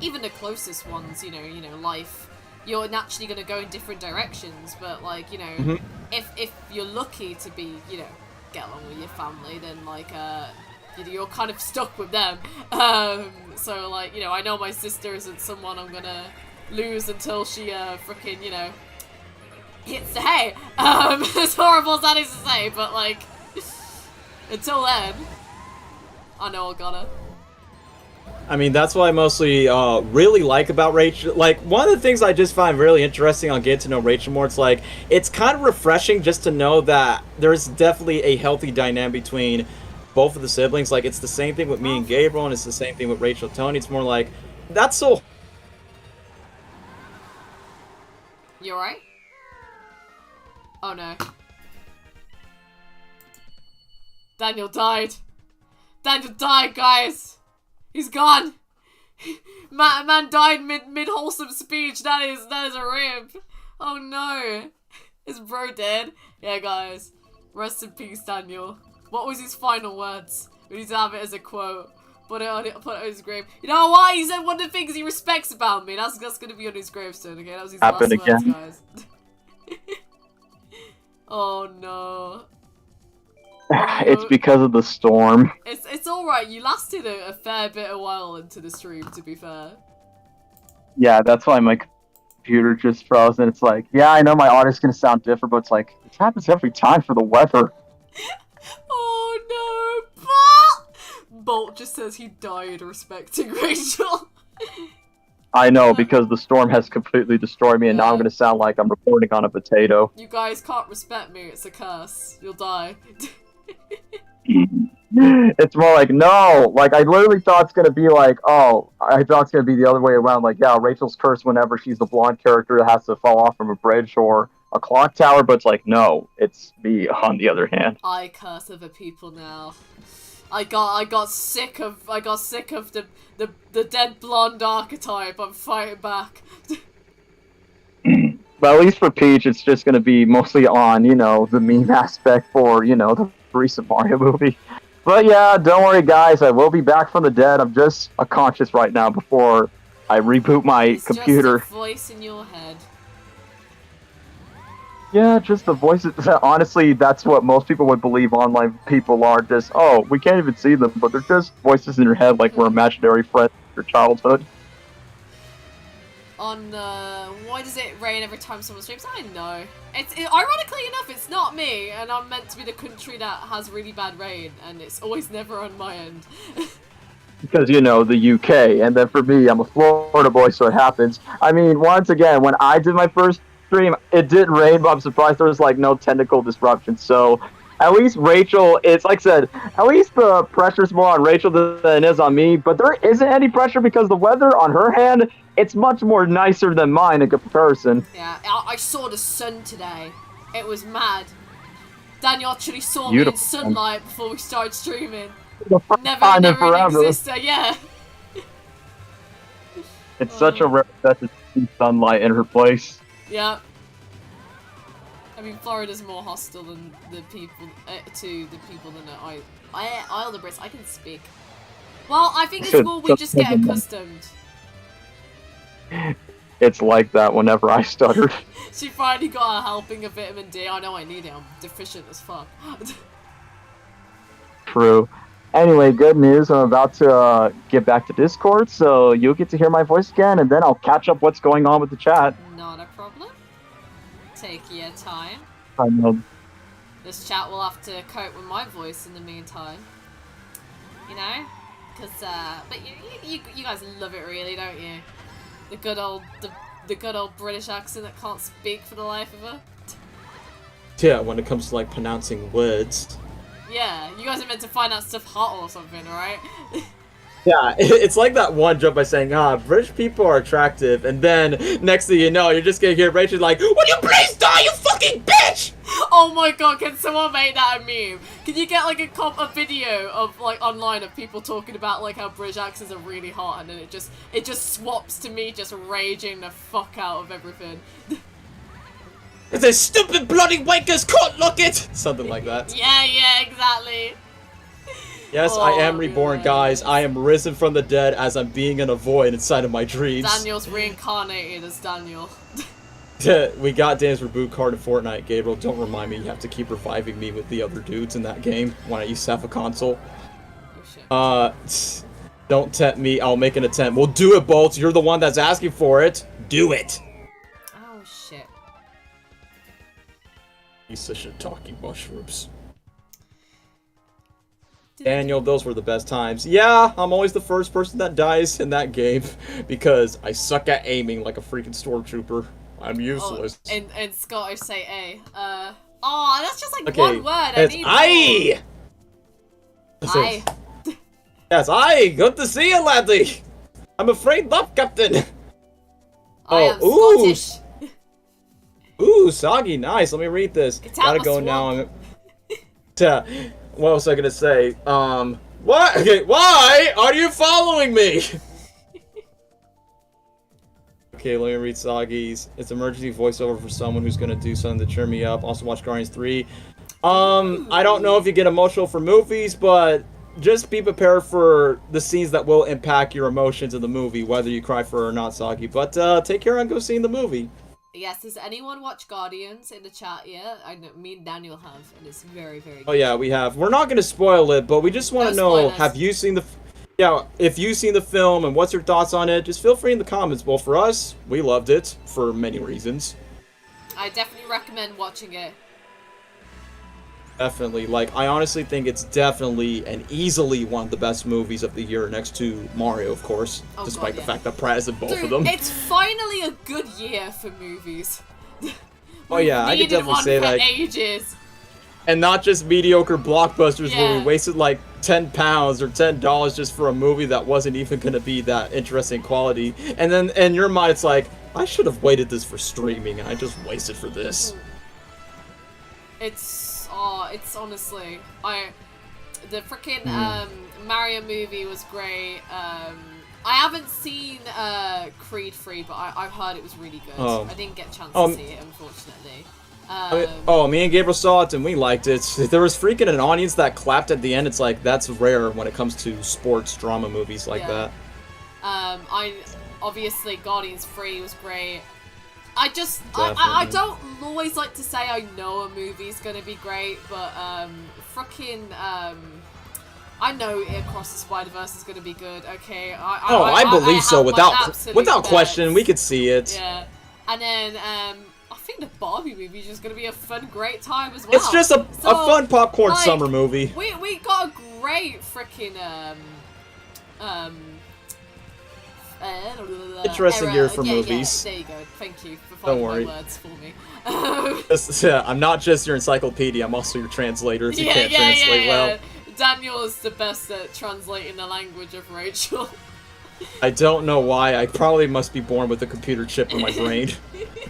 [SPEAKER 1] even the closest ones, you know, life, you're naturally going to go in different directions, but, like, you know, if you're lucky to be, you know, get along with your family, then, like, you're kind of stuck with them. So, like, you know, I know my sister isn't someone I'm gonna lose until she, frickin', you know, hits the hay. As horrible as that is to say, but, like, until then, I know I'll gotta.
[SPEAKER 2] I mean, that's what I mostly really like about Rachel. Like, one of the things I just find really interesting on getting to know Rachel more, it's like, it's kind of refreshing just to know that there's definitely a healthy dynamic between both of the siblings. Like, it's the same thing with me and Gabriel, and it's the same thing with Rachel and Tony. It's more like, that's so...
[SPEAKER 1] You alright? Oh no. Daniel died. Daniel died, guys. He's gone. Man died mid wholesome speech. That is a rip. Oh no. Is bro dead? Yeah, guys. Rest in peace, Daniel. What was his final words? We need to have it as a quote. Put it on his grave. You know what? He said one of the things he respects about me. That's gonna be on his gravestone. Okay, that was his last words, guys. Oh no.
[SPEAKER 4] It's because of the storm.
[SPEAKER 1] It's all right. You lasted a fair bit of while into the stream, to be fair.
[SPEAKER 4] Yeah, that's why my computer just froze, and it's like, yeah, I know my audio's gonna sound different, but it's like, it happens every time for the weather.
[SPEAKER 1] Oh no, Bolt just says he died respecting Rachel.
[SPEAKER 4] I know, because the storm has completely destroyed me, and now I'm
[SPEAKER 1] Yeah.
[SPEAKER 4] gonna sound like I'm reporting on a potato.
[SPEAKER 1] You guys can't respect me. It's a curse. You'll die.
[SPEAKER 4] It's more like, no, like, I literally thought it's gonna be like, oh, I thought it's gonna be the other way around, like, yeah, Rachel's cursed whenever she's the blonde character that has to fall off from a bridge or a clock tower, but it's like, no, it's me on the other hand.
[SPEAKER 1] I curse other people now. I got sick of the dead blonde archetype. I'm fighting back.
[SPEAKER 4] But at least for Peach, it's just gonna be mostly on, you know, the meme aspect for, you know, the recent Mario movie. But yeah, don't worry guys, I will be back from the dead. I'm just unconscious right now before I reboot my
[SPEAKER 1] It's
[SPEAKER 4] computer.
[SPEAKER 1] just a voice in your head.
[SPEAKER 4] Yeah, just the voices. Honestly, that's what most people would believe online people are. Just, oh, we can't even see them, but they're just voices in your head like we're imaginary friends from your childhood.
[SPEAKER 1] On why does it rain every time someone streams? I know. Ironically enough, it's not me, and I'm meant to be the country that has really bad rain, and it's always never on my end.
[SPEAKER 4] Because, you know, the UK, and then for me, I'm a Florida boy, so it happens. I mean, once again, when I did my first stream, it did rain, but I'm surprised there was, like, no technical disruption, so at least Rachel, it's like I said, at least the pressure's more on Rachel than it is on me, but there isn't any pressure because the weather, on her hand, it's much more nicer than mine in comparison.
[SPEAKER 1] Yeah, I saw the sun today. It was mad. Daniel actually saw
[SPEAKER 4] Beautiful.
[SPEAKER 1] me in sunlight before we started streaming.
[SPEAKER 4] The first
[SPEAKER 1] Never
[SPEAKER 4] time in
[SPEAKER 1] really
[SPEAKER 4] forever.
[SPEAKER 1] existed, yeah.
[SPEAKER 4] It's such a rare set to see sunlight in her place.
[SPEAKER 1] Yeah. I mean, Florida's more hostile than the people to the people than Isle Brits. I can speak. Well, I think it's more we just get accustomed.
[SPEAKER 4] It's like that whenever I stuttered.
[SPEAKER 1] She finally got a helping of vitamin D. I know I need it. I'm deficient as fuck.
[SPEAKER 4] True. Anyway, good news. I'm about to get back to Discord, so you'll get to hear my voice again, and then I'll catch up what's going on with the chat.
[SPEAKER 1] Not a problem. Take your time.
[SPEAKER 4] I know.
[SPEAKER 1] This chat will have to cope with my voice in the meantime. You know? Because, but you guys love it really, don't you? The good old British accent that can't speak for the life of her.
[SPEAKER 2] Yeah, when it comes to like pronouncing words.
[SPEAKER 1] Yeah, you guys are meant to find out stuff hot or something, right?
[SPEAKER 2] Yeah, it's like that one joke by saying, British people are attractive, and then next thing you know, you're just gonna hear Rachel like, "Will you please die, you fucking bitch!"
[SPEAKER 1] Oh my god, can someone make that a meme? Can you get like a video of like online of people talking about like how British accents are really hot, and then it just swaps to me just raging the fuck out of everything.
[SPEAKER 2] It's a stupid bloody wankers can't look it! Something like that.
[SPEAKER 1] Yeah, exactly.
[SPEAKER 2] Yes,
[SPEAKER 1] Oh,
[SPEAKER 2] I am reborn,
[SPEAKER 1] yes.
[SPEAKER 2] guys. I am risen from the dead as I'm being in a void inside of my dreams.
[SPEAKER 1] Daniel's reincarnated as Daniel.
[SPEAKER 2] We got Dan's reboot card in Fortnite, Gabriel. Don't remind me, you have to keep reviving me with the other dudes in that game when I used to have a console.
[SPEAKER 1] Oh shit.
[SPEAKER 2] Don't tempt me. I'll make an attempt. Well, do it, Bolts. You're the one that's asking for it. Do it.
[SPEAKER 1] Oh shit.
[SPEAKER 2] Piece of shit talking mushrooms. Daniel, those were the best times. Yeah, I'm always the first person that dies in that game because I suck at aiming like a freaking stormtrooper. I'm useless.
[SPEAKER 1] Oh, in Scottish say A. Oh, that's just like
[SPEAKER 2] Okay,
[SPEAKER 1] one word. I
[SPEAKER 2] it's
[SPEAKER 1] need
[SPEAKER 2] aye.
[SPEAKER 1] more. Aye.
[SPEAKER 2] Yes, aye. Good to see you, laddie. I'm afraid not, Captain.
[SPEAKER 1] I am
[SPEAKER 2] ooh.
[SPEAKER 1] Scottish.
[SPEAKER 2] Ooh, soggy, nice. Let me read this.
[SPEAKER 1] It's out
[SPEAKER 2] Gotta
[SPEAKER 1] my
[SPEAKER 2] go
[SPEAKER 1] swamp.
[SPEAKER 2] now. What was I gonna say? What? Okay, why are you following me? Okay, let me read Soggy's. It's emergency voiceover for someone who's gonna do something to cheer me up. Also watch Guardians 3. I don't know if you get emotional for movies, but just be prepared for the scenes that will impact your emotions in the movie, whether you cry for it or not, Soggy. But take care and go see the movie.
[SPEAKER 1] Yes, does anyone watch Guardians in the chat yet? I know me and Daniel have, and it's very, very good.
[SPEAKER 2] Oh yeah, we have. We're not gonna spoil it, but we just want to
[SPEAKER 1] No
[SPEAKER 2] know:
[SPEAKER 1] spoilers.
[SPEAKER 2] have you seen the? Yeah, if you've seen the film and what's your thoughts on it, just feel free in the comments. Well, for us, we loved it for many reasons.
[SPEAKER 1] I definitely recommend watching it.
[SPEAKER 2] Definitely. Like, I honestly think it's definitely and easily one of the best movies of the year, next to Mario, of course.
[SPEAKER 1] Oh,
[SPEAKER 2] despite
[SPEAKER 1] God,
[SPEAKER 2] the fact that Pratt is in both
[SPEAKER 1] Dude,
[SPEAKER 2] of them.
[SPEAKER 1] it's finally a good year for movies.
[SPEAKER 2] Oh yeah, I could definitely say that.
[SPEAKER 1] Ages.
[SPEAKER 2] And not just mediocre blockbusters where
[SPEAKER 1] Yeah.
[SPEAKER 2] we wasted like £10 or $10 just for a movie that wasn't even gonna be that interesting quality. And then in your mind, it's like, I should have waited this for streaming, and I just wasted for this.
[SPEAKER 1] It's honestly, the freaking Mario movie was great. I haven't seen Creed 3, but I've heard it was really good. I didn't get a chance to see it, unfortunately.
[SPEAKER 2] Me and Gabriel saw it and we liked it. There was freaking an audience that clapped at the end. It's like, that's rare when it comes to sports drama movies like that.
[SPEAKER 1] Obviously Guardians 3 was great. I don't always like to say I know a movie's gonna be great, but I know Across the Spider-Verse is gonna be good. Okay,
[SPEAKER 2] I believe so without question. We could see it.
[SPEAKER 1] Yeah, and then I think the Barbie movie is just gonna be a fun, great time as well.
[SPEAKER 2] It's just a fun popcorn summer movie.
[SPEAKER 1] We got a great freaking
[SPEAKER 2] interesting year for movies.
[SPEAKER 1] Yeah, there you go. Thank you for finding my words for me.
[SPEAKER 2] I'm not just your encyclopedia. I'm also your translator. If you can't translate well.
[SPEAKER 1] Daniel is the best at translating the language of Rachel.
[SPEAKER 2] I don't know why. I probably must be born with a computer chip in my brain.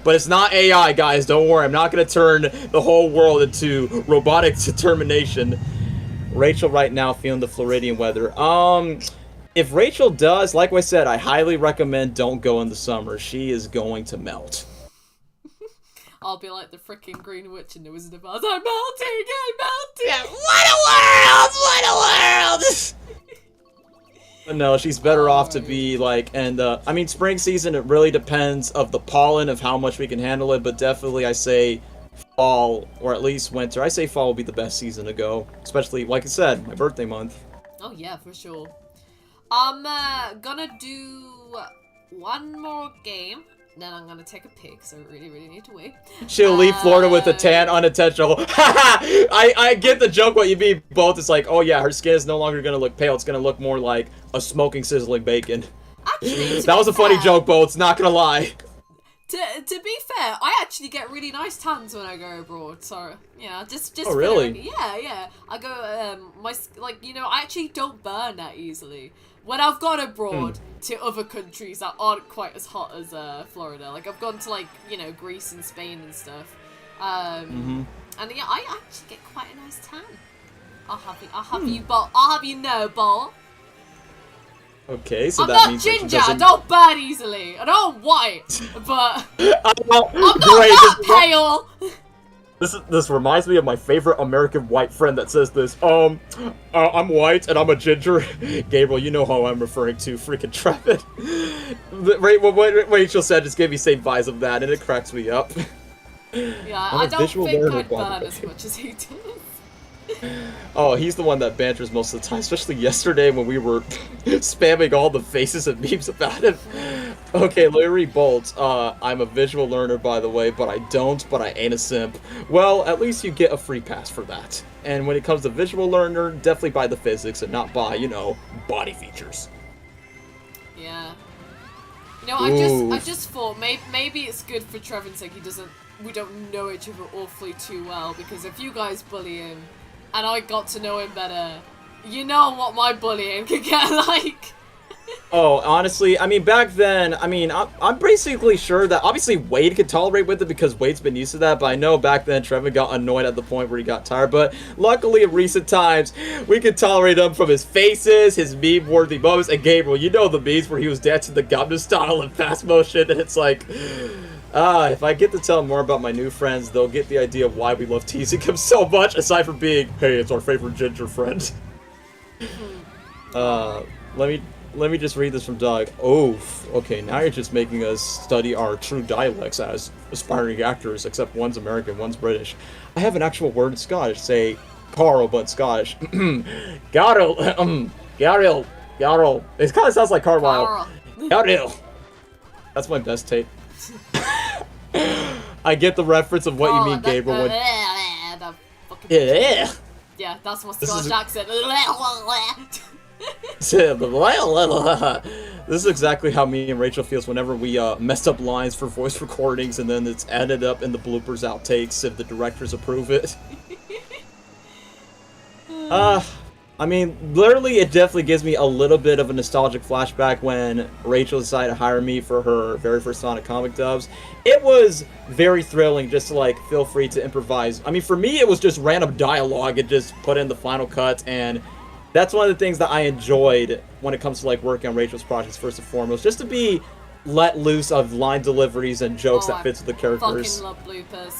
[SPEAKER 2] But it's not AI, guys. Don't worry. I'm not going to turn the whole world into robotic determination. Rachel right now feeling the Floridian weather. If Rachel does, like I said, I highly recommend don't go in the summer. She is going to melt.
[SPEAKER 1] I'll be like the freaking Green Witch in the Wizard of Oz. I'm melting!
[SPEAKER 3] What a world! What a world!
[SPEAKER 2] No, she's better off to be like, and I mean, spring season, it really depends of the pollen, of how much we can handle it, but definitely I say fall, or at least winter. I say fall will be the best season to go, especially, like I said, my birthday month.
[SPEAKER 1] Oh yeah, for sure. I'm gonna do one more game, then I'm gonna take a pic, so I really need to wait.
[SPEAKER 2] She'll leave Florida with a tan unintentional. I get the joke what you mean both. It's like, oh yeah, her skin is no longer gonna look pale, it's gonna look more like a smoking, sizzling bacon.
[SPEAKER 1] Actually,
[SPEAKER 2] that was a funny joke, Bolts, not gonna lie.
[SPEAKER 1] To be fair, I actually get really nice tans when I go abroad, so, yeah, just
[SPEAKER 2] oh, really?
[SPEAKER 1] Yeah. I go, I actually don't burn that easily. When I've gone abroad to other countries that aren't quite as hot as Florida, like I've gone to like, Greece and Spain and stuff, and yeah, I actually get quite a nice tan. I'll have you know, Ball.
[SPEAKER 2] Okay, so
[SPEAKER 1] I'm
[SPEAKER 2] that
[SPEAKER 1] not
[SPEAKER 2] means
[SPEAKER 1] ginger, I don't burn easily, I don't white, but I'm not
[SPEAKER 2] great.
[SPEAKER 1] that pale.
[SPEAKER 2] This reminds me of my favorite American white friend that says this. I'm white and I'm a ginger. Gabriel, you know how I'm referring to. Freaking Trevin. What Rachel said just gave me same vibes of that, and it cracks me up.
[SPEAKER 1] Yeah, I don't think I'd burn as much as he does.
[SPEAKER 2] Oh, he's the one that banters most of the time, especially yesterday when we were spamming all the faces and memes about him. Okay, Larry Bolt, I'm a visual learner, by the way, but I ain't a simp. Well, at least you get a free pass for that. And when it comes to visual learner, definitely by the physics and not by, body features.
[SPEAKER 1] Yeah. I just thought maybe it's good for Trevor's sake we don't know each other awfully too well, because if you guys bully him, and I got to know him better, you know what my bullying could get like.
[SPEAKER 2] Oh, honestly, I mean, back then, I'm basically sure that, obviously, Wade could tolerate with it because Wade's been used to that, but I know back then Trevor got annoyed at the point where he got tired, but luckily in recent times, we could tolerate him from his faces, his meme-worthy moments, and Gabriel, you know the memes where he was dancing the Gangnam Style in fast motion, and it's like, if I get to tell more about my new friends, they'll get the idea of why we love teasing him so much, aside from being, hey, it's our favorite ginger friend. Let me just read this from Doug. Oof. Okay, now you're just making us study our true dialects as aspiring actors, except one's American, one's British. I have an actual word in Scottish. Say Carl, but in Scottish. Garrel. Garrel. It kind of sounds like Carlisle. Garrel. That's my best tape. I get the reference of what you mean, Gabriel.
[SPEAKER 1] The
[SPEAKER 2] Yeah.
[SPEAKER 1] Yeah, that's my
[SPEAKER 2] This
[SPEAKER 1] Scottish
[SPEAKER 2] is-
[SPEAKER 1] accent.
[SPEAKER 2] This is exactly how me and Rachel feels whenever we messed up lines for voice recordings and then it's ended up in the bloopers outtakes if the directors approve it. I mean, literally, it definitely gives me a little bit of a nostalgic flashback when Rachel decided to hire me for her very first Sonic comic dubs. It was very thrilling just to, like, feel free to improvise. I mean, for me, it was just random dialogue and just put in the final cut, and that's one of the things that I enjoyed when it comes to, like, working on Rachel's projects first and foremost, just to be let loose of line deliveries and jokes that fits with the characters.
[SPEAKER 1] Fucking love bloopers.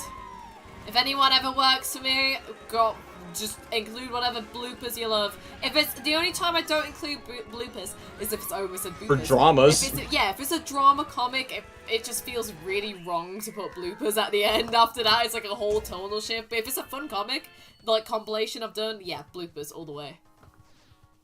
[SPEAKER 1] If anyone ever works for me, go just include whatever bloopers you love. If it's the only time I don't include bloopers is if it's always a bloopers.
[SPEAKER 2] For dramas.
[SPEAKER 1] If it's a drama comic, it just feels really wrong to put bloopers at the end. After that, it's like a whole tonal shift. But if it's a fun comic, like compilation I've done, yeah, bloopers all the way.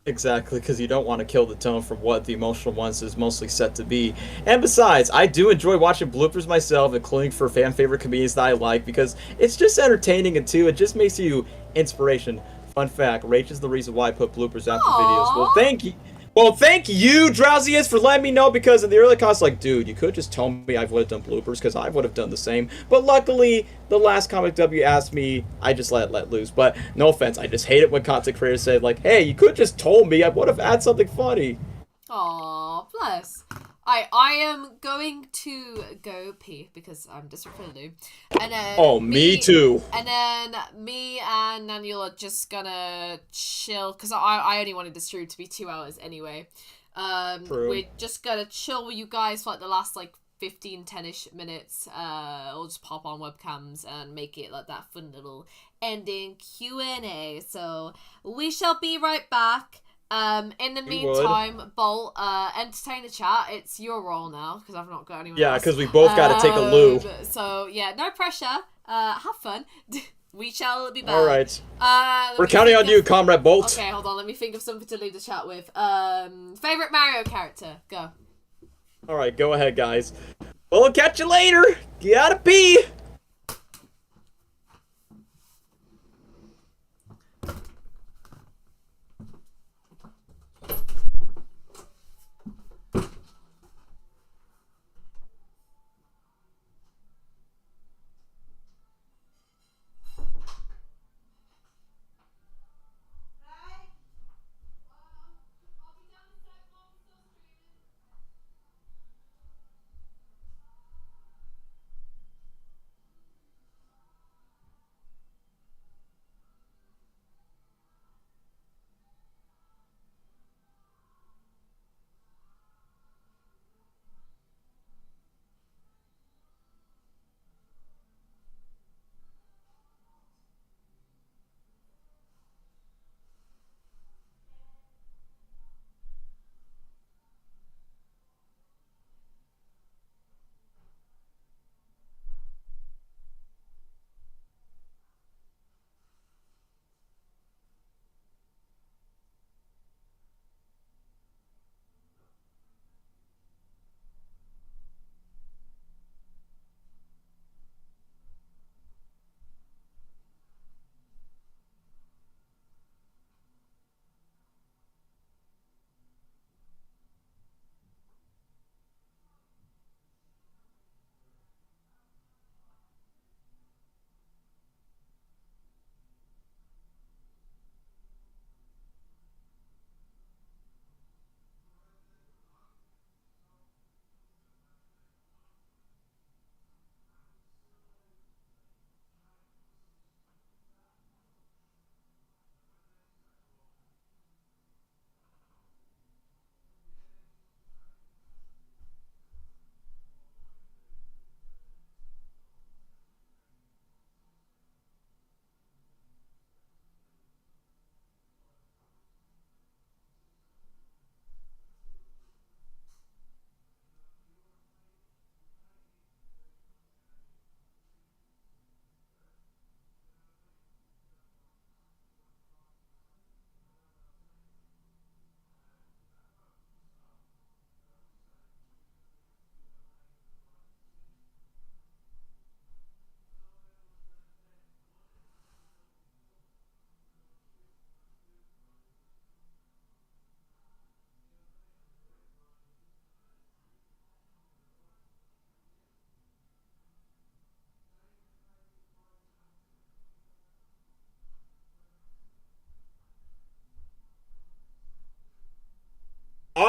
[SPEAKER 2] Exactly, because you don't want to kill the tone from what the emotional ones is mostly set to be. And besides, I do enjoy watching bloopers myself, including for fan favorite comedians that I like, because it's just entertaining, and too, it just makes you inspiration. Fun fact, Rach is the reason why I put bloopers after videos. Well, thank you. Well, thank you, Drowsiest, for letting me know, because in the early comments, like, dude, you could just tell me I would have done bloopers, because I would have done the same. But luckily, the last comic W asked me, I just let loose. But no offense, I just hate it when content creators say, like, hey, you could just told me, I would have had something funny.
[SPEAKER 1] Aw, bless. I am going to go pee because I'm disrespectful. And then
[SPEAKER 2] Oh, me too.
[SPEAKER 1] And then me and Daniel are just gonna chill because I only wanted the stream to be 2 hours anyway.
[SPEAKER 2] True.
[SPEAKER 1] We're just gonna chill with you guys for like the last like 15-10ish minutes. We'll just pop on webcams and make it like that fun little ending Q&A. So we shall be right back. In the meantime, Bolt, entertain the chat. It's your role now because I've not got anyone else.
[SPEAKER 2] Yeah, because we both got to take a loo.
[SPEAKER 1] So yeah, no pressure. Have fun. We shall be back.
[SPEAKER 2] All right.
[SPEAKER 1] We're
[SPEAKER 2] counting on you, Comrade Bolt.
[SPEAKER 1] Okay, hold on. Let me think of something to leave the chat with. Favorite Mario character? Go.
[SPEAKER 2] All right, go ahead, guys. Well, we'll catch you later. Gotta pee.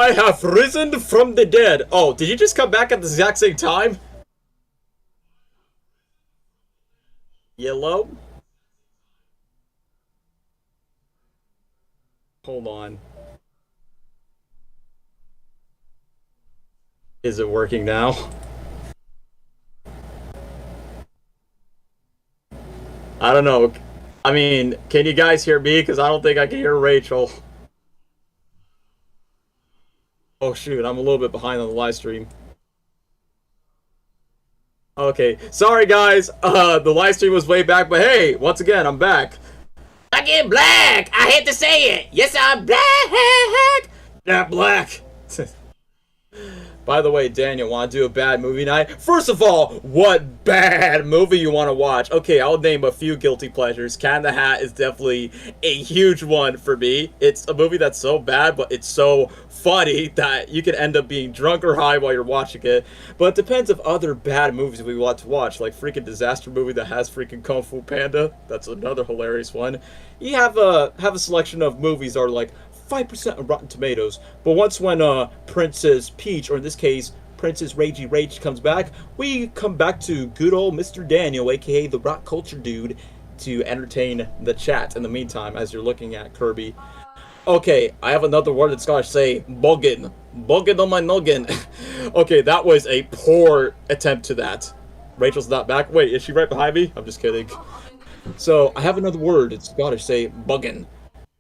[SPEAKER 2] I have risen from the dead. Oh, did you just come back at the exact same time? Yellow? Hold on. Is it working now? I don't know. I mean, can you guys hear me? Because I don't think I can hear Rachel. Oh shoot, I'm a little bit behind on the live stream. Okay, sorry guys, the live stream was way back, but hey, once again, I'm back.
[SPEAKER 3] Fucking black! I hate to say it! Yes, I'm black!
[SPEAKER 2] Not black. By the way, Daniel, want to do a bad movie night? First of all, what bad movie you want to watch? Okay, I'll name a few guilty pleasures. Cat in the Hat is definitely a huge one for me. It's a movie that's so bad, but it's so funny that you could end up being drunk or high while you're watching it. But it depends of other bad movies we want to watch, like freaking disaster movie that has freaking Kung Fu Panda. That's another hilarious one. You have a selection of movies that are like 5% on Rotten Tomatoes, but once when Princess Peach, or in this case, Princess Ragey Rage comes back, we come back to good old Mr. Daniel, aka the Rock Culture Dude, to entertain the chat in the meantime as you're looking at Kirby. Okay, I have another word that's gotta say buggin'. Buggin' on my noggin. Okay, that was a poor attempt to that. Rachel's not back. Wait, is she right behind me? I'm just kidding. So, I have another word. It's gotta say buggin'.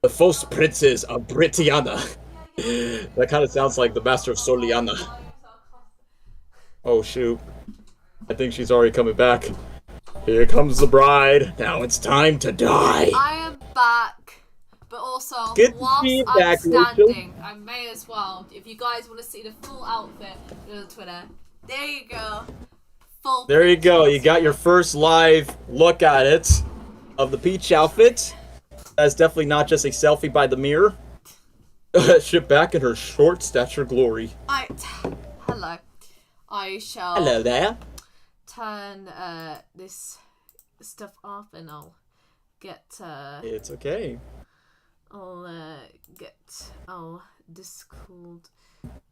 [SPEAKER 2] The false princess of Britiana. That kind of sounds like the master of Soliana. Oh shoot. I think she's already coming back. Here comes the bride. Now it's time to die.
[SPEAKER 1] I am back. But also,
[SPEAKER 2] Good to
[SPEAKER 1] whilst
[SPEAKER 2] see you
[SPEAKER 1] I'm
[SPEAKER 2] back,
[SPEAKER 1] standing,
[SPEAKER 2] Rachel.
[SPEAKER 1] I may as well, if you guys want to see the full outfit, go to Twitter. There you go. Full
[SPEAKER 2] There you go.
[SPEAKER 1] pictures.
[SPEAKER 2] You got your first live look at it of the Peach outfit. That's definitely not just a selfie by the mirror. Ship back in her short stature glory.
[SPEAKER 1] Hello. I shall
[SPEAKER 2] Hello there.
[SPEAKER 1] turn this stuff off and I'll get
[SPEAKER 2] It's okay.
[SPEAKER 1] this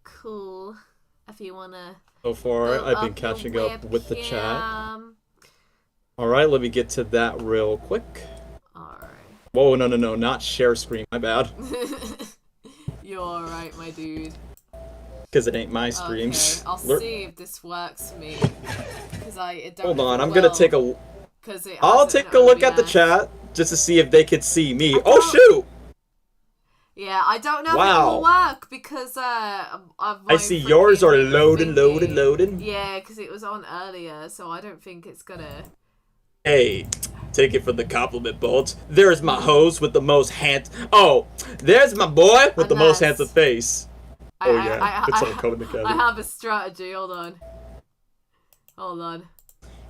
[SPEAKER 1] cool if you wanna
[SPEAKER 2] So far,
[SPEAKER 1] go
[SPEAKER 2] I've been
[SPEAKER 1] up the
[SPEAKER 2] catching up with the chat.
[SPEAKER 1] webcam.
[SPEAKER 2] Alright, let me get to that real quick.
[SPEAKER 1] Alright.
[SPEAKER 2] Whoa, no, not share screen, my bad.
[SPEAKER 1] You're alright, my dude.
[SPEAKER 2] Because it ain't my streams.
[SPEAKER 1] Okay, I'll see if this works for me. Because it don't
[SPEAKER 2] Hold
[SPEAKER 1] know
[SPEAKER 2] on,
[SPEAKER 1] if
[SPEAKER 2] I'm
[SPEAKER 1] it
[SPEAKER 2] gonna
[SPEAKER 1] will,
[SPEAKER 2] take a...
[SPEAKER 1] 'cause it
[SPEAKER 2] I'll
[SPEAKER 1] hasn't
[SPEAKER 2] take a look at the
[SPEAKER 1] OBS.
[SPEAKER 2] chat, just to see if they could see me.
[SPEAKER 1] I
[SPEAKER 2] Oh,
[SPEAKER 1] don't-
[SPEAKER 2] shoot!
[SPEAKER 1] Yeah, I don't know if it
[SPEAKER 2] Wow.
[SPEAKER 1] will work because
[SPEAKER 2] I see yours are loading.
[SPEAKER 1] Yeah, because it was on earlier, so I don't think it's gonna.
[SPEAKER 2] Hey, take it for the compliment, Bolt. There's my hose with the most Oh, there's my boy with the most
[SPEAKER 1] Unless-
[SPEAKER 2] handsome face. Oh yeah, it's all coming
[SPEAKER 1] I
[SPEAKER 2] together.
[SPEAKER 1] have a strategy. Hold on.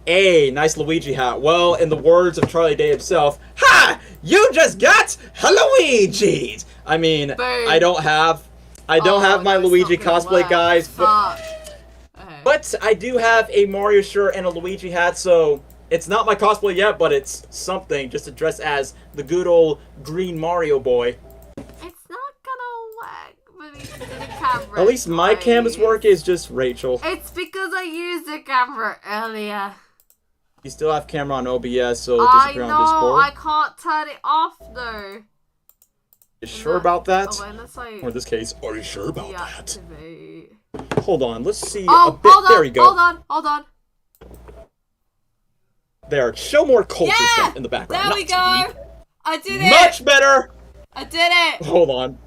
[SPEAKER 2] Hey, nice Luigi hat. Well, in the words of Charlie Day himself, ha! You just got Luigi's. I mean,
[SPEAKER 1] Boom.
[SPEAKER 2] I don't have my
[SPEAKER 1] No, it's
[SPEAKER 2] Luigi
[SPEAKER 1] not gonna
[SPEAKER 2] cosplay,
[SPEAKER 1] work.
[SPEAKER 2] guys,
[SPEAKER 1] Fuck. Okay.
[SPEAKER 2] but I do have a Mario shirt and a Luigi hat, so it's not my cosplay yet, but it's something just to dress as the good old green Mario boy.
[SPEAKER 1] It's not gonna work with the camera.
[SPEAKER 2] At least my
[SPEAKER 1] guys.
[SPEAKER 2] camera's work is just Rachel.
[SPEAKER 1] It's because I used the camera earlier.
[SPEAKER 2] You still have camera on OBS, so
[SPEAKER 1] I
[SPEAKER 2] disappear
[SPEAKER 1] know,
[SPEAKER 2] on Discord.
[SPEAKER 1] I can't turn it off though.
[SPEAKER 2] You sure about that?
[SPEAKER 1] Oh, unless I
[SPEAKER 2] Or in this case, are you sure about that?
[SPEAKER 1] deactivate.
[SPEAKER 2] Hold on, let's see
[SPEAKER 1] Oh,
[SPEAKER 2] a bit.
[SPEAKER 1] hold on,
[SPEAKER 2] There we go.
[SPEAKER 1] hold on.
[SPEAKER 2] There, show more culture
[SPEAKER 1] Yeah!
[SPEAKER 2] stuff in the background.
[SPEAKER 1] There we
[SPEAKER 2] not
[SPEAKER 1] go. I did
[SPEAKER 2] TV.
[SPEAKER 1] it.
[SPEAKER 2] Much better.
[SPEAKER 1] I did it.
[SPEAKER 2] Hold on.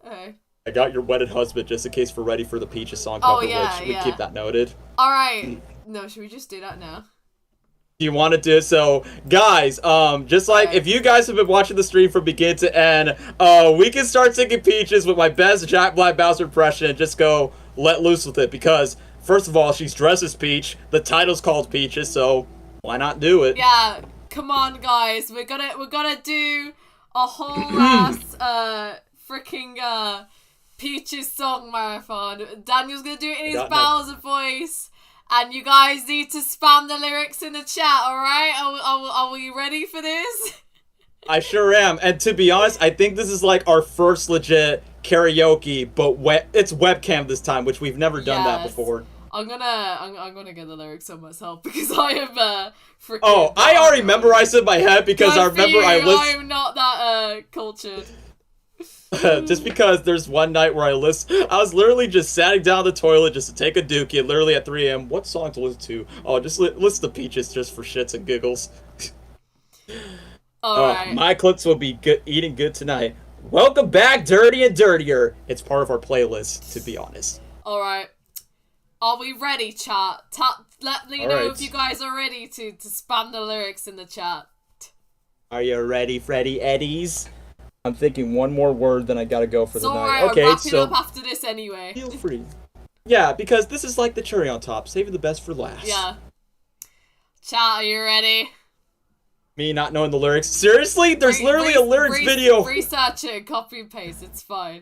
[SPEAKER 1] Okay.
[SPEAKER 2] I got your wedded husband just in case we're ready for the Peachessss song
[SPEAKER 1] Oh,
[SPEAKER 2] cover,
[SPEAKER 1] yeah,
[SPEAKER 2] which we
[SPEAKER 1] yeah.
[SPEAKER 2] keep that noted.
[SPEAKER 1] All right. No, should we just do that now?
[SPEAKER 2] You wanted to, so guys, just like
[SPEAKER 1] Okay.
[SPEAKER 2] if you guys have been watching the stream from begin to end, we can start singing Peaches with my best Jack Black Bowser impression and just go let loose with it because first of all, she's dressed as Peach, the title's called Peaches, so why not do it?
[SPEAKER 1] Yeah. Come on, guys. We're gonna do a whole ass freaking Peach's song marathon. Daniel's gonna do it in his
[SPEAKER 2] got that.
[SPEAKER 1] Bowser voice. And you guys need to spam the lyrics in the chat, alright? Are we ready for this?
[SPEAKER 2] I sure am, and to be honest, I think this is like our first legit karaoke, but it's webcam this time, which we've never done that before.
[SPEAKER 1] I'm gonna get the lyrics on myself because I am freaking.
[SPEAKER 2] Oh, I already memorized it in my head because I remember I listened.
[SPEAKER 1] I'm not that cultured.
[SPEAKER 2] Just because there's one night where I was literally just sitting down the toilet just to take a dookie, and literally at 3 a.m. What song to listen to? Oh, just listen to Peaches just for shits and giggles.
[SPEAKER 1] Alright.
[SPEAKER 2] My clips will be eating good tonight. Welcome back, Dirty and Dirtier. It's part of our playlist, to be honest.
[SPEAKER 1] Alright. Are we ready, chat? Let me know if you guys are ready to spam the lyrics in the chat.
[SPEAKER 2] Are you ready, Freddy Eddies? I'm thinking one more word, then I gotta go for the night.
[SPEAKER 1] Alright,
[SPEAKER 2] Okay,
[SPEAKER 1] I'm wrapping up after this anyway.
[SPEAKER 2] Feel free. Yeah, because this is like the cherry on top, saving the best for last.
[SPEAKER 1] Yeah. Chat, are you ready?
[SPEAKER 2] Me not knowing the lyrics. Seriously? There's literally a lyrics video.
[SPEAKER 1] Research it and copy and paste, it's fine.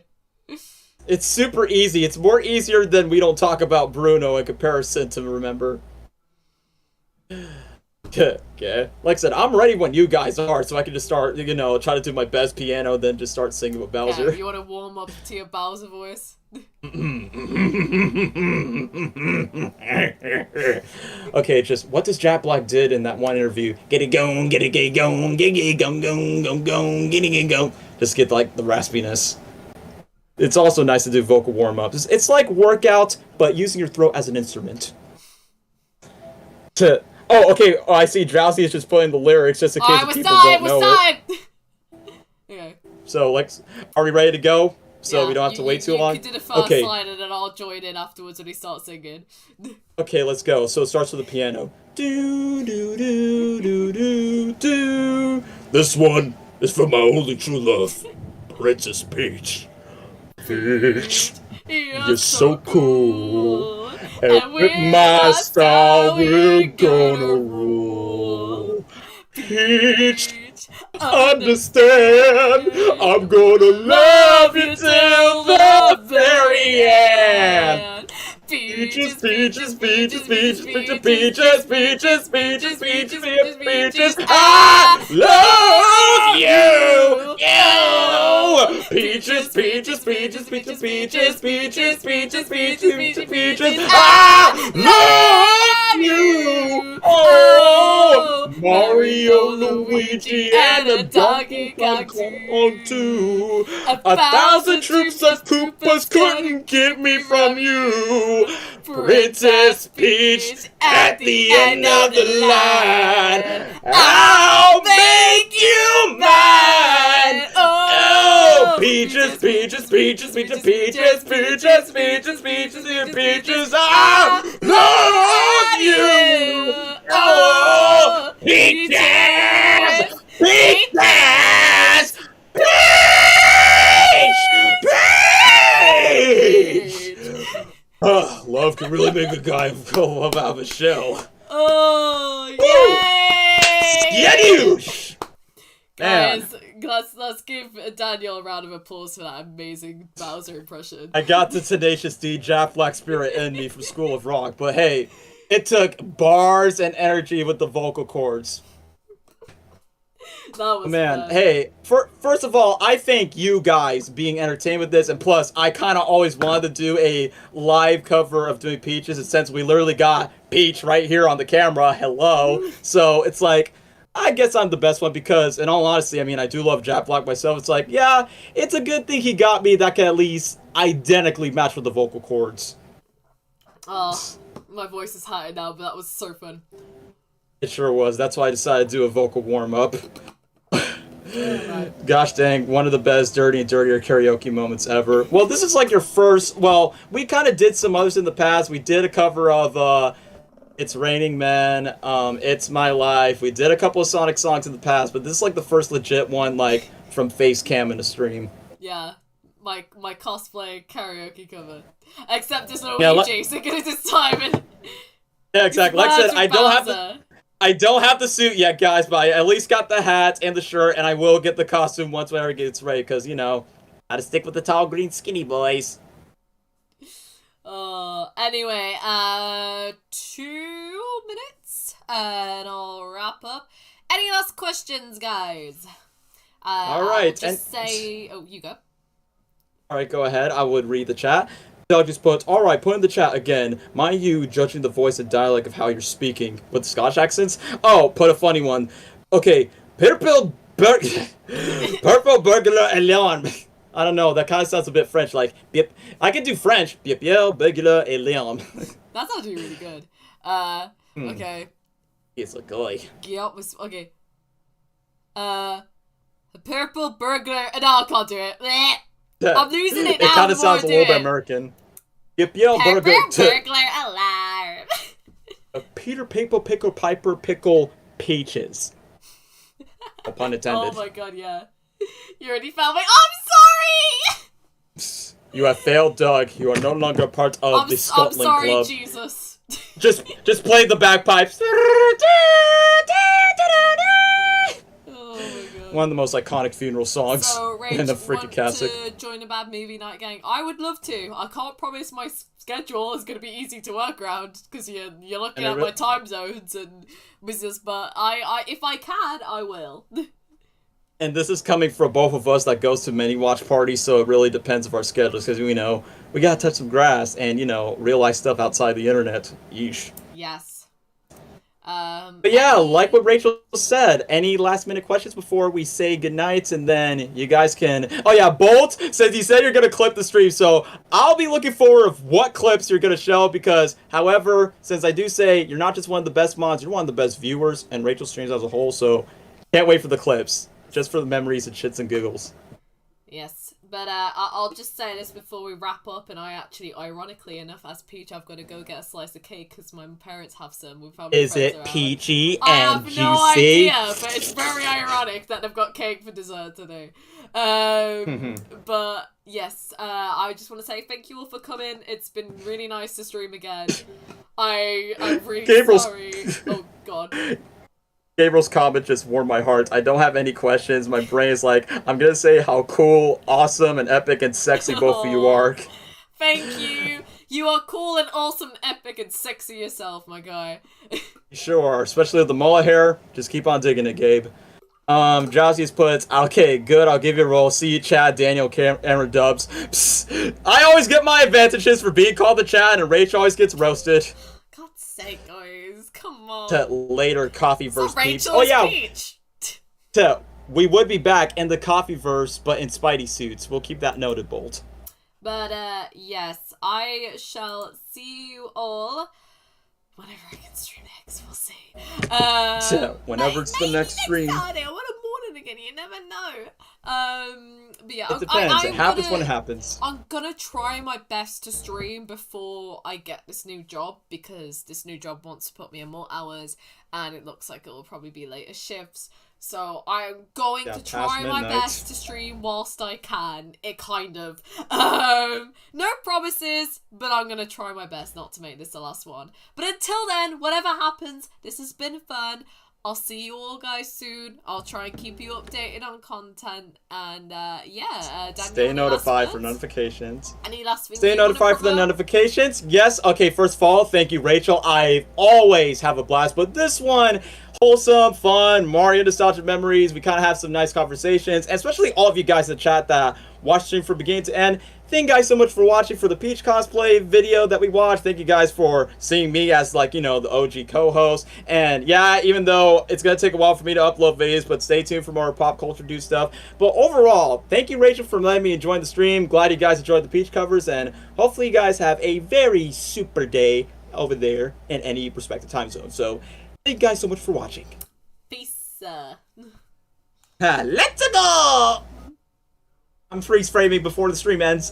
[SPEAKER 2] It's super easy. It's more easier than we don't talk about Bruno in comparison to remember. Okay. Like I said, I'm ready when you guys are, so I can just start, try to do my best piano, then just start singing with Bowser.
[SPEAKER 1] Yeah, you want to warm up to your Bowser voice?
[SPEAKER 2] Okay, just what does Jack Black did in that one interview? Get it going, get it going, get it going, get it going. Just get like the raspiness. It's also nice to do vocal warm-ups. It's like workout, but using your throat as an instrument. Oh, okay. Oh, I see. Drowsy is just putting the lyrics just in case people don't know it.
[SPEAKER 1] Okay.
[SPEAKER 2] So, are we ready to go? So we don't have to wait too long?
[SPEAKER 1] You can do the first line and then I'll join in afterwards when he starts singing.
[SPEAKER 2] Okay, let's go. So it starts with the piano. Do, do, do, do, do, do. This one is for my only true love, Princess Peach. Peach, you're so cool. And with my style, we're gonna rule. Peach, understand, I'm gonna love you till the very end. Peaches, peaches, peaches, peaches, peaches, peaches, peaches, peaches, peaches, peaches, I love you, you. Peaches, peaches, peaches, peaches, peaches, peaches, peaches, peaches, peaches, peaches, I love you. Oh, Mario, Luigi, and a Donkey Kong too. 1,000 troops of Koopas couldn't get me from you. Princess Peach at the end of the line. I'll make you mine. Oh, peaches, peaches, peaches, peaches, peaches, peaches, peaches, peaches, peaches. I love you. Oh, peaches, peaches, peach, peach. Love can really make a guy go out of a shell.
[SPEAKER 1] Oh, yay!
[SPEAKER 2] Skadoosh!
[SPEAKER 1] Guys, let's give Daniel a round of applause for that amazing Bowser impression.
[SPEAKER 2] I got the Tenacious D Jack Black spirit in me from School of Rock, but hey, it took bars and energy with the vocal cords.
[SPEAKER 1] That was
[SPEAKER 2] fun. Hey, first of all, I thank you guys being entertained with this, and plus, I kind of always wanted to do a live cover of doing Peaches, and since we literally got Peach right here on the camera, hello, so it's like, I guess I'm the best one because, in all honesty, I mean, I do love Jack Black myself. It's like, yeah, it's a good thing he got me that can at least identically match with the vocal cords.
[SPEAKER 1] Oh, my voice is hot now, but that was so fun.
[SPEAKER 2] It sure was. That's why I decided to do a vocal warm-up. Gosh dang, one of the best Dirty and Dirtier karaoke moments ever. Well, this is like your first, well, we kind of did some others in the past. We did a cover of, It's Raining Men, It's My Life. We did a couple of Sonic songs in the past, but this is like the first legit one, like, from face cam in a stream.
[SPEAKER 1] Yeah, my cosplay karaoke cover. Except there's no Luigi singing it this time. And
[SPEAKER 2] yeah, exactly. Like I said, I don't have the suit yet, guys, but I at least got the hat and the shirt, and I will get the costume once whenever it gets ready, because, gotta stick with the tall, green, skinny boys.
[SPEAKER 1] Anyway, 2 minutes, and I'll wrap up. Any last questions, guys?
[SPEAKER 2] Alright.
[SPEAKER 1] Just say... Oh, you go.
[SPEAKER 2] Alright, go ahead. I would read the chat. Doug just puts, alright, put in the chat again. Mind you, judging the voice and dialect of how you're speaking. With Scotch accents? Oh, put a funny one. Okay, Purple Burglar Leon. I don't know, that kind of sounds a bit French, like, bip. I can do French. Purple Burglar Leon.
[SPEAKER 1] That's actually really good. Okay.
[SPEAKER 2] He's a guy.
[SPEAKER 1] Guillaume was, okay. Purple Burglar, no, I can't do it. Blech. I'm losing it now.
[SPEAKER 2] It kind of
[SPEAKER 1] the more
[SPEAKER 2] sounds
[SPEAKER 1] I
[SPEAKER 2] a
[SPEAKER 1] do
[SPEAKER 2] little bit
[SPEAKER 1] it.
[SPEAKER 2] American.
[SPEAKER 1] Purple
[SPEAKER 2] Burglar
[SPEAKER 1] Alarm.
[SPEAKER 2] Peter Pickle Piper Pickle Peaches. No pun intended.
[SPEAKER 1] Oh my god, yeah. You already found my. I'm sorry!
[SPEAKER 2] You have failed, Doug. You are no longer part of the Scotland
[SPEAKER 1] I'm sorry,
[SPEAKER 2] Club.
[SPEAKER 1] Jesus.
[SPEAKER 2] Just play the bagpipes.
[SPEAKER 1] Oh my god.
[SPEAKER 2] One of the most iconic funeral songs
[SPEAKER 1] So, Rach,
[SPEAKER 2] in the freaking classic.
[SPEAKER 1] to join a bad movie night gang? I would love to. I can't promise my schedule is going to be easy to work around because you're looking at my time zones and business. But I if I can, I will.
[SPEAKER 2] And this is coming from both of us that goes to many watch parties, so it really depends of our schedules because we know we gotta touch some grass and real life stuff outside the internet. Yeesh.
[SPEAKER 1] Yes.
[SPEAKER 2] But yeah, like what Rachel said, any last minute questions before we say goodnight, and then you guys can... Oh yeah, Bolt says you said you're going to clip the stream, so I'll be looking forward of what clips you're going to show, because, however, since I do say you're not just one of the best mods, you're one of the best viewers, and Rachel streams as a whole, so can't wait for the clips, just for the memories and shits and giggles.
[SPEAKER 1] Yes, but I'll just say this before we wrap up, and I actually, ironically enough, as Peach, I've got to go get a slice of cake because my parents have some. We've had
[SPEAKER 2] Is it peachy and juicy?
[SPEAKER 1] I have no idea, but it's very ironic that they've got cake for dessert today. But yes, I just want to say thank you all for coming. It's been really nice to stream again. I'm really sorry. Oh god.
[SPEAKER 2] Gabriel's comment just warmed my heart. I don't have any questions. My brain is like, I'm gonna say how cool, awesome, and epic and sexy both of you are.
[SPEAKER 1] Thank you. You are cool and awesome, epic, and sexy yourself, my guy.
[SPEAKER 2] You sure are, especially with the mullet hair. Just keep on digging it, Gabe. Jossy's puts, okay, good, I'll give you a roll. See you, Chad, Daniel, Cameron, Dubs. Psst. I always get my advantages for being called the Chad, and Rach always gets roasted.
[SPEAKER 1] God's sake, guys, come on.
[SPEAKER 2] To later coffee verse peeps.
[SPEAKER 1] Oh yeah. Peach.
[SPEAKER 2] We would be back in the coffee verse, but in Spidey suits. We'll keep that noted, Bolt.
[SPEAKER 1] But yes, I shall see you all whenever I can stream next. We'll see.
[SPEAKER 2] Whenever it's the next stream.
[SPEAKER 1] Saturday. What a morning again. You never know. But yeah,
[SPEAKER 2] it depends. It happens when it happens.
[SPEAKER 1] I'm gonna try my best to stream before I get this new job, because this new job wants to put me in more hours, and it looks like it will probably be later shifts. So I'm going to try my best to stream whilst I can. It kind of, no promises, but I'm gonna try my best not to make this the last one. But until then, whatever happens, this has been fun. I'll see you all guys soon. I'll try and keep you updated on content, and yeah. Daniel,
[SPEAKER 2] stay notified for notifications.
[SPEAKER 1] Any last things?
[SPEAKER 2] Stay notified for the notifications. Yes. Okay. First of all, thank you, Rachel. I always have a blast, but this one, wholesome, fun, Mario nostalgic memories. We kind of have some nice conversations, and especially all of you guys in the chat that watched the stream from beginning to end. Thank you guys so much for watching for the Peach cosplay video that we watched. Thank you guys for seeing me as, like, the OG co-host. And yeah, even though it's going to take a while for me to upload videos, but stay tuned for more pop culture dude stuff. But overall, thank you, Rachel, for letting me enjoy the stream. Glad you guys enjoyed the Peach covers, and hopefully you guys have a very super day over there in any respective time zone. So thank you guys so much for watching.
[SPEAKER 1] Peace.
[SPEAKER 2] Let's go! I'm freeze framing before the stream ends.